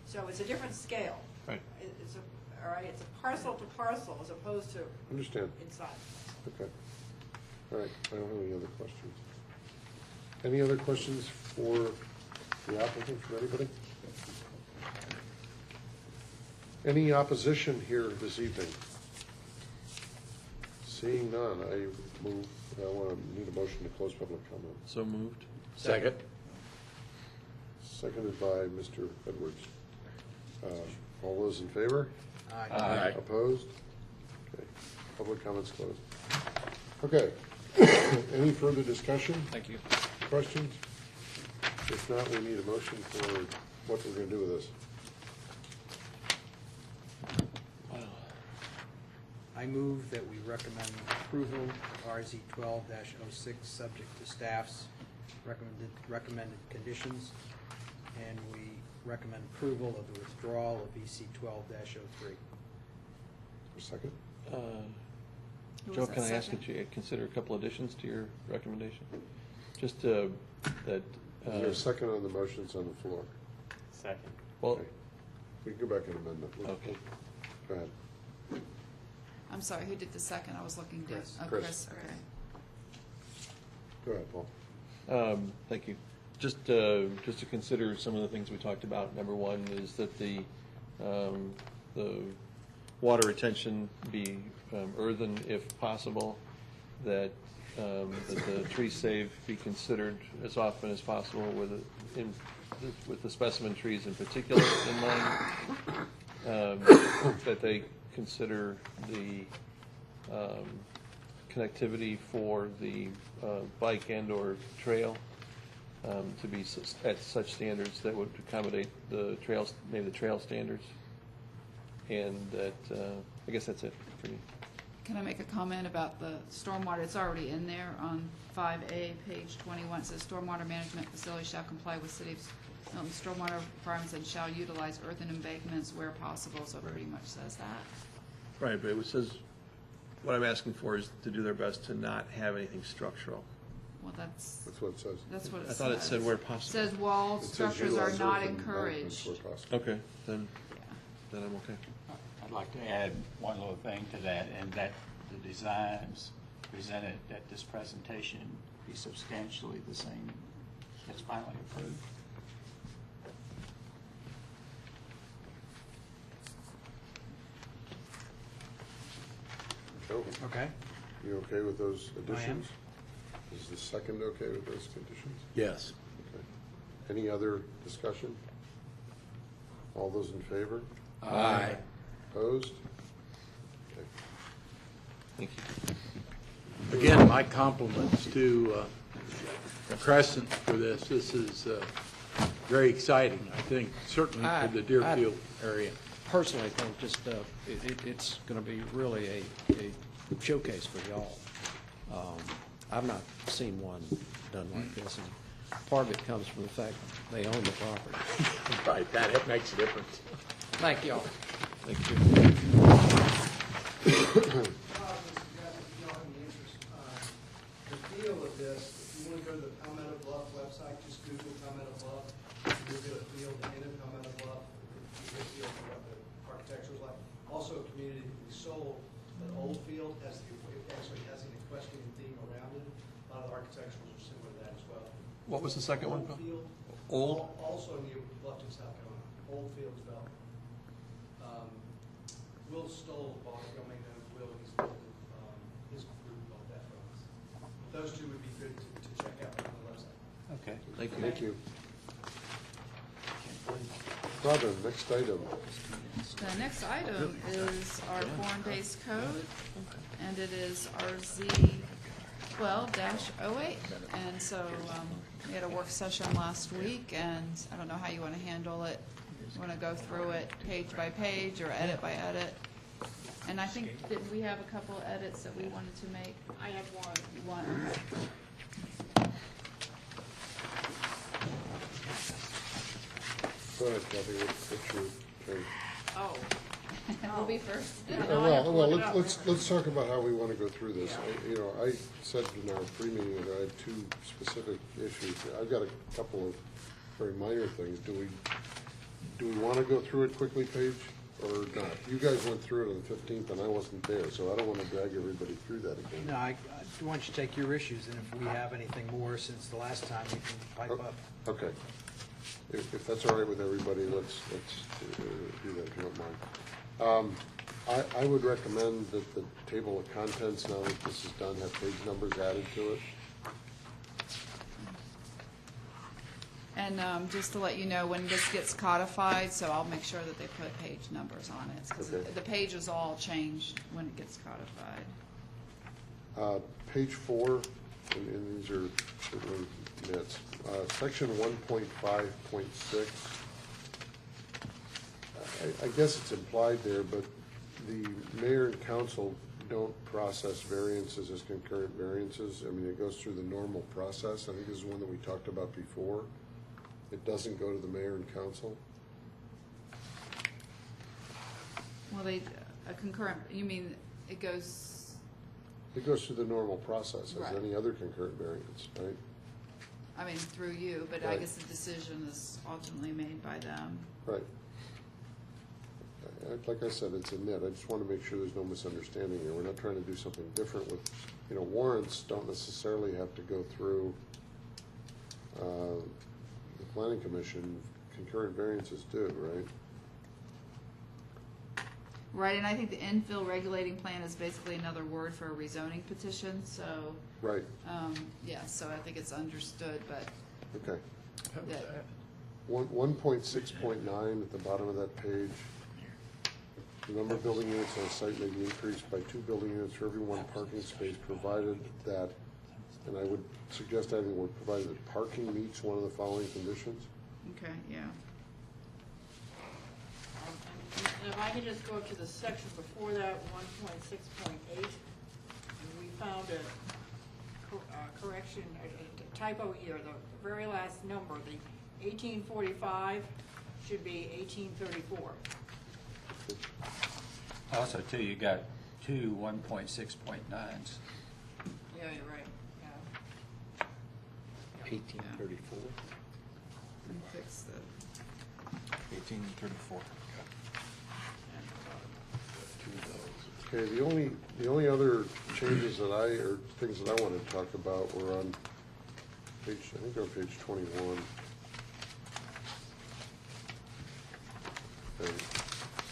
So it's a different scale. Right. It's a parcel to parcel as opposed to Understand. inside. Okay. All right, I don't have any other questions. Any other questions for the applicant, from anybody? Any opposition here this evening? Seeing none, I need a motion to close public comment. So moved. Second. Seconded by Mr. Edwards. All those in favor? Aye. Opposed? Okay, public comments closed. Okay, any further discussion? Thank you. Questions? If not, we need a motion for what we're going to do with this. I move that we recommend approval of RZ 12-06, subject to staff's recommended conditions, and we recommend approval of the withdrawal of EC 12-03. Second? Who was Joe, that can I ask second? that you consider a couple additions to your recommendation? Just that, Is there a second on the motions on the floor? Second. well, Okay. We can go back and amend it. okay. Go ahead. I'm sorry, who did the second? I was looking to. Chris. Oh, Chris. Chris, okay. Go ahead, Paul. Thank you. Just to consider some of the things we talked about. Number one is that the water retention be earthen if possible, that the tree save be considered as often as possible with the specimen trees in particular in mind, that they consider the connectivity for the bike and/or trail to be at such standards that would accommodate the trails, maybe the trail standards. And that, I guess that's it for me. Can I make a comment about the stormwater? It's already in there on 5A, page 21. It says, stormwater management facility shall comply with City of Milton stormwater requirements and shall utilize earthen embankments where possible, so it pretty much says that. Right, but it says, what I'm asking for is to do their best to not have anything structural. Well, that's That's what it says. what it I says. thought it said where It possible. says wall It says structures are utilize not earthen embankments encouraged. where possible. Okay, then I'm okay. I'd I'd like to add one little thing to that, and that the designs presented at this presentation be substantially the same as finally approved. Joe, Okay. you okay with those I am. additions? Is the second okay with those conditions? Yes. Okay. Any other discussion? All those in favor? Aye. Opposed? Okay. Thank you. Again, my compliments to Crescent for this. This is very exciting, I think, certainly for the Deerfield area. Personally think just, it's going to be really a showcase for y'all. I've not seen one done like this, and part of it comes from the fact they own the property. Right, that makes a difference. Thank y'all. Thank you. The feel of this, if you want to go to the Palmetto Bluff website, just Google Palmetto Bluff, you'll get a feel of the end of Palmetto Bluff, you get a feel for what the architecture is like. Also, a community that we sold, an old field, actually has an equestrian theme around it. A lot of the architecturals are similar to that as well. What was the second one? Old Field. Old? Also near Bluffton, South Carolina, Old Field development. Will Stoll, y'all may know Will, he's built, his group bought that from us. Those two would be good to check out on the website. Okay. Thank you. Thank you. Robin, next item. The next item is our form-based code, and it is RZ 12-08. And so we had a work session last week, and I don't know how you want to handle it. You want to go through it page by page or edit by edit? And I think, didn't we have a couple of edits that we wanted to make? I have one. Go ahead, Kathy, what's your thing? Oh, we'll be first. Well, let's talk about how we want to go through this. I said in our pre-meeting that I had two specific issues. I've got a couple of very minor things. Do we want to go through it quickly, Paige, or not? You guys went through it on the 15th, and I wasn't there, so I don't want to drag everybody through that again. No, I want you to take your issues, and if we have anything more since the last time, we can pipe up. Okay. If that's all right with everybody, let's do that, if you don't mind. I would recommend that the table of contents, now that this is done, have page numbers added to it. And just to let you know, when this gets codified, so I'll make sure that they put page numbers on it, because Okay. the pages all change when it gets codified. Page 4, and these are certainly nits. Section 1.5.6. I guess it's implied there, but the mayor and council don't process variances as concurrent variances. I mean, it goes through the normal process. I think this is one that we talked about before. It doesn't go to the mayor and council. Well, a concurrent, you mean it goes, It goes through the normal process Right. as any other concurrent variance, right? I mean, through you, but I Right. guess the decision is ultimately made by them. Right. Like I said, it's a nit. I just want to make sure there's no misunderstanding here. We're not trying to do something different with, warrants don't necessarily have to go through the planning commission. Concurrent variances do, right? Right, and I think the infill regulating plan is basically another word for a rezoning petition, so, Right, yeah, so I think it's understood, but okay. that, 1.6.9 at the bottom of that page. The number of building units on a site may be increased by 2 building units for every 1 parking space, provided that, and I would suggest adding the word provided that parking meets one of the following conditions. okay, yeah. And if I could just go to the section before that, 1.6.8, and we found a correction, a typo here, the very last number, the 1845 should be 1834. Also, too, you got two 1.6.9s. Yeah, you're right, yeah. 1834. And fix the, 1834. Okay, the only other changes or things that I wanted to talk about were on page, I think on page 21.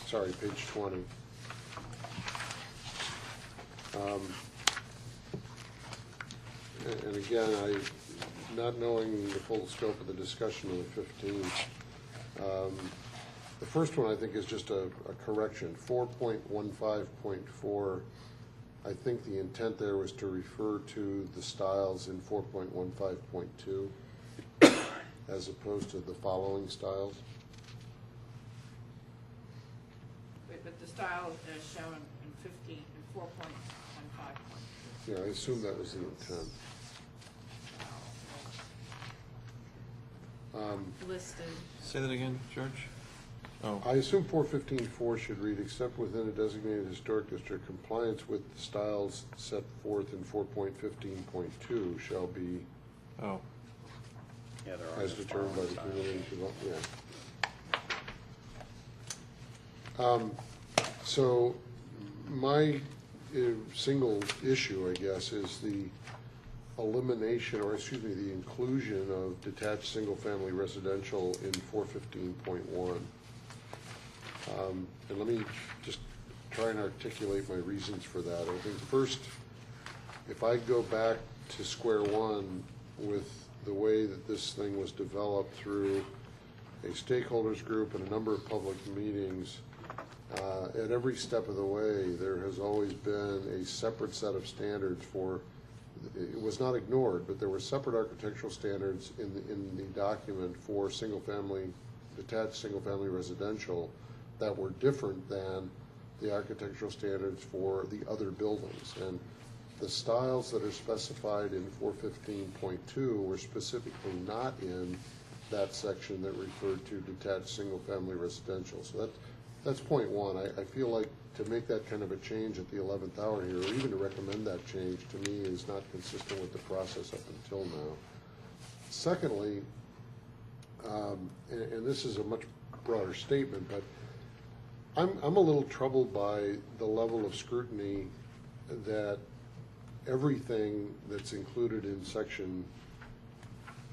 Sorry, page 20. And again, not knowing the full scope of the discussion on the 15th, the first one I think is just a correction. 4.15.4, I think the intent there was to refer to the styles in 4.15.2 as opposed to the following styles. But the style is shown in 4.15. Yeah, I assume that was the intent. Listed. Say that again, George? Oh. I assume 415.4 should read, except within a designated historic district, compliance with the styles set forth in 4.15.2 shall be Oh. Yeah, there are. as determined by the community. So my single issue, I guess, is the elimination, or excuse me, the inclusion of detached single-family residential in 415.1. And let me just try and articulate my reasons for that. I think first, if I go back to square one with the way that this thing was developed through a stakeholders group and a number of public meetings, at every step of the way, there has always been a separate set of standards for, it was not ignored, but there were separate architectural standards in the document for detached single-family residential that were different than the architectural standards for the other buildings. And the styles that are specified in 415.2 were specifically not in that section that referred to detached single-family residential. So that's point one. I feel like to make that kind of a change at the 11th hour here, or even to recommend that change, to me is not consistent with the process up until now. Secondly, and this is a much broader statement, but I'm a little troubled by the level of scrutiny that everything that's included in section,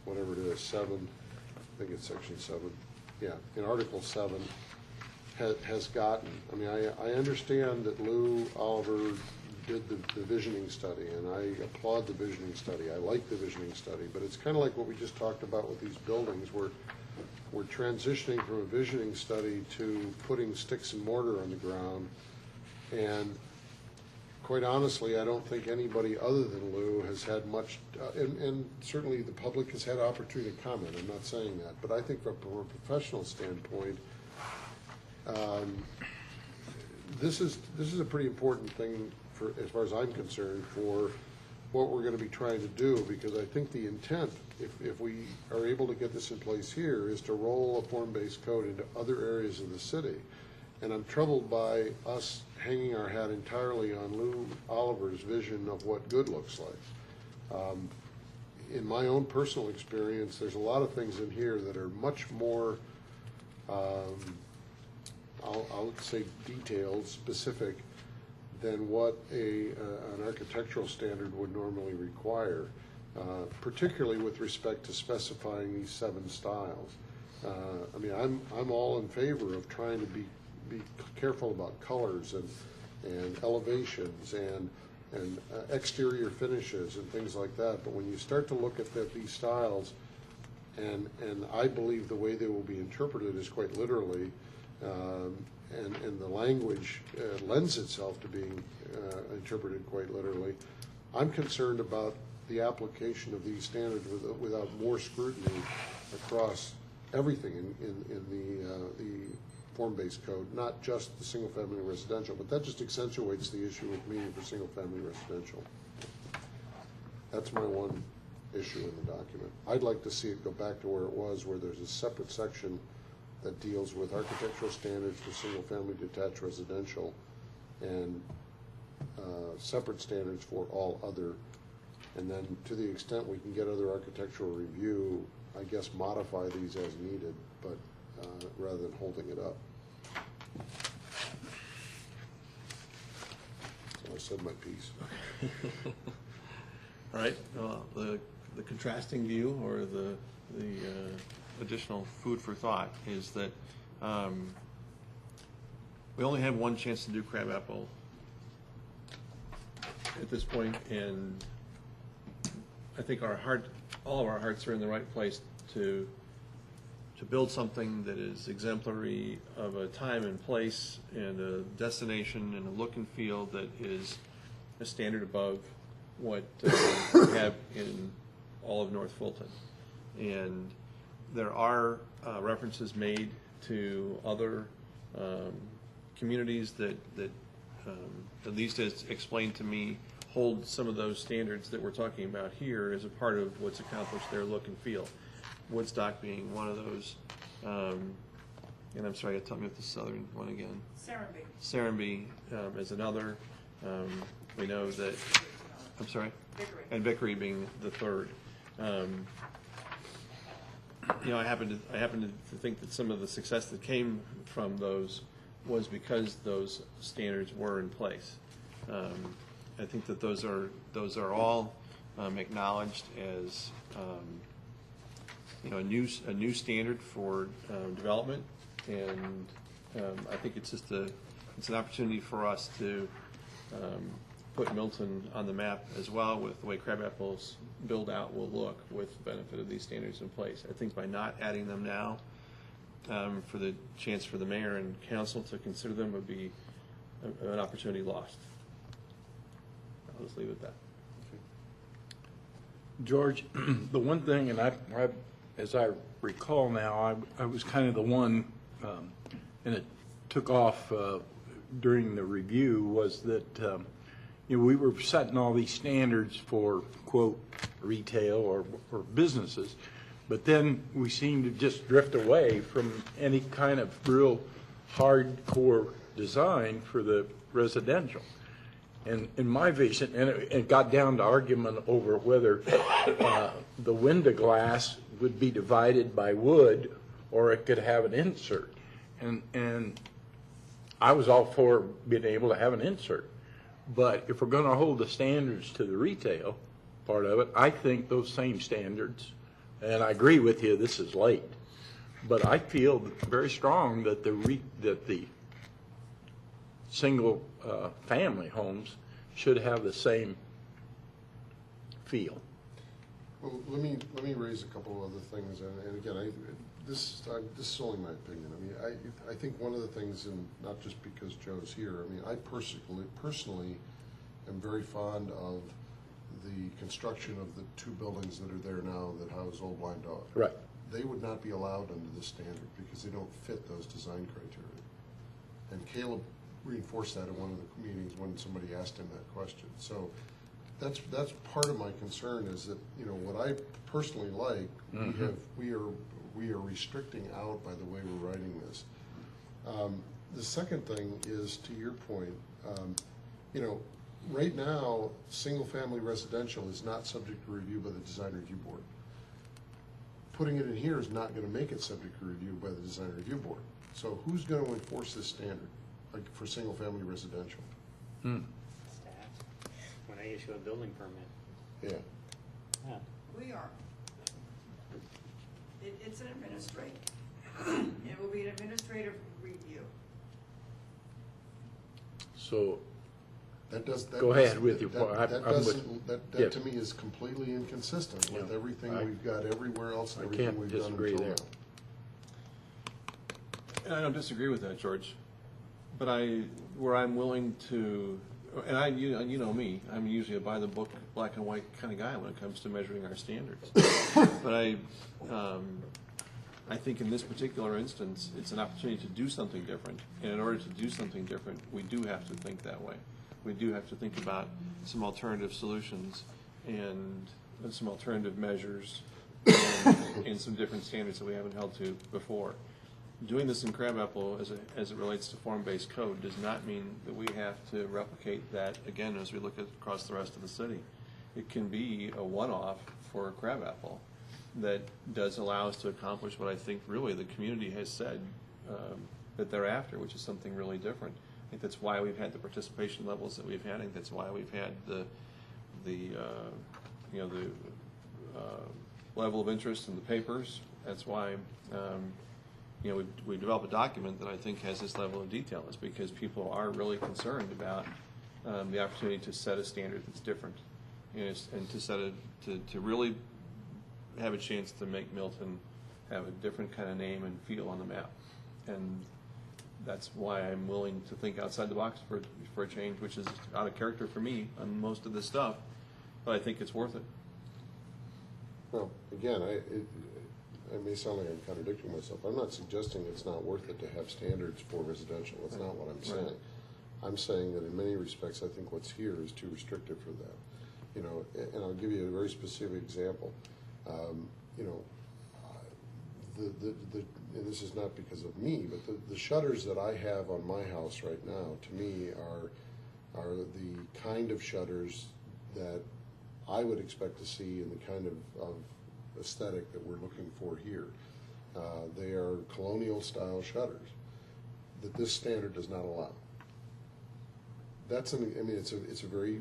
whatever it is, 7, I think it's section 7, yeah, in Article 7, has gotten. I mean, I understand that Lou Oliver did the visioning study, and I applaud the visioning study. I like the visioning study, but it's kind of like what we just talked about with these buildings. We're transitioning from a visioning study to putting sticks and mortar on the ground, and quite honestly, I don't think anybody other than Lou has had much, and certainly the public has had opportunity to comment. I'm not saying that, but I think from a professional standpoint, this is a pretty important thing for, as far as I'm concerned, for what we're going to be trying to do, because I think the intent, if we are able to get this in place here, is to roll a form-based code into other areas of the city. And I'm troubled by us hanging our hat entirely on Lou Oliver's vision of what good looks like. In my own personal experience, there's a lot of things in here that are much more, I'll say detailed, specific, than what an architectural standard would normally require, particularly with respect to specifying these 7 styles. I mean, I'm all in favor of trying to be careful about colors and elevations and exterior finishes and things like that. But when you start to look at these styles, and I believe the way they will be interpreted is quite literally, and the language lends itself to being interpreted quite literally, I'm concerned about the application of these standards without more scrutiny across everything in the form-based code, not just the single-family residential, but that just accentuates the issue with me for single-family residential. That's my one issue in the document. I'd like to see it go back to where it was, where there's a separate section that deals with architectural standards for single-family detached residential and separate standards for all other. And then to the extent we can get other architectural review, I guess modify these as needed, but rather than holding it up. said my piece. All right, the contrasting view or the additional food for thought is that we only have one chance to do crabapple at this point, and I think all of our hearts are in the right place to build something that is exemplary of a time and place and a destination and a look and feel that is a standard above what we have in all of North Fulton. And there are references made to other communities that at least as explained to me, hold some of those standards that we're talking about here as a part of what's accomplished their look and feel. Woodstock being one of those, and I'm sorry, tell me what the southern one again. Serenbe is another. We know that, I'm sorry? Vickery. And Vickery being the third. You know, I happen to think that some of the success that came from those was because those standards were in place. I think that those are all acknowledged as you know, a new standard for development, and I think it's just it's an opportunity for us to put Milton on the map as well with the way Crabapple's build out will look with the benefit of these standards in place. I think by not adding them now, for the chance for the mayor and council to consider them would be an opportunity lost. I'll just leave it at that. George, the one thing, and I as I recall now, I was kind of the one, and it took off during the review, was that you know, we were setting all these standards for, quote, retail or businesses, but then we seemed to just drift away from any kind of real hardcore design for the residential. And in my vision, and it got down to argument over whether the window glass would be divided by wood or it could have an insert. And I was all for being able to have an insert. But if we're going to hold the standards to the retail part of it, I think those same standards, and I agree with you, this is late, but I feel very strong that the single family homes should have the same feel. Well, let me raise a couple of other things, and again, this is only my opinion. I mean, I think one of the things, and not just because Joe's here, I mean, I personally am very fond of the construction of the two buildings that are there now that house Old Blind Dog. Right. They would not be allowed under this standard because they don't fit those design criteria. And Caleb reinforced that at one of the meetings when somebody asked him that question. So that's part of my concern, is that, you know, what I personally like, we are restricting out by the way we're writing this. The second thing is, to your point, you know, right now, single-family residential is not subject to review by the Design Review Board. Putting it in here is not going to make it subject to review by the Design Review Board. So who's going to enforce this standard, like for single-family residential? Staff, when they issue a building permit. Yeah. Yeah. We are. It's an administrative. It will be an administrative review. So That does. Go ahead with your that, point. that I'm with- doesn't. That yeah. to me is completely inconsistent with Yeah. everything we've got everywhere else and I everything can't we've done disagree until there. now. And I don't disagree with that, George. But where I'm willing to, and you know me, I'm usually a by the book, black and white kind of guy when it comes to measuring our standards. But I think in this particular instance, it's an opportunity to do something different. And in order to do something different, we do have to think that way. We do have to think about some alternative solutions and some alternative measures and some different standards that we haven't held to before. Doing this in Crabapple as it relates to form-based code does not mean that we have to replicate that again as we look across the rest of the city. It can be a one-off for Crabapple that does allow us to accomplish what I think really the community has said that they're after, which is something really different. think that's why we've had the participation levels that we've had. I think that's why we've had the level of interest in the papers. That's why, we developed a document that I think has this level of detail. It's because people are really concerned about the opportunity to set a standard that's different, and to really have a chance to make Milton have a different kind of name and feel on the map. And that's why I'm willing to think outside the box for a change, which is out of character for me on most of this stuff, but I think it's worth it. Well, again, I may sound like I'm contradicting myself. I'm not suggesting it's not worth it to have standards for residential. That's not what I'm saying. Right. I'm saying that in many respects, I think what's here is too restrictive for that. And I'll give you a very specific example. And this is not because of me, but the shutters that I have on my house right now, to me, are the kind of shutters that I would expect to see in the kind of aesthetic that we're looking for here. They are colonial style shutters that this standard does not allow. It's a very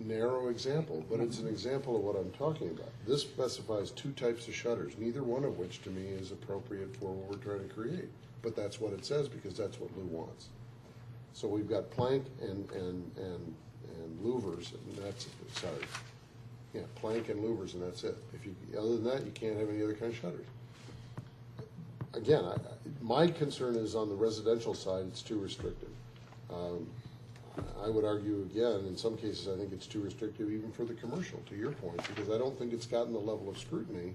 narrow example, but it's an example of what I'm talking about. This specifies two types of shutters, neither one of which to me is appropriate for what we're trying to create. But that's what it says because that's what Lou wants. So we've got plank and louvers, and that's plank and louvers, and that's it. Other than that, you can't have any other kind of shutters. Again, my concern is on the residential side, it's too restrictive. I would argue again, in some cases, I think it's too restrictive even for the commercial, to your point, because I don't think it's gotten the level of scrutiny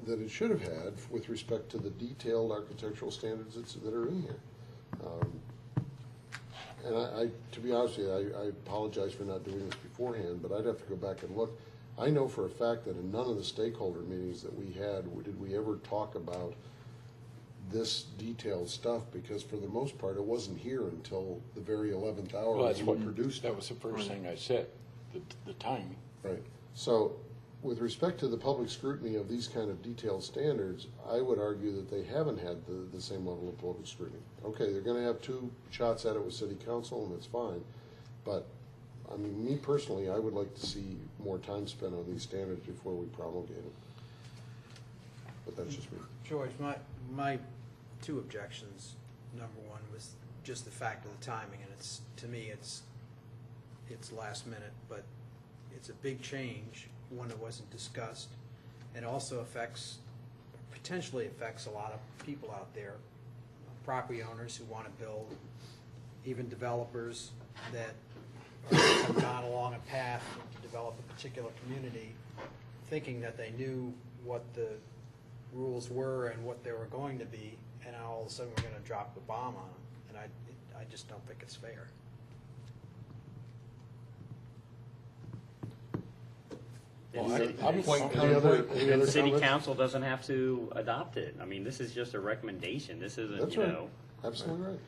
that it should have had with respect to the detailed architectural standards that are in here. And to be honest with you, I apologize for not doing this beforehand, but I'd have to go back and look. I know for a fact that in none of the stakeholder meetings that we had did we ever talk about this detailed stuff, because for the most part, it wasn't here until the very 11th hour. Well, that's what produced. that was the first thing I said, the timing. Right. So with respect to the public scrutiny of these kind of detailed standards, I would argue that they haven't had the same level of public scrutiny. Okay, they're going to have two shots at it with city council, and that's fine. But, I mean, me personally, I would like to see more time spent on these standards before we promulgate them. But that's just me. George, my two objections. Number one was just the fact of the timing, and to me it's last minute, but it's a big change, one that wasn't discussed, and also potentially affects a lot of people out there, property owners who want to build, even developers that have gone along a path to develop a particular community, thinking that they knew what the rules were and what they were going to be, and now all of a sudden we're going to drop the bomb on them, and I just don't think it's fair. And city council doesn't have to adopt it. I mean, this is just a recommendation. This isn't, That's right. Absolutely right.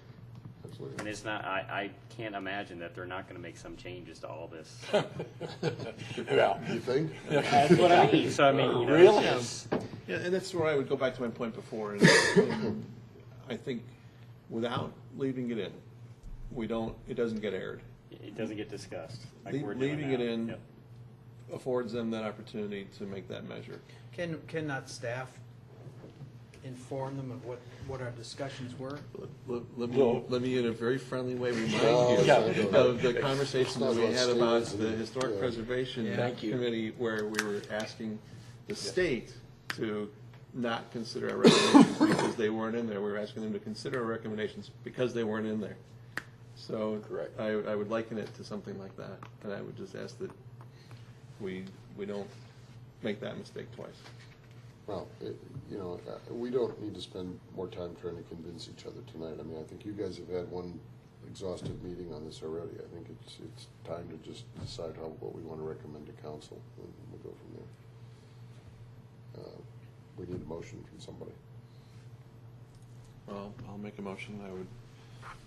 Absolutely. And it's not, I can't imagine that they're not going to make some changes to all this. Well, You think? That's what I mean. So, I mean, Really? it's just, Yeah, and that's where I would go back to my point before. And I think without leaving it in, it doesn't get aired. it doesn't get discussed. Like we're doing Leaving it now. in Yep. affords them that opportunity to make that measure. Can not staff inform them of what our discussions were? Let me in a very friendly way Oh, remind you yeah. of the conversation that we had about the Historic Yeah. Preservation Thank you. Committee, where we were asking the state to not consider our recommendations because they weren't in there. We were asking them to consider our recommendations because they weren't in there. So Correct. I would liken it to something like that, and I would just ask that we don't make that mistake twice. Well, we don't need to spend more time trying to convince each other tonight. I mean, I think you guys have had one exhaustive meeting on this already. I think it's time to just decide what we want to recommend to council, and we'll go from there. We need a motion from somebody. Well, I'll make a motion. I would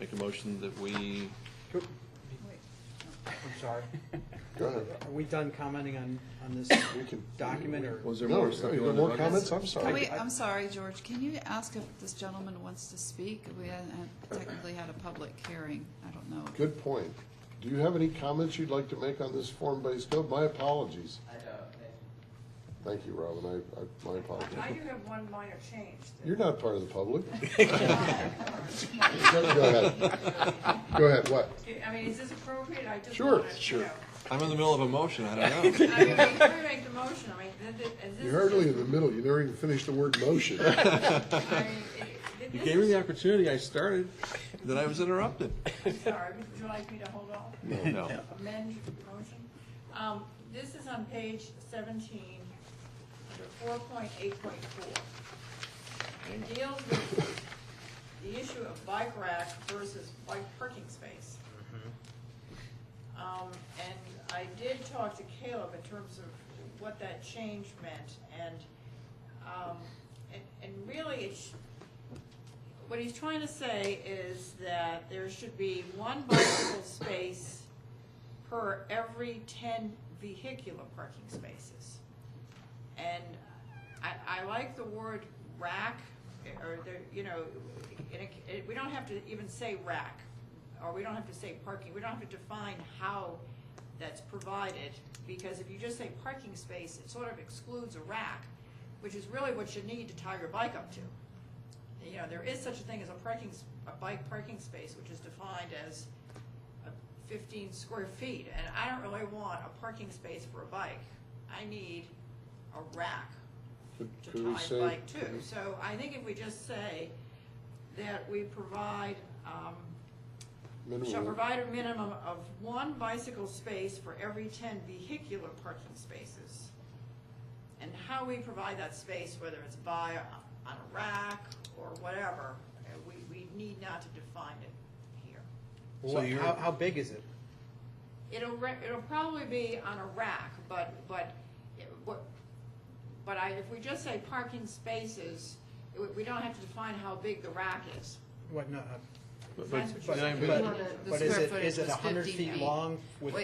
make a motion that we I'm sorry. Go ahead. Are we done commenting on this document, or? Was there No, more are stuff there you wanted more to comments? I'm sorry. I'm sorry, George, can you ask if this gentleman wants to speak? We haven't technically had a public hearing, I don't know. Good point. Do you have any comments you'd like to make on this form-based code? My apologies. I don't. Thank you, Robin. My apologies. I do have one minor change. You're not part of the public. Go ahead. Go ahead, what? I mean, is this appropriate? I just Sure, wanna, sure. I'm in the middle of a motion, I don't know. I mean, before you make the motion, I mean, is this? You're hardly in the middle. You never even finished the word motion. You gave me the opportunity, I started, then I was interrupted. Sorry, would you like me to hold off? No. Amend your motion? This is on page 17, under 4.8.4. It deals with the issue of bike rack versus bike parking space. And I did talk to Caleb in terms of what that change meant, and really, what he's trying to say is that there should be one bicycle space per every 10 vehicular parking spaces. And I like the word rack, or we don't have to even say rack, or we don't have to say parking. We don't have to define how that's provided, because if you just say parking space, it sort of excludes a rack, which is really what you need to tie your bike up to. You know, there is such a thing as a bike parking space, which is defined as 15 square feet, and I don't really want a parking space for a bike. I need a rack to Could we tie say- the bike to. So I think if we just say that we provide, shall provide a minimum of one bicycle space for every 10 vehicular parking spaces. And how we provide that space, whether it's on a rack or whatever, we need not to define it here. How big is it? It'll probably be on a rack, but if we just say parking spaces, we don't have to define how big the rack is. What, no, That's what But- you're saying. but is it 100 feet long with?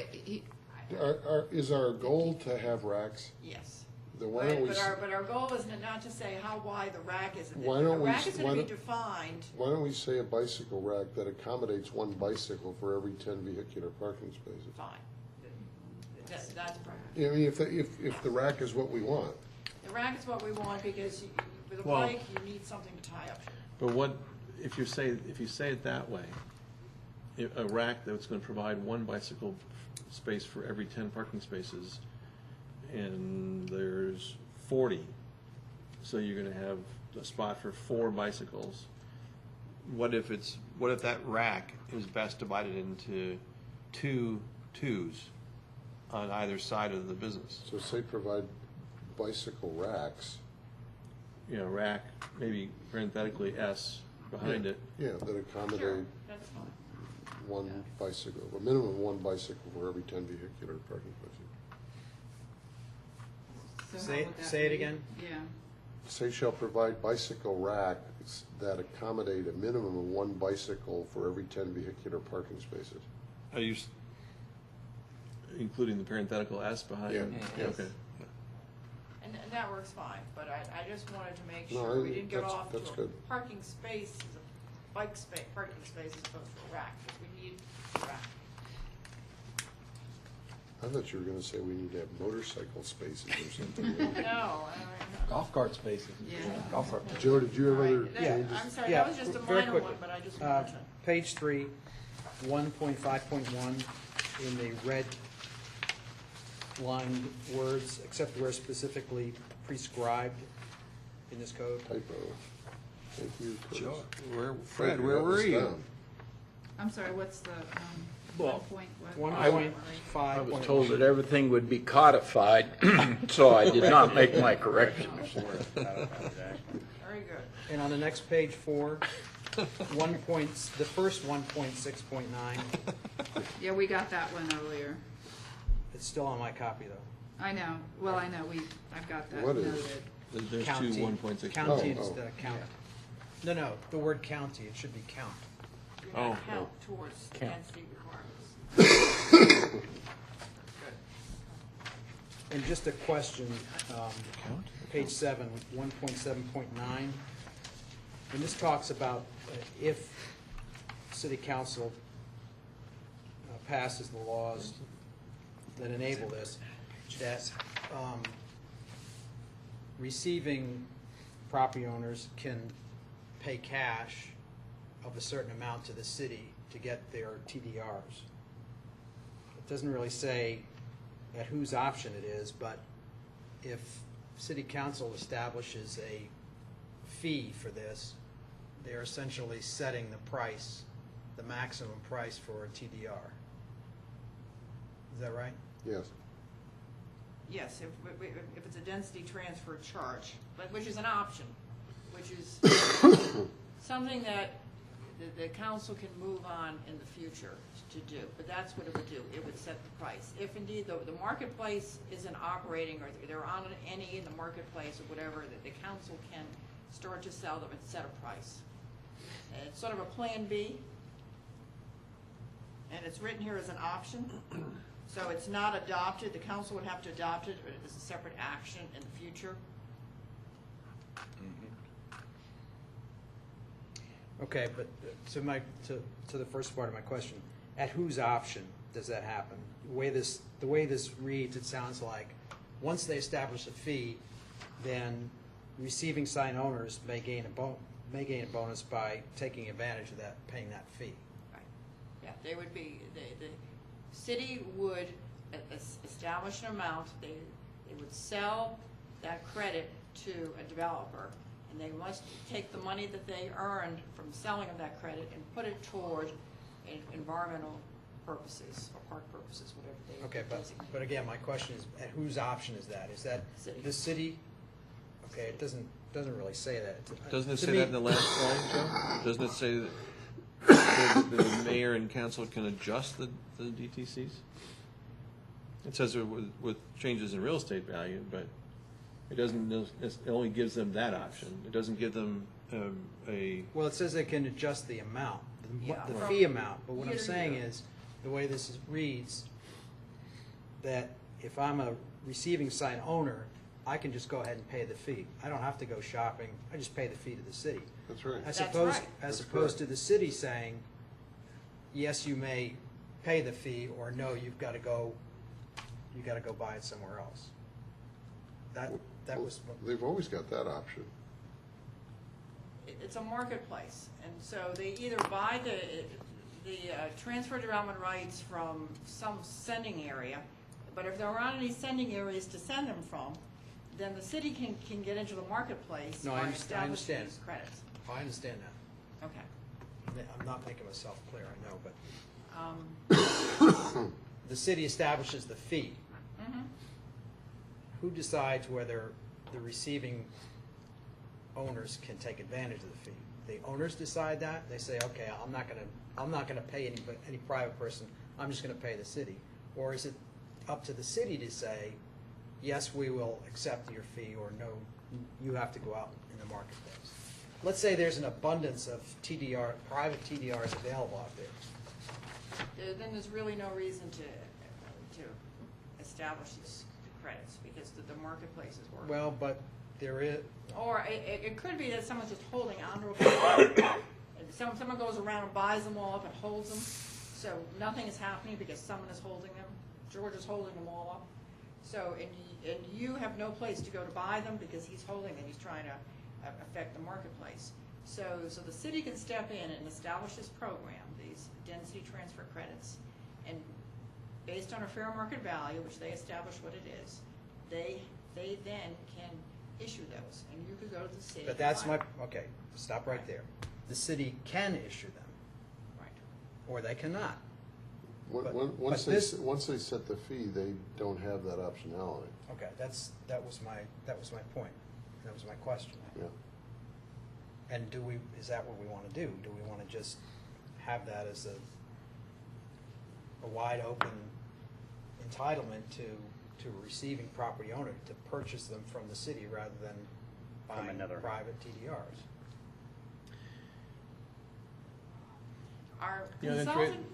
Is our goal to have racks? Yes. Then why don't we, But our goal is not to say how wide the rack is. Why don't The we rack is why going to don't- be defined. why don't we say a bicycle rack that accommodates one bicycle for every 10 vehicular parking spaces? Fine. That's perfect. I mean, if the rack is what we want. The rack is what we want, because with a Well- bike, you need something to tie up to. But what, if you say it that way, a rack that's going to provide one bicycle space for every 10 parking spaces, and there's 40, so you're going to have a spot for 4 bicycles. What if that rack is best divided into two twos on either side of the business? So say provide bicycle racks. You know, rack, maybe parenthetically S behind it. Yeah, that accommodate Sure, that's fine. one bicycle, a minimum of one bicycle for every 10 vehicular parking spaces. So Say- how would that say it read? again? Yeah. Say shall provide bicycle racks that accommodate a minimum of one bicycle for every 10 vehicular parking spaces. Are you including the parenthetical S behind it? Yeah. Okay. And that works fine, but I just wanted to make No, sure we didn't get that's- off to that's a good. parking space, is a bike space, parking space as opposed to a rack, because we need a rack. I thought you were gonna say we need to have motorcycle spaces or something. No, Golf cart spaces. Yeah. Golf cart. Joe, did you have other Yeah. changes? I'm sorry, Yeah, that was just a very minor quickly. one, but I just wanted to. Page 3, 1.5.1, in the red lined words, except where specifically prescribed in this code. Typo. Thank you, Chris. Fred, where wrote were this you? down. I'm sorry, what's the, Well, 1.5. I was told that everything would be codified, so I did not make my corrections. Very good. And on the next page 4, the first 1.6.9, yeah, we got that one earlier. it's still on my copy, though. I know, well, I know, I've got that What is? noted. There's County. two 1.6. County Oh, instead of count. No, the word county, it should be count. Do Oh. not count towards Count. density requirements. And just a question, page 7, 1.7.9. And this talks about if city council passes the laws that enable this, that receiving property owners can pay cash of a certain amount to the city to get their TDRs. It doesn't really say at whose option it is, but if city council establishes a fee for this, they're essentially setting the price, the maximum price for a TDR. Is that right? Yes. Yes, if it's a density transfer charge, but which is an option, which is something that the council can move on in the future to do, but that's what it would do. It would set the price. If indeed the marketplace isn't operating, or there aren't any in the marketplace or whatever, that the council can start to sell them and set a price. And it's sort of a plan B, and it's written here as an option. So it's not adopted, the council would have to adopt it, but it is a separate action in the future. Okay, but to the first part of my question, at whose option does that happen? The way this reads, it sounds like once they establish a fee, then receiving sign owners may gain a bonus by taking advantage of that, paying that fee. Right. Yeah, they would be, the city would establish an amount, they would sell that credit to a developer, and they must take the money that they earned from selling of that credit and put it toward environmental purposes or park purposes, whatever they Okay, designate. but again, my question is, at whose option is that? Is that City. the city? Okay, it doesn't really say that. Doesn't it To say me- that in the last line, Joe? Doesn't it say that the mayor and council can adjust the DTCs? It says it with changes in real estate value, but it doesn't, it only gives them that option. It doesn't give them a, Well, it says they can adjust the amount, Yeah. the fee amount, but what I'm Year to saying year. is, the way this reads, that if I'm a receiving sign owner, I can just go ahead and pay the fee. I don't have to go shopping, I just pay the fee to the city. That's right. That's right. As That's opposed correct. to the city saying, yes, you may pay the fee, or no, you've got to go buy it somewhere else. That was, They've always got that option. It's a marketplace, and so they either buy the transfer development rights from some sending area, but if there aren't any sending areas to send them from, then the city can get into the marketplace No, I by understand. establishing these credits. I understand that. Okay. I'm not making myself clear, I know, Um, but the city establishes the fee. mhm. Who decides whether the receiving owners can take advantage of the fee? The owners decide that? They say, okay, I'm not gonna pay any private person, I'm just gonna pay the city? Or is it up to the city to say, yes, we will accept your fee, or no, you have to go out in the marketplace? Let's say there's an abundance of private TDRs available out there. Then there's really no reason to establish these credits, because the marketplace is working. Well, but there is, Or it could be that someone's just holding onto them. Someone goes around and buys them all up and holds them, so nothing is happening because someone is holding them. George is holding them all up. So, and you have no place to go to buy them because he's holding them, he's trying to affect the marketplace. So the city can step in and establish this program, these density transfer credits, and based on a fair market value, which they establish what it is, they then can issue those, and you could go to the city. but that's and buy my, them. okay, stop right there. The city can issue them, Right. or they cannot. But- Once but this- they set the fee, they don't have that optionality. Okay, that was my point. That was my question. Yeah. And is that what we want to do? Do we want to just have that as a wide open entitlement to a receiving property owner to purchase them from the city rather than From buying another. private TDRs? Our Yeah, that's consultant,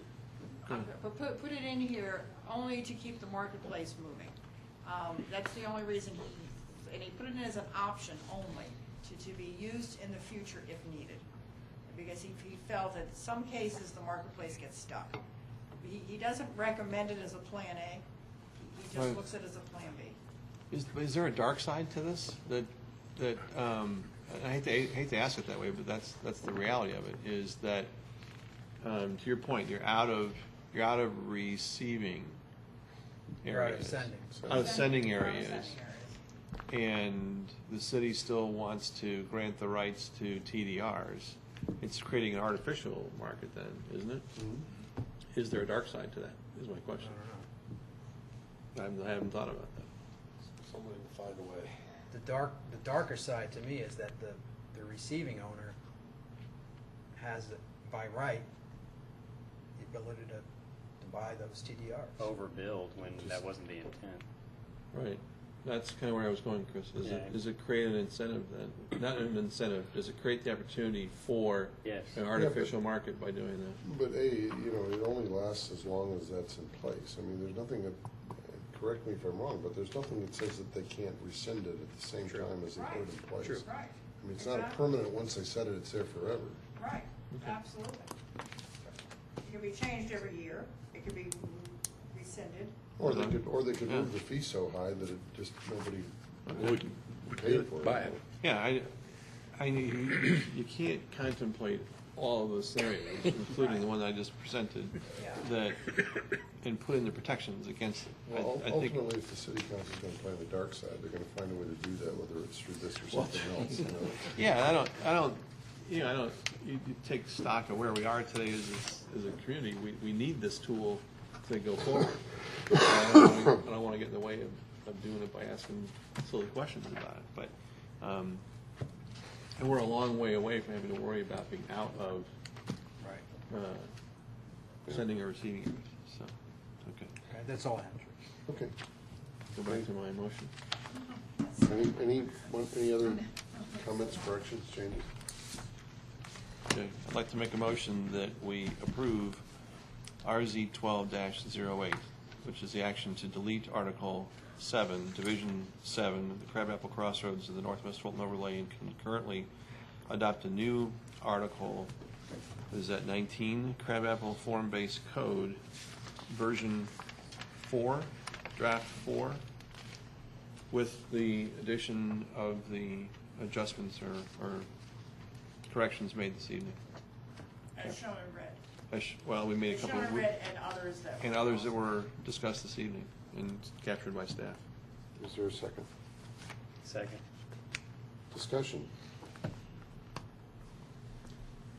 right. put it in here only to keep the marketplace moving. That's the only reason and he put it in as an option only, to be used in the future if needed. Because he felt that in some cases the marketplace gets stuck. He doesn't recommend it as a plan A, he just looks at it as a plan B. Is there a dark side to this? That I hate to ask it that way, but that's the reality of it. Is that to your point, you're out of receiving areas, out of sending areas, and the city still wants to grant the rights to TDRs. It's creating an artificial market, then, isn't it? Mm-hmm. Is there a dark side to that? Is my question. I haven't thought about that. Somebody will find a way. The darker side to me is that the receiving owner has, by right, the ability to buy those TDRs. Overbuild when that wasn't the intent. Right. That's kind of where I was going, Chris. Does it create an incentive then? Not an incentive. Does it create the opportunity for an artificial market by doing that? But it only lasts as long as that's in place. I mean, there's nothing that, correct me if I'm wrong, but there's nothing that says that they can't rescind it at the same time as they put it in place. True. Right. I mean, it's not a permanent, once they set it, it's there forever. Right, absolutely. It can be changed every year, it could be rescinded. Or they could move the fee so high that it just nobody would pay for it. Buy it. Yeah, you can't contemplate all of those scenarios, including the one I just presented, and put in the protections against it. Well, I think ultimately, if the city council is going to play on the dark side, they're going to find a way to do that, whether it's through this or something else. Yeah, I don't. You take stock of where we are today as a community. We need this tool to go forward. I don't want to get in the way of doing it by asking silly questions about it. But and we're a long way away from having to worry about being out of sending or receiving areas. So, okay. That's all I have. Okay. Go back to my motion. Any other comments, corrections, changes? Okay. I'd like to make a motion that we approve RZ 12-08, which is the action to delete Article 7, Division 7, the Crabapple Crossroads of the Northwest Fulton Overlay, and concurrently adopt a new article, is that 19, Crabapple Form-Based Code, version 4, draft 4, with the addition of the adjustments or corrections made this evening. As shown in red. Well, we made a couple of... Shown in red and others that were discussed this evening and captured by staff. Is there a second? Second. Discussion.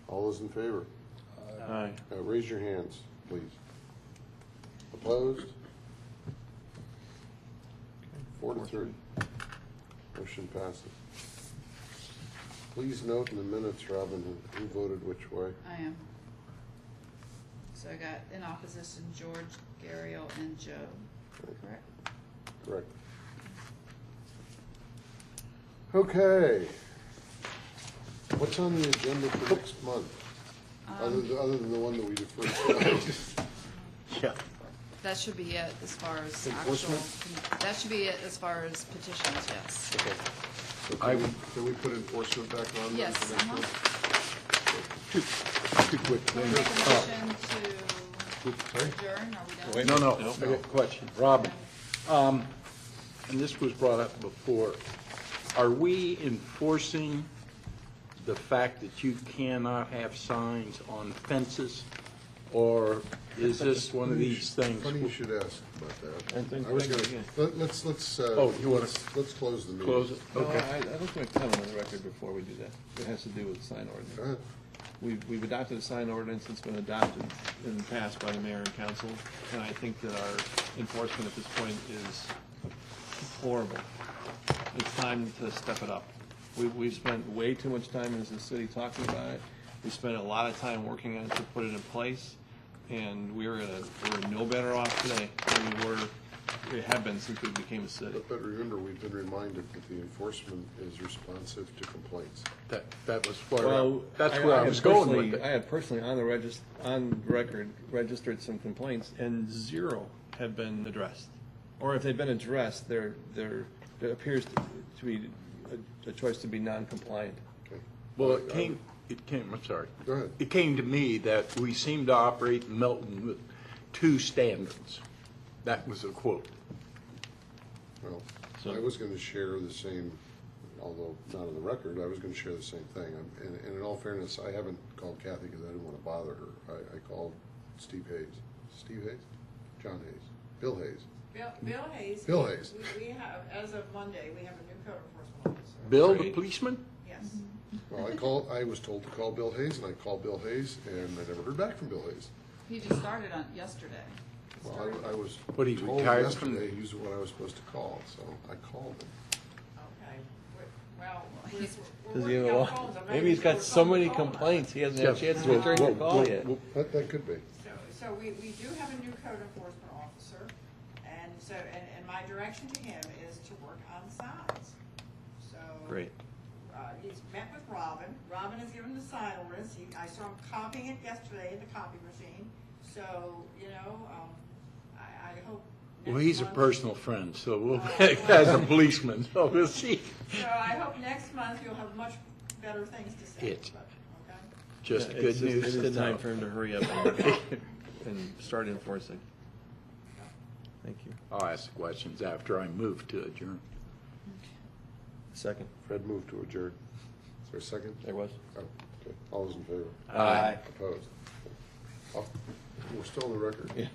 All those in favor? Aye. Raise your hands, please. Opposed? 4-3. Motion passes. Please note in the minutes, Robin, who voted which way. I am. So I got in opposition George, Gariel, and Joe. Correct? Correct. Okay. What's on the agenda for next month? Other than the one that we deferred to? That should be it as far as Enforcement? that should be it as far as petitions, yes. Okay. So can we put enforcement back on? then Yes, for next month? Too quick. Can we make a motion to adjourn? Are we done? No, I got a question. Robin, and this was brought up before, are we enforcing the fact that you cannot have signs on fences? Or is this one of these things? Funny you should ask about that. I I was think- gonna, let's you wanna let's close the meeting. Close it? No, Okay. I'd like to make a comment on the record before we do that. It has to do with the sign Go ordinance. ahead. We've adopted a sign ordinance that's been adopted and passed by the mayor and council, and I think that our enforcement at this point is deplorable. It's time to step it up. We've spent way too much time as a city talking about it. We spent a lot of time working on it to put it in place, and we're no better off today than we have been since we became a city. But remember, we've been reminded that the enforcement is responsive to complaints. That was where, Well, that's where I was going with I it. had personally on record registered some complaints, and 0 have been addressed. Or if they've been addressed, there appears to be a choice to be non-compliant. Okay. Well, it came, I'm sorry. Go ahead. It came to me that we seem to operate in Milton with two standards. That was a quote. Well, I was going to share the same, although not on the record, I was going to share the same thing. And in all fairness, I haven't called Kathy because I didn't want to bother her. I called Steve Hayes. Steve Hayes? John Hayes? Bill Hayes? Bill Hayes. Bill Hayes. We have, as of Monday, we have a new code enforcement officer. Bill, the policeman? Yes. Well, I was told to call Bill Hayes, and I called Bill Hayes, and I never heard back from Bill Hayes. He just started on yesterday. Well, I was What, he told retired from yesterday he was what I was supposed to call, so I called him. Okay, well, He's- Does he have a lot? Maybe he's got so many complaints, he hasn't had a chance to return your call yet. That could be. So we do have a new code enforcement officer, and so, and my direction to him is to work on signs. So. Great. He's met with Robin. Robin has given the sign orders. I saw him copying it yesterday at the copy machine. So, I hope. Well, next he's a month- personal friend, so we'll, as a policeman, so we'll see. So I hope next month you'll have much better things to say. It's- but, okay? Just Yeah, good news. It's to time know. for him to hurry up and start enforcing. Thank you. I'll ask the questions after I move to adjourn. Second. Fred moved to adjourn. Is there a second? There was. Oh, okay. All those in favor? Aye. Opposed? Oh, we're still on the record.